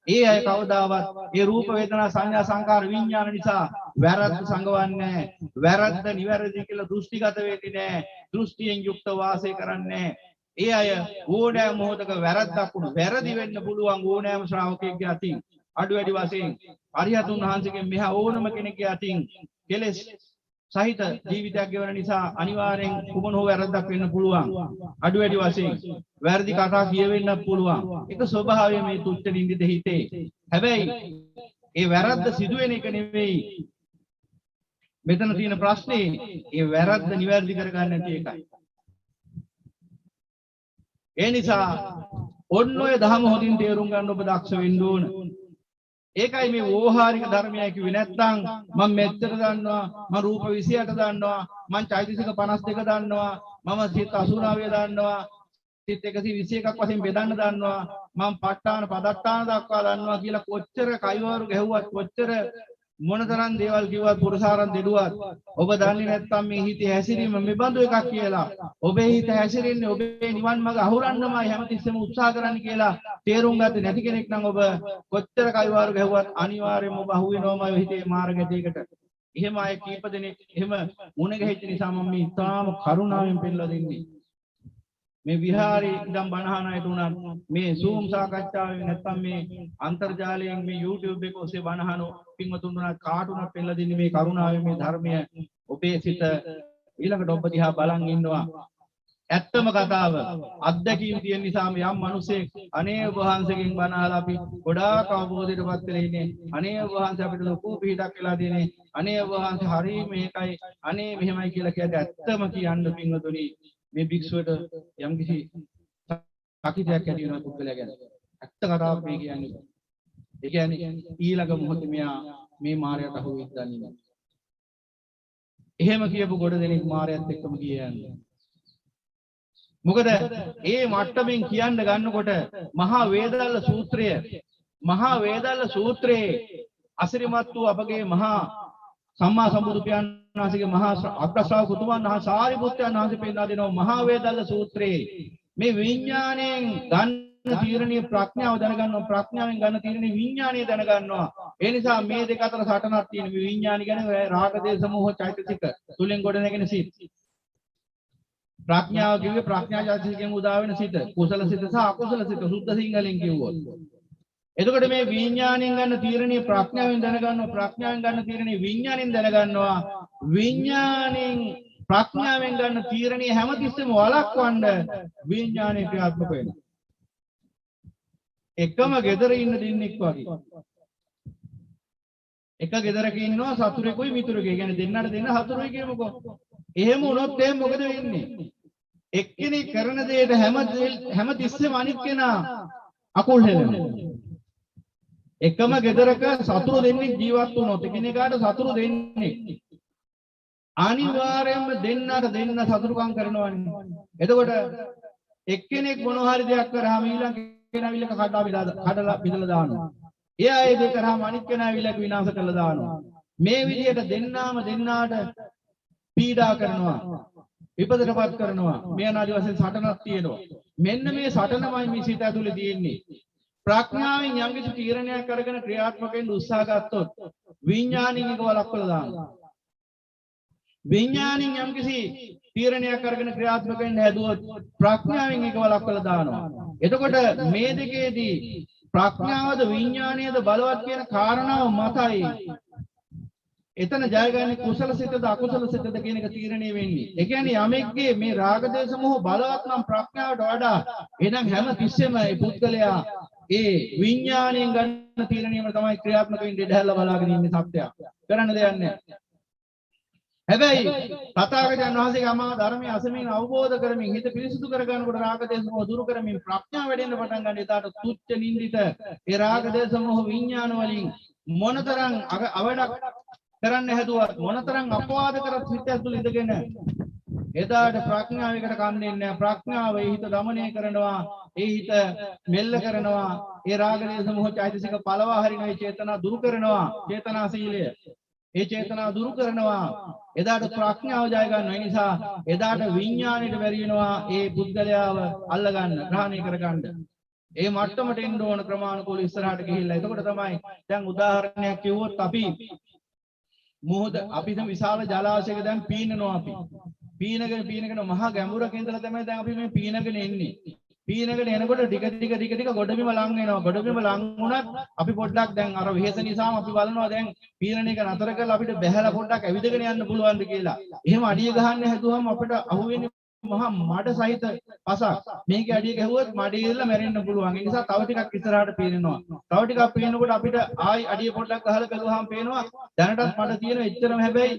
ඒ අය කවදාවත් ඒ රූප වේදනා සංඥා සංකාර විඥාන නිසා වැරද්ද සංගවන්නේ වැරද්ද නිවැරදි කියලා දෘෂ්ටිගත වෙන්නේ නැහැ. දෘෂ්ටියෙන් යුක්ත වාසය කරන්නේ ඒ අය ඕනෑම මොහොතක වැරද්දක් වුණ වැරදි වෙන්න පුළුවන් ඕනෑම ශ්‍රාවකයෙක්ගේ අතින් අඩු වැඩි වශයෙන් අරිහතුන් වහන්සේගෙන් මෙහා ඕනම කෙනෙක්ගේ අතින් කෙලෙස් සහිත ජීවිතයක් ගෙවන නිසා අනිවාර්යෙන් කුමන හෝ වැරද්දක් වෙන්න පුළුවන් අඩු වැඩි වශයෙන් වැරදි කතා කියවෙන්න පුළුවන් ඒක ස්වභාවය මේ තුච්ච නින්දිත හිතේ. හැබැයි ඒ වැරද්ද සිදුවෙන එක නෙවෙයි මෙතන තියෙන ප්‍රශ්නේ. ඒ වැරද්ද නිවැරදි කරගන්න නැති එකයි. ඒ නිසා ඔන්න ඔය ධම හොදින් තේරුම් ගන්න ඔබ දක්ෂ වෙන්න ඕන. ඒකයි මේ ඕහාරික ධර්මය කිව්වේ. නැත්තම් මම මෙච්චර දන්නවා, මම රූප 28 දන්නවා, මම චෛතසික 52 දන්නවා, මම සිත 89 දන්නවා, සිත 121ක් වශයෙන් බෙදන්න දන්නවා, මම ප ဋ ාණ පදට්ටාන දක්වා දන්නවා කියලා කොච්චර කයිවාරු ගැහුවත් කොච්චර මොනතරම් දේවල් කිව්වත් පුරසාරම් දෙඩුවත් ඔබ දන්නේ නැත්නම් මේ හිතේ හැසිරීම මෙබඳු එකක් කියලා. ඔබේ හිත හැසිරෙන්නේ ඔබේ නිවන් මඟ අහුරන්නමයි හැමතිස්සෙම උත්සාහ කරන්න කියලා තේරුම් ගත්තේ නැති කෙනෙක් නම් ඔබ කොච්චර කයිවාරු ගැහුවත් අනිවාර්යයෙන්ම ඔබ අහුවෙනවමයි හිතේ මාර්ගයකට. එහෙම අය කීප දෙනෙක් එහෙම මුණ ගැහිච්ච නිසා මම මේ තාම කරුණාවෙන් පෙන්නලා දෙන්නේ. මේ විහාරේ ඉඳන් බණහන අයට උනත් මේ Zoom සාකච්ඡාවෙන් නැත්නම් මේ අන්තර්ජාලයෙන් මේ YouTube එක ඔස්සේ බණහන පින්වතුන් උනත් කාටුණක් පෙන්නලා දෙන්නේ මේ කරුණාවෙන් මේ ධර්මය ඔබේ සිත ඊළඟට ඔබ දිහා බලන් ඉන්නවා. ඇත්තම කතාව අත්දැකීම් තියෙන නිසා යම් මිනිසෙක් අනේ ඔබ වහන්සේගෙන් බණ අහලා අපි ගොඩාක් අවබෝධයටපත් වෙලා ඉන්නේ. අනේ ඔබ වහන්සේ අපිට ලොකු පිටක් වෙලා දෙන්නේ. අනේ ඔබ වහන්සේ හරි මේකයි අනේ මෙහෙමයි කියලා කියන්නේ ඇත්තම කියන්න පින්වතුනි මේ භික්ෂුවට යම් කිසි සකිතයක් ඇති වෙනවා පුද්ගලයා ගැන. ඇත්ත කතාවක් මේ කියන්නේ. ඒ කියන්නේ ඊළඟ මොහොතේ මෙයා මේ මායයට අහු වෙද්දී නෑ. එහෙම කියපු ගොඩ දෙනෙක් මායයත් එක්කම ගියන්නේ. මොකද ඒ මට්ටමින් කියන්න ගන්නකොට මහා වේදල්ල සූත්‍රයේ අසිරිමත් වූ අපගේ මහා සම්මා සම්බුදු පියාණන් වහන්සේගේ මහා අග්‍ර ශ්‍රාවක උතුමන් වහන්සේ සාරිපුත්‍රයන් වහන්සේ පෙන්නලා දෙනවා මහා වේදල්ල සූත්‍රයේ මේ විඥාණයෙන් ගන්න තීරණීය ප්‍රඥාව දැනගන්නවා. ප්‍රඥාවෙන් ගන්න තීරණීය විඥාණය දැනගන්නවා. ඒ නිසා මේ දෙක අතර සටනක් තියෙන මේ විඥාණි කියන්නේ රාග දේශ මොහ චෛතසික තුලින් ගොඩ නැගෙන සිත්. ප්‍රඥාව කිව්වේ ප්‍රඥා චෛතසිකයෙන් උදා වෙන සිත. කුසල සිත සහ අකුසල සිත සුද්ධ සිංහලෙන් කිව්වොත්. එතකොට මේ විඥාණයෙන් ගන්න තීරණීය ප්‍රඥාවෙන් දැනගන්නවා. ප්‍රඥාවෙන් ගන්න තීරණීය විඥාණයෙන් දැනගන්නවා. විඥාණයෙන් ප්‍රඥාවෙන් ගන්න තීරණීය හැමතිස්සෙම වළක්වන්න විඥාණය ක්‍රියාත්මක වෙනවා. එකම ගෙදර ඉන්න දෙන්නෙක් වගේ. එක ගෙදරක ඉන්නවා සතුරෙකුයි මිතුරෙකුයි. කියන්නේ දෙන්නට දෙන්න හතුරුයි කියමුකෝ. එහෙම වුණොත් එහෙම මොකද වෙන්නේ? එක්කෙනෙක් කරන දෙයට හැම තිස්සෙම අනිත් කෙනා අකුල් හෙලනවා. එකම ගෙදරක සතුරු දෙන්නෙක් ජීවත් වුණොත් එකිනෙකාට සතුරු දෙන්නෙක් අනිවාර්යයෙන්ම දෙන්නට දෙන්න සතුරුකම් කරනවනේ. එතකොට එක්කෙනෙක් මොන හරි දෙයක් කරාම ඊළඟ කෙනා විලක කඩලා බිඳලා දානවා. එයා ඒ දෙක කරාම අනිත් කෙනා විලක විනාශ කරලා දානවා. මේ විදිහට දෙන්නාට පීඩා කරනවා. විපදටපත් කරනවා. මේ අනාදි වශයෙන් සටනක් තියෙනවා. මෙන්න මේ සටනමයි මේ සිත ඇතුලේ තියෙන්නේ. ප්‍රඥාවෙන් යම් කිසි තීරණයක් අරගෙන ක්‍රියාත්මක වෙන්න උත්සාහ ගත්තොත් විඥාණයෙන් එක වළක්වලා දානවා. විඥාණයෙන් යම් කිසි තීරණයක් අරගෙන ක්‍රියාත්මක වෙන්න හැදුවොත් ප්‍රඥාවෙන් එක වළක්වලා දානවා. එතකොට මේ දෙකේදී ප්‍රඥාවද විඥාණයද බලවත් කියන කාරණාව මතයි එතන ජයගන්නේ කුසල සිතද අකුසල සිතද කියන එක තීරණය වෙන්නේ. ඒ කියන්නේ යමෙක්ගේ මේ රාග දේශ මොහ බලවත් නම් ප්‍රඥාවට වඩා එහෙනම් හැම තිස්සෙම මේ පුද්ගලයා ඒ විඥාණයෙන් ගන්න තීරණයම තමයි ක්‍රියාත්මක වෙන්නේ. ඉඳහැල්ලා බලාගෙන ඉන්නේ සත්‍යයක්. කරන්න දෙයක් නැහැ. හැබැයි තථාගතයන් වහන්සේගේ අමා ධර්මයේ අසමින් අවබෝධ කරමින් හිත පිරිසුදු කර ගන්නකොට රාග දේශ මොහ දුරු කරමින් ප්‍රඥාව වැඩෙන්න පටන් ගන්න. ඒකට තුච්ච නින්දිත ඒ රාග දේශ මොහ විඥාන වලින් මොනතරම් අවඩක් කරන්න හැදුවත් මොනතරම් අපවාද කරත් හිත ඇතුළේ ඉඳගෙන එදාට ප්‍රඥාවයකට කන්නේ නැහැ. ප්‍රඥාව ඒ හිත দমনය කරනවා. ඒ හිත මෙල්ල කරනවා. ඒ රාග දේශ මොහ චෛතසික පළවා හරිනවා. ඒ චේතනා දුරු කරනවා. චේතනා සීලය. ඒ චේතනා දුරු කරනවා. එදාට ප්‍රඥාව ජය ගන්නවා. ඒ නිසා එදාට විඥාණයට බැරි වෙනවා ඒ පුද්ගලයාව අල්ලගන්න, ග්‍රහණය කරගන්න. ඒ මට්ටමට එන්න ඕන ක්‍රමානුකූල ඉස්සරහට ගිහිල්ලා. එතකොට තමයි දැන් උදාහරණයක් කිව්වොත් අපි මොහොත අපි දැන් විශාල ජලාශයක දැන් පීනනවා අපි. පීනගෙන මහා ගැඹුරක ඉඳලා තමයි දැන් අපි මේ පීනගෙන එන්නේ. පීනගෙන එනකොට ටික ගොඩබිම ලං වෙනවා. ගොඩබිම ලං වුණත් අපි පොඩ්ඩක් දැන් අර වෙහෙස නිසාම අපි බලනවා දැන් පීනන එක නතර කරලා අපිට බැහැලා පොඩ්ඩක් ඇවිදගෙන යන්න පුළුවන්ද කියලා. එහෙම අඩිය ගහන්න හැදුවම අපිට අහුවෙන්නේ මහා මඩ සහිත පසක්. මේකේ අඩිය ගැහුවොත් මඩේ ඉරලා මැරෙන්න පුළුවන්. ඒ නිසා තව ටිකක් ඉස්සරහට පීනනවා. තව ටිකක් පීනනකොට අපිට ආයි අඩිය පොඩ්ඩක් ගහලා බැලුවාම පේනවා දැනටත් මඩ තියෙන එච්චරම හැබැයි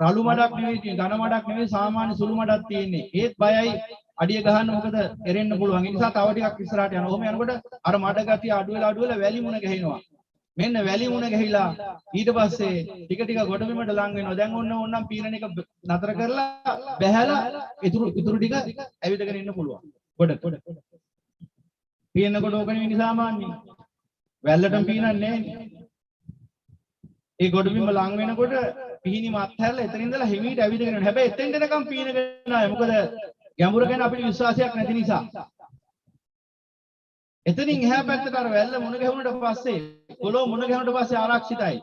රළු මඩක් නෙවෙයි තියෙන්නේ. ඝන මඩක් නෙවෙයි සාමාන්‍ය සුළු මඩක් තියෙන්නේ. ඒත් බයයි අඩිය ගහන්න මොකද එරෙන්න පුළුවන්. ඒ නිසා තව ටිකක් ඉස්සරහට යනවා. ඔහොම යනකොට අර මඩ ගතිය අඩු වෙලා වැලි මුණ ගැහෙනවා. මෙන්න වැලි මුණ ගැහිලා ඊට පස්සේ ටික ගොඩබිමට ලං වෙනවා. දැන් ඕන්නම් පීනන එක නතර කරලා බැහැලා ඉතුරු ටික ඇවිදගෙන ඉන්න පුළුවන්. ගොඩ. පීනනකොට ඕක නෙවෙයි සාමාන්‍යයෙන්. වැල්ලටම පීනන්නේ නැහැ. ඒ ගොඩබිම ලං වෙනකොට පිහිනි මත් හැරලා එතන ඉඳලා හිමීට ඇවිදගෙන යනවා. හැබැයි එතෙන් දෙනකම් පීනගෙන නැහැ. මොකද ගැඹුර ගැන අපිට විශ්වාසයක් නැති නිසා. එතනින් එහා පැත්තට අර වැල්ල මුණ ගැහුණට පස්සේ පොළොව මුණ ගැහුණට පස්සේ ආරක්ෂිතයි.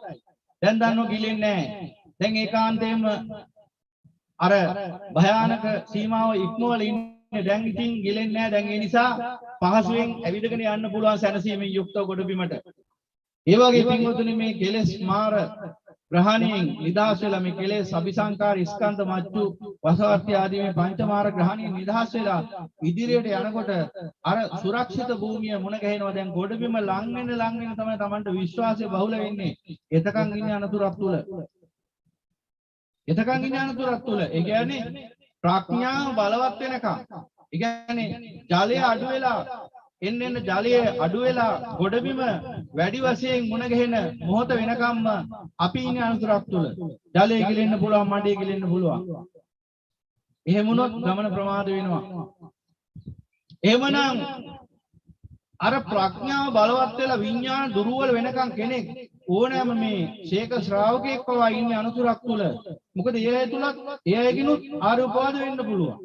දැන් දන්නව ගිලෙන්නේ නැහැ. දැන් ඒකාන්තයෙන්ම අර භයානක සීමාව ඉක්මවල ඉන්නේ. දැන් ඉතින් ගිලෙන්නේ නැහැ. දැන් ඒ නිසා පහසුවෙන් ඇවිදගෙන යන්න පුළුවන් සැනසීමෙන් යුක්තව ගොඩබිමට. ඒ වගේ පින්වතුනි මේ කෙලෙස් මාර ග්‍රහණයෙන් නිදහස් වෙලා මේ කෙලෙස් අபிසංකාර ස්කන්ධ මච්චු වසවර්ති ආදී මේ පංචමාර ග්‍රහණයෙන් නිදහස් වෙලා ඉදිරියට යනකොට අර සුරක්ෂිත භූමිය මුණ ගැහෙනවා. දැන් ගොඩබිම ලං වෙන තමයි Tamanට විශ්වාසය බහුල වෙන්නේ. එතකන් ඉන්නේ අනතුරක් තුල. ඒ කියන්නේ ප්‍රඥාව බලවත් වෙනකම්. ඒ කියන්නේ ජලය අඩු වෙලා එන්න ජලය අඩු වෙලා ගොඩබිම වැඩි වශයෙන් මුණ ගැහෙන මොහොත වෙනකම්ම අපි ඉන්නේ අනතුරක් තුල. ජලය ගිලෙන්න පුළුවන්, මඩේ ගිලෙන්න පුළුවන්. එහෙම වුණොත් ගමන ප්‍රමාද වෙනවා. එහෙමනම් අර ප්‍රඥාව බලවත් වෙලා විඥාන දුර්වල වෙනකම් කෙනෙක් ඕනෑම මේ ශේක ශ්‍රාවකෙක් පවා ඉන්නේ අනතුරක් තුල. මොකද ඒ අයගිනුත් ආරූපවාද වෙන්න පුළුවන්.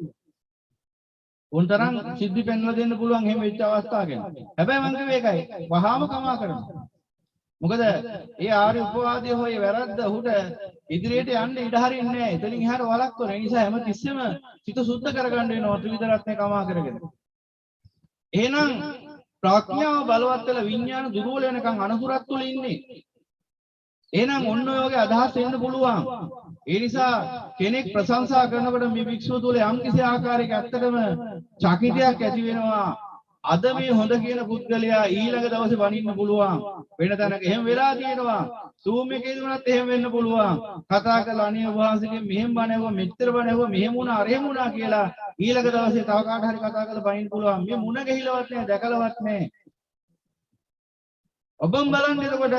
උන්තරම් සිද්ධි පෙන්වලා දෙන්න පුළුවන් එහෙම වෙච්ච අවස්ථා ගැන. හැබැයි මම කිව්වේ ඒකයි. වහාම කමා කරනවා. මොකද ඒ ආර්ය උපවාදයේ හොය වැරද්ද උහුට ඉදිරියට යන්න ඉඩ හරින්නේ නැහැ. එතනින් එහාට වළක්වන. ඒ නිසා හැම තිස්සෙම සිත සුද්ධ කරගන්න වෙනවා ත්‍රිවිධ රත්නේ කමා කරගෙන. එහෙනම් ප්‍රඥාව බලවත් වෙලා විඥාන දුර්වල වෙනකන් අනතුරක් තුල ඉන්නේ. එහෙනම් ඔන්න ඔය වගේ අදහස් එන්න පුළුවන්. ඒ නිසා කෙනෙක් ප්‍රශංසා කරනකොට මේ වික්ෂුව තුල යම් කිසි ආකාරයක ඇත්තටම චකිතයක් ඇති වෙනවා. අද මේ හොඳ කියන පුද්ගලයා ඊළඟ දවසේ වනින්න පුළුවන්. වෙන තැනක එහෙම වෙලා තියෙනවා. Zoom එකේ දුනත් එහෙම වෙන්න පුළුවන්. කතා කරලා අනේ වහන්සේගෙන් මෙහෙම බණ ඇහුවා, මෙච්චර බණ ඇහුවා, මෙහෙම වුණා, අරහෙම වුණා කියලා ඊළඟ දවසේ තව කාට හරි කතා කරලා වනින්න පුළුවන්. මේ මුණ ගැහිලවත් නැහැ, දැකලවත් නැහැ. ඔබම බලන්න එතකොට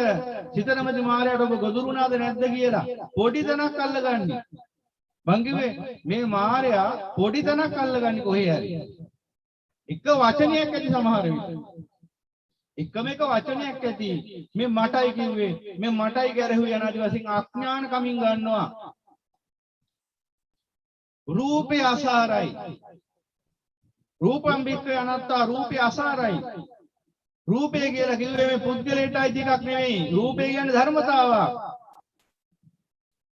සිතනමති මාරයට ඔබ ගොදුරුණාද නැද්ද කියලා පොඩි තැනක් අල්ලගන්නේ. මං කිව්වේ මේ මාරයා පොඩි තැනක් අල්ලගන්නේ කොහේ හරි. එක වචනයක් ඇති සමහර විට. එකම එක වචනයක් ඇති. මේ මටයි කිව්වේ, මේ මටයි ගැරහුවේ යනාදි වශයෙන් අඥාන කමින් ගන්නවා. රූපේ අසාරයි. රූපම් බික්කේ අනත්තා රූපේ අසාරයි. රූපය කියලා කිව්වේ මේ පුද්ගලයට අයිති එකක් නෙවෙයි. රූපය කියන්නේ ධර්මතාවක්.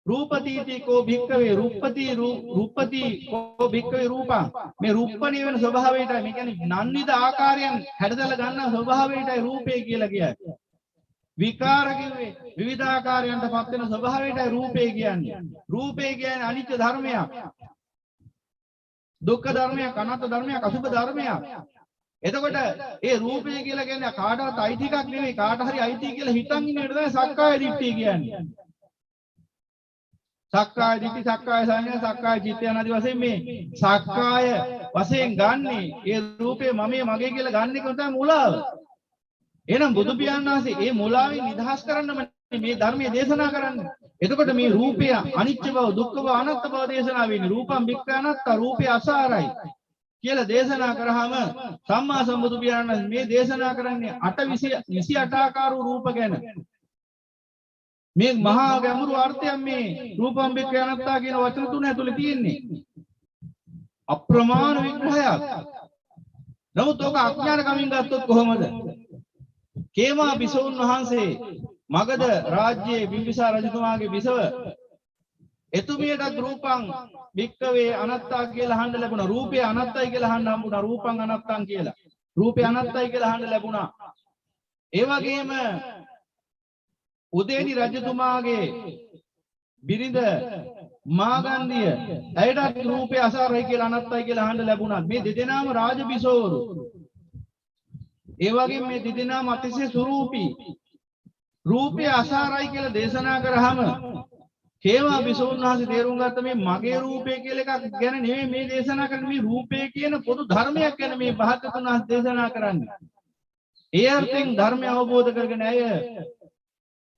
රූපතිති කෝ භික්කවේ රූපති කෝ භික්කවේ රූපං. මේ රූපණී වෙන ස්වභාවයටයි, මේ කියන්නේ නන්විත ආකාරයෙන් හැඩතල ගන්න ස්වභාවයටයි රූපය කියලා කියන්නේ. විකාර කිව්වේ විවිධ ආකාරයන්ට පත් වෙන ස්වභාවයටයි රූපය කියන්නේ. රූපය කියන්නේ අනිත්‍ය ධර්මයක්. දුක්ඛ ධර්මයක්, අනාත්ම ධර්මයක්, අසුභ ධර්මයක්. එතකොට ඒ රූපය කියලා කියන්නේ කාටවත් අයිති එකක් නෙවෙයි. කාට හරි අයිති කියලා හිතන් ඉන්න එකට තමයි සක්කාය දිට්ඨිය කියන්නේ. සක්කාය දිට්ඨි, සක්කාය සංඥා, සක්කාය චිත්ත යන ආදී වශයෙන් මේ සක්කාය වශයෙන් ගන්නෙ ඒ රූපේ මමයේ මගේ කියලා ගන්න එක තමයි මුලාව. එහෙනම් බුදු පියාණන් වහන්සේ මේ මුලාවෙන් නිදහස් කරන්නම මේ ධර්මයේ දේශනා කරන්නේ. එතකොට මේ රූපය අනිත්‍ය බව, දුක්ඛ බව, අනාත්ම බව දේශනා වෙන්නේ. රූපම් වික්ඛ අනාත්ත, රූපය අසාරයි කියලා දේශනා කරාම සම්මා සම්බුදු පියාණන් මේ දේශනා කරන්නේ 28 ආකාර රූප ගැන. මේ මහා ගැඹුරු අර්ථයක් මේ රූපම් වික්ඛ අනාත්තා කියන වචන තුන ඇතුලේ තියෙන්නේ. අප්‍රමාණ විග්‍රහයක්. නමුත් ඔක අඥාන කමින් ගත්තොත් කොහොමද? කේමා බිසෝන් වහන්සේ මගධ රාජ්‍යයේ බිම්බිසාර රජතුමාගේ බිසව එතුමියටත් රූපං වික්කවේ අනත්තා කියලා අහන්න ලැබුණා. රූපය අනත්තයි කියලා අහන්න හම්බුණා. රූපං අනත්තං කියලා. රූපය අනත්තයි කියලා අහන්න ලැබුණා. ඒ වගේම උදේනි රජතුමාගේ බිරිඳ මාගන්ධිය ඇයටත් රූපය අසාරයි කියලා අනත්තයි කියලා අහන්න ලැබුණා. මේ දෙදෙනාම රාජබිසෝවරු. ඒ වගේම මේ දෙදෙනාම අතිශය සුරූපී. රූපය අසාරයි කියලා දේශනා කරාම කේවා බිසෝන් වහන්සේ තේරුම් ගත්ත මේ මගේ රූපය කියලා එකක් ගැන නෙමෙයි මේ දේශනා කරන්නේ. මේ රූපය කියන පොදු ධර්මයක් ගැන මේ භාග්‍යවතුන් වහන්සේ දේශනා කරන්නේ. ඒ අර්ථයෙන් ධර්මය අවබෝධ කරගෙන අය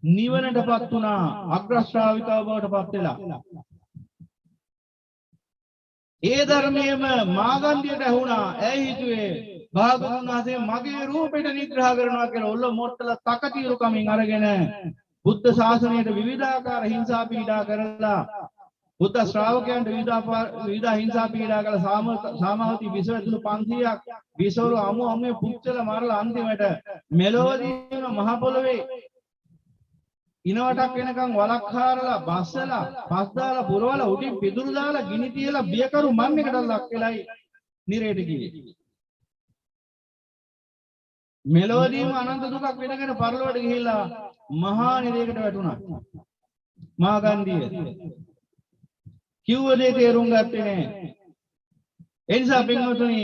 නිවනටපත් වුණා. අග්‍ර ශ්‍රාවිකව බවටපත් වෙලා. ඒ ධර්මයේම මාගන්ධියට ඇහුණා. ඇයි හිතුවේ භාග්‍යවතුන් වහන්සේ මගේ රූපෙට නිග්‍රහ කරනවා කියලා ඔල්ල මොට්ටල තකතිරුකමින් අරගෙන බුද්ධ ශාසනයට විවිධාකාර හිංසා පීඩා කරලා බුද්ධ ශ්‍රාවකයන්ට විවිධ හිංසා පීඩා කළ සාමාවතී විසව ඇතුළු 500ක් විසවරු අමුමේ පුච්චලා මරලා අන්තිමට මෙලොවදීම මහ පොළොවේ ඉනවටක් වෙනකන් වලක් හාරලා බස්සලා පස් දාලා පුරවලා උඩින් පිදුරු දාලා ගිනි තියලා බියකරු මන්නයකට ලක් වෙලයි නිරේට ගියේ. මෙලොවදීම අනන්ත දුකක් වෙනගෙන පරලොවට ගිහිල්ලා මහා නිරේකට වැටුණා. මාගන්ධිය කිව්ව දේ තේරුම් ගත්තේ නැහැ. ඒ නිසා පින්වතුනි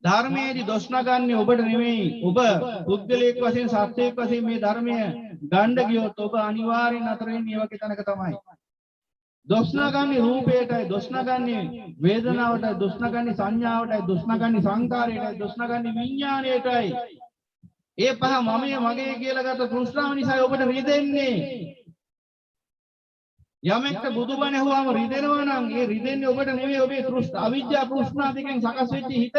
ධර්මයේදී දොස් නගන්නේ ඔබට නෙමෙයි. ඔබ පුද්ගලයෙක් වශයෙන් සත්‍යයක් වශයෙන් මේ ධර්මය ගන්න ගියොත් ඔබ අනිවාර්යෙන් අතර වෙන්නේ වගේ තැනක තමයි. දොස් නගන්නේ රූපයටයි, දොස් නගන්නේ වේදනාවටයි, දොස් නගන්නේ සංඥාවටයි, දොස් නගන්නේ සංකාරයටයි, දොස් නගන්නේ විඥාණයටයි. ඒ පහ මමයේ මගේ කියලා ගත තෘෂ්ණාව නිසා ඔබට රිදෙන්නේ. යමෙක්ට බුදුබණ ඇහුවාම රිදෙනවා නම් ඒ රිදෙන්නේ ඔබට නෙවෙයි, ඔබේ තෘෂ්ණා අවිජ්ජා තෘෂ්ණා දෙකෙන් සකස් වෙච්ච හිතට.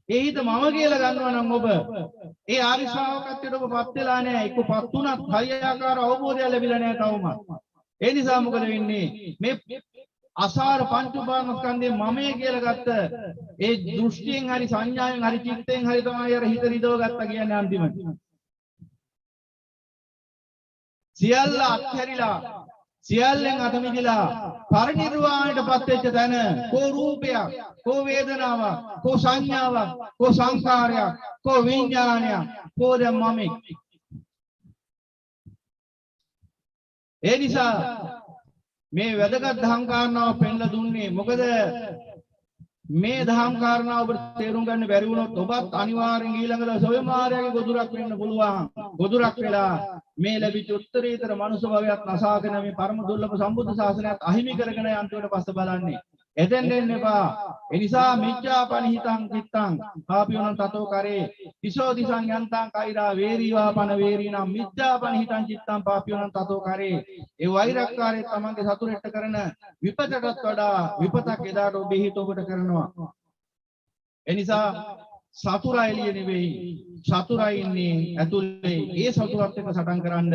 ඒ හිත මම කියලා ගන්නවා නම් ඔබ ඒ ආරි ශ්‍රාවකත්වයට ඔබපත් වෙලා නැහැ. එක්කපත් උනත් හරියාකාර අවබෝධය ලැබිලා නැහැ තවම. ඒ නිසා මොකද වෙන්නේ? මේ අසාර පංච උපාදානස්කන්ධේ මමයේ කියලා ගත්ත ඒ දෘෂ්ටියෙන් හරි සංඥාවෙන් හරි චිත්තයෙන් හරි තමයි අර හිත රිදව ගත්තා කියන්නේ අන්තිමට. සියල්ල අත්හැරිලා සියල්ලෙන් අත මිදලා පරිනිර්වාණයටපත් වෙච්ච තැන කෝ රූපයක්, කෝ වේදනාවක්, කෝ සංඥාවක්, කෝ සංකාරයක්, කෝ විඥානයක්, කෝ දැන් මමෙක්. ඒ නිසා මේ වැදගත් දහම් කාරණාව පෙන්ලා දුන්නේ මොකද? මේ දහම් කාරණාව ඔබට තේරුම් ගන්න බැරි වුණොත් ඔබත් අනිවාර්යෙන් ඊළඟ දවසේ ඔය මායාවේ ගොදුරක් වෙන්න පුළුවන්. ගොදුරක් වෙලා මේ ලැබිච්ච උත්තරීතර මනුෂ්‍ය භවයක් නසාගෙන මේ පරම දුර්ලභ සම්බුද්ධ ශාසනයත් අහිමි කරගෙන යන්තිමට පස්ස බලන්නේ. එතෙන් දෙන්න එපා. ඒ නිසා මිච්ඡාපනිහිතං චිත්තං පාපියෝනං තතෝ කරේ තිසෝ දිසං යන්තං කෛරා වේරීවා පන වේරීනම් මිච්ඡාපනිහිතං චිත්තං පාපියෝනං තතෝ කරේ. ඒ වෛරක්කාරය තමන්ගේ සතුරෙට කරන විපතටත් වඩා විපතක් එදාට ඔබේ හිත ඔබට කරනවා. ඒ නිසා සතුරා එළිය නෙවෙයි, සතුරා ඉන්නේ ඇතුලේ. ඒ සතුරත් එක්ක සටන් කරන්න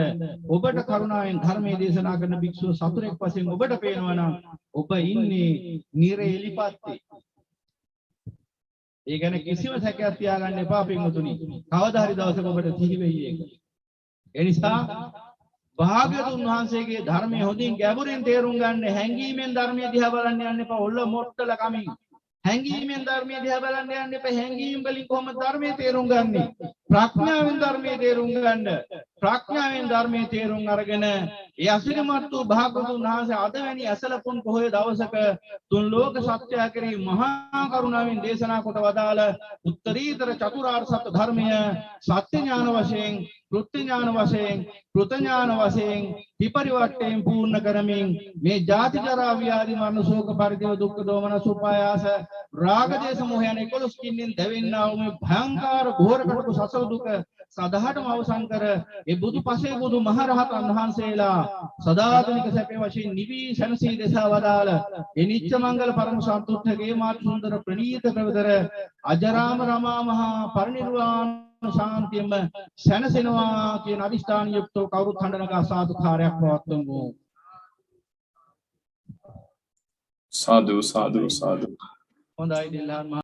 ඔබට කරුණාවෙන් ධර්මයේ දේශනා කරන භික්ෂුව සතුරෙක් වශයෙන් ඔබට පේනවා නම් ඔබ ඉන්නේ නිරේ එලිපත්තේ. ඒ ගැන කිසිම සැකයක් තියාගන්න එපා පින්වතුනි. කවදා හරි දවසක ඔබට සිහි වෙයි ඒක. ඒ නිසා භාග්‍යවතුන් වහන්සේගේ ධර්මයේ හොඳින් ගැඹුරින් තේරුම් ගන්න හැංගීමෙන් ධර්මයේ දිහා බලන්න යන්න එපා. ඔල්ල මොට්ටල කමින් හැංගීමෙන් ධර්මයේ දිහා බලන්න යන්න එපා. හැංගීම් වලින් කොහොමද ධර්මයේ තේරුම් ගන්නෙ? ප්‍රඥාවෙන් ධර්මයේ තේරුම් ගන්න. ප්‍රඥාවෙන් ධර්මයේ තේරුම් අරගෙන ඒ අසිරිමත් වූ භාග්‍යවතුන් වහන්සේ අද වැනි ඇසලපුන් පොහොය දවසක තුන් ලෝක සත්‍ය කෙරෙහි මහා කරුණාවෙන් දේශනා කොට වදාළ උත්තරීතර චතුරාර්ය සත්‍ය ධර්මය සත්‍ය ඥාන වශයෙන්, කෘත්‍ය ඥාන වශයෙන්, කෘත ඥාන වශයෙන් විපරිවර්තයෙන් පූර්ණ කරමින් මේ ජාති ජරා ව්‍යාධි මරණ ශෝක පරිදේව දුක්ඛ දෝමන සුපායාස රාග දේශ මොහ යන 11 කින්නෙන් දැවෙන්නා වූ මේ භයංකාර ඝෝර කටක සසල දුක සදහටම අවසන් කර ඒ බුදු පසේ බුදු මහරහතන් වහන්සේලා සදාතනික සැපේ වශයෙන් නිවි සැනසී දෙසා වදාළ ඒ නිත්‍ය මංගල පරම සන්තුෂ්ඨගේ මාත් සුන්දර ප්‍රණීත ප්‍රවදර අජරාම රමා මහා පරිනිර්වාණ ශාන්තියම සැනසෙනවා කියන අදිෂ්ඨාන යුක්තව කවුරුත් හඬනගා සාදුකාරයක් පවත්වමු. සාදු සාදු සාදු. හොඳයි දිල්හාන්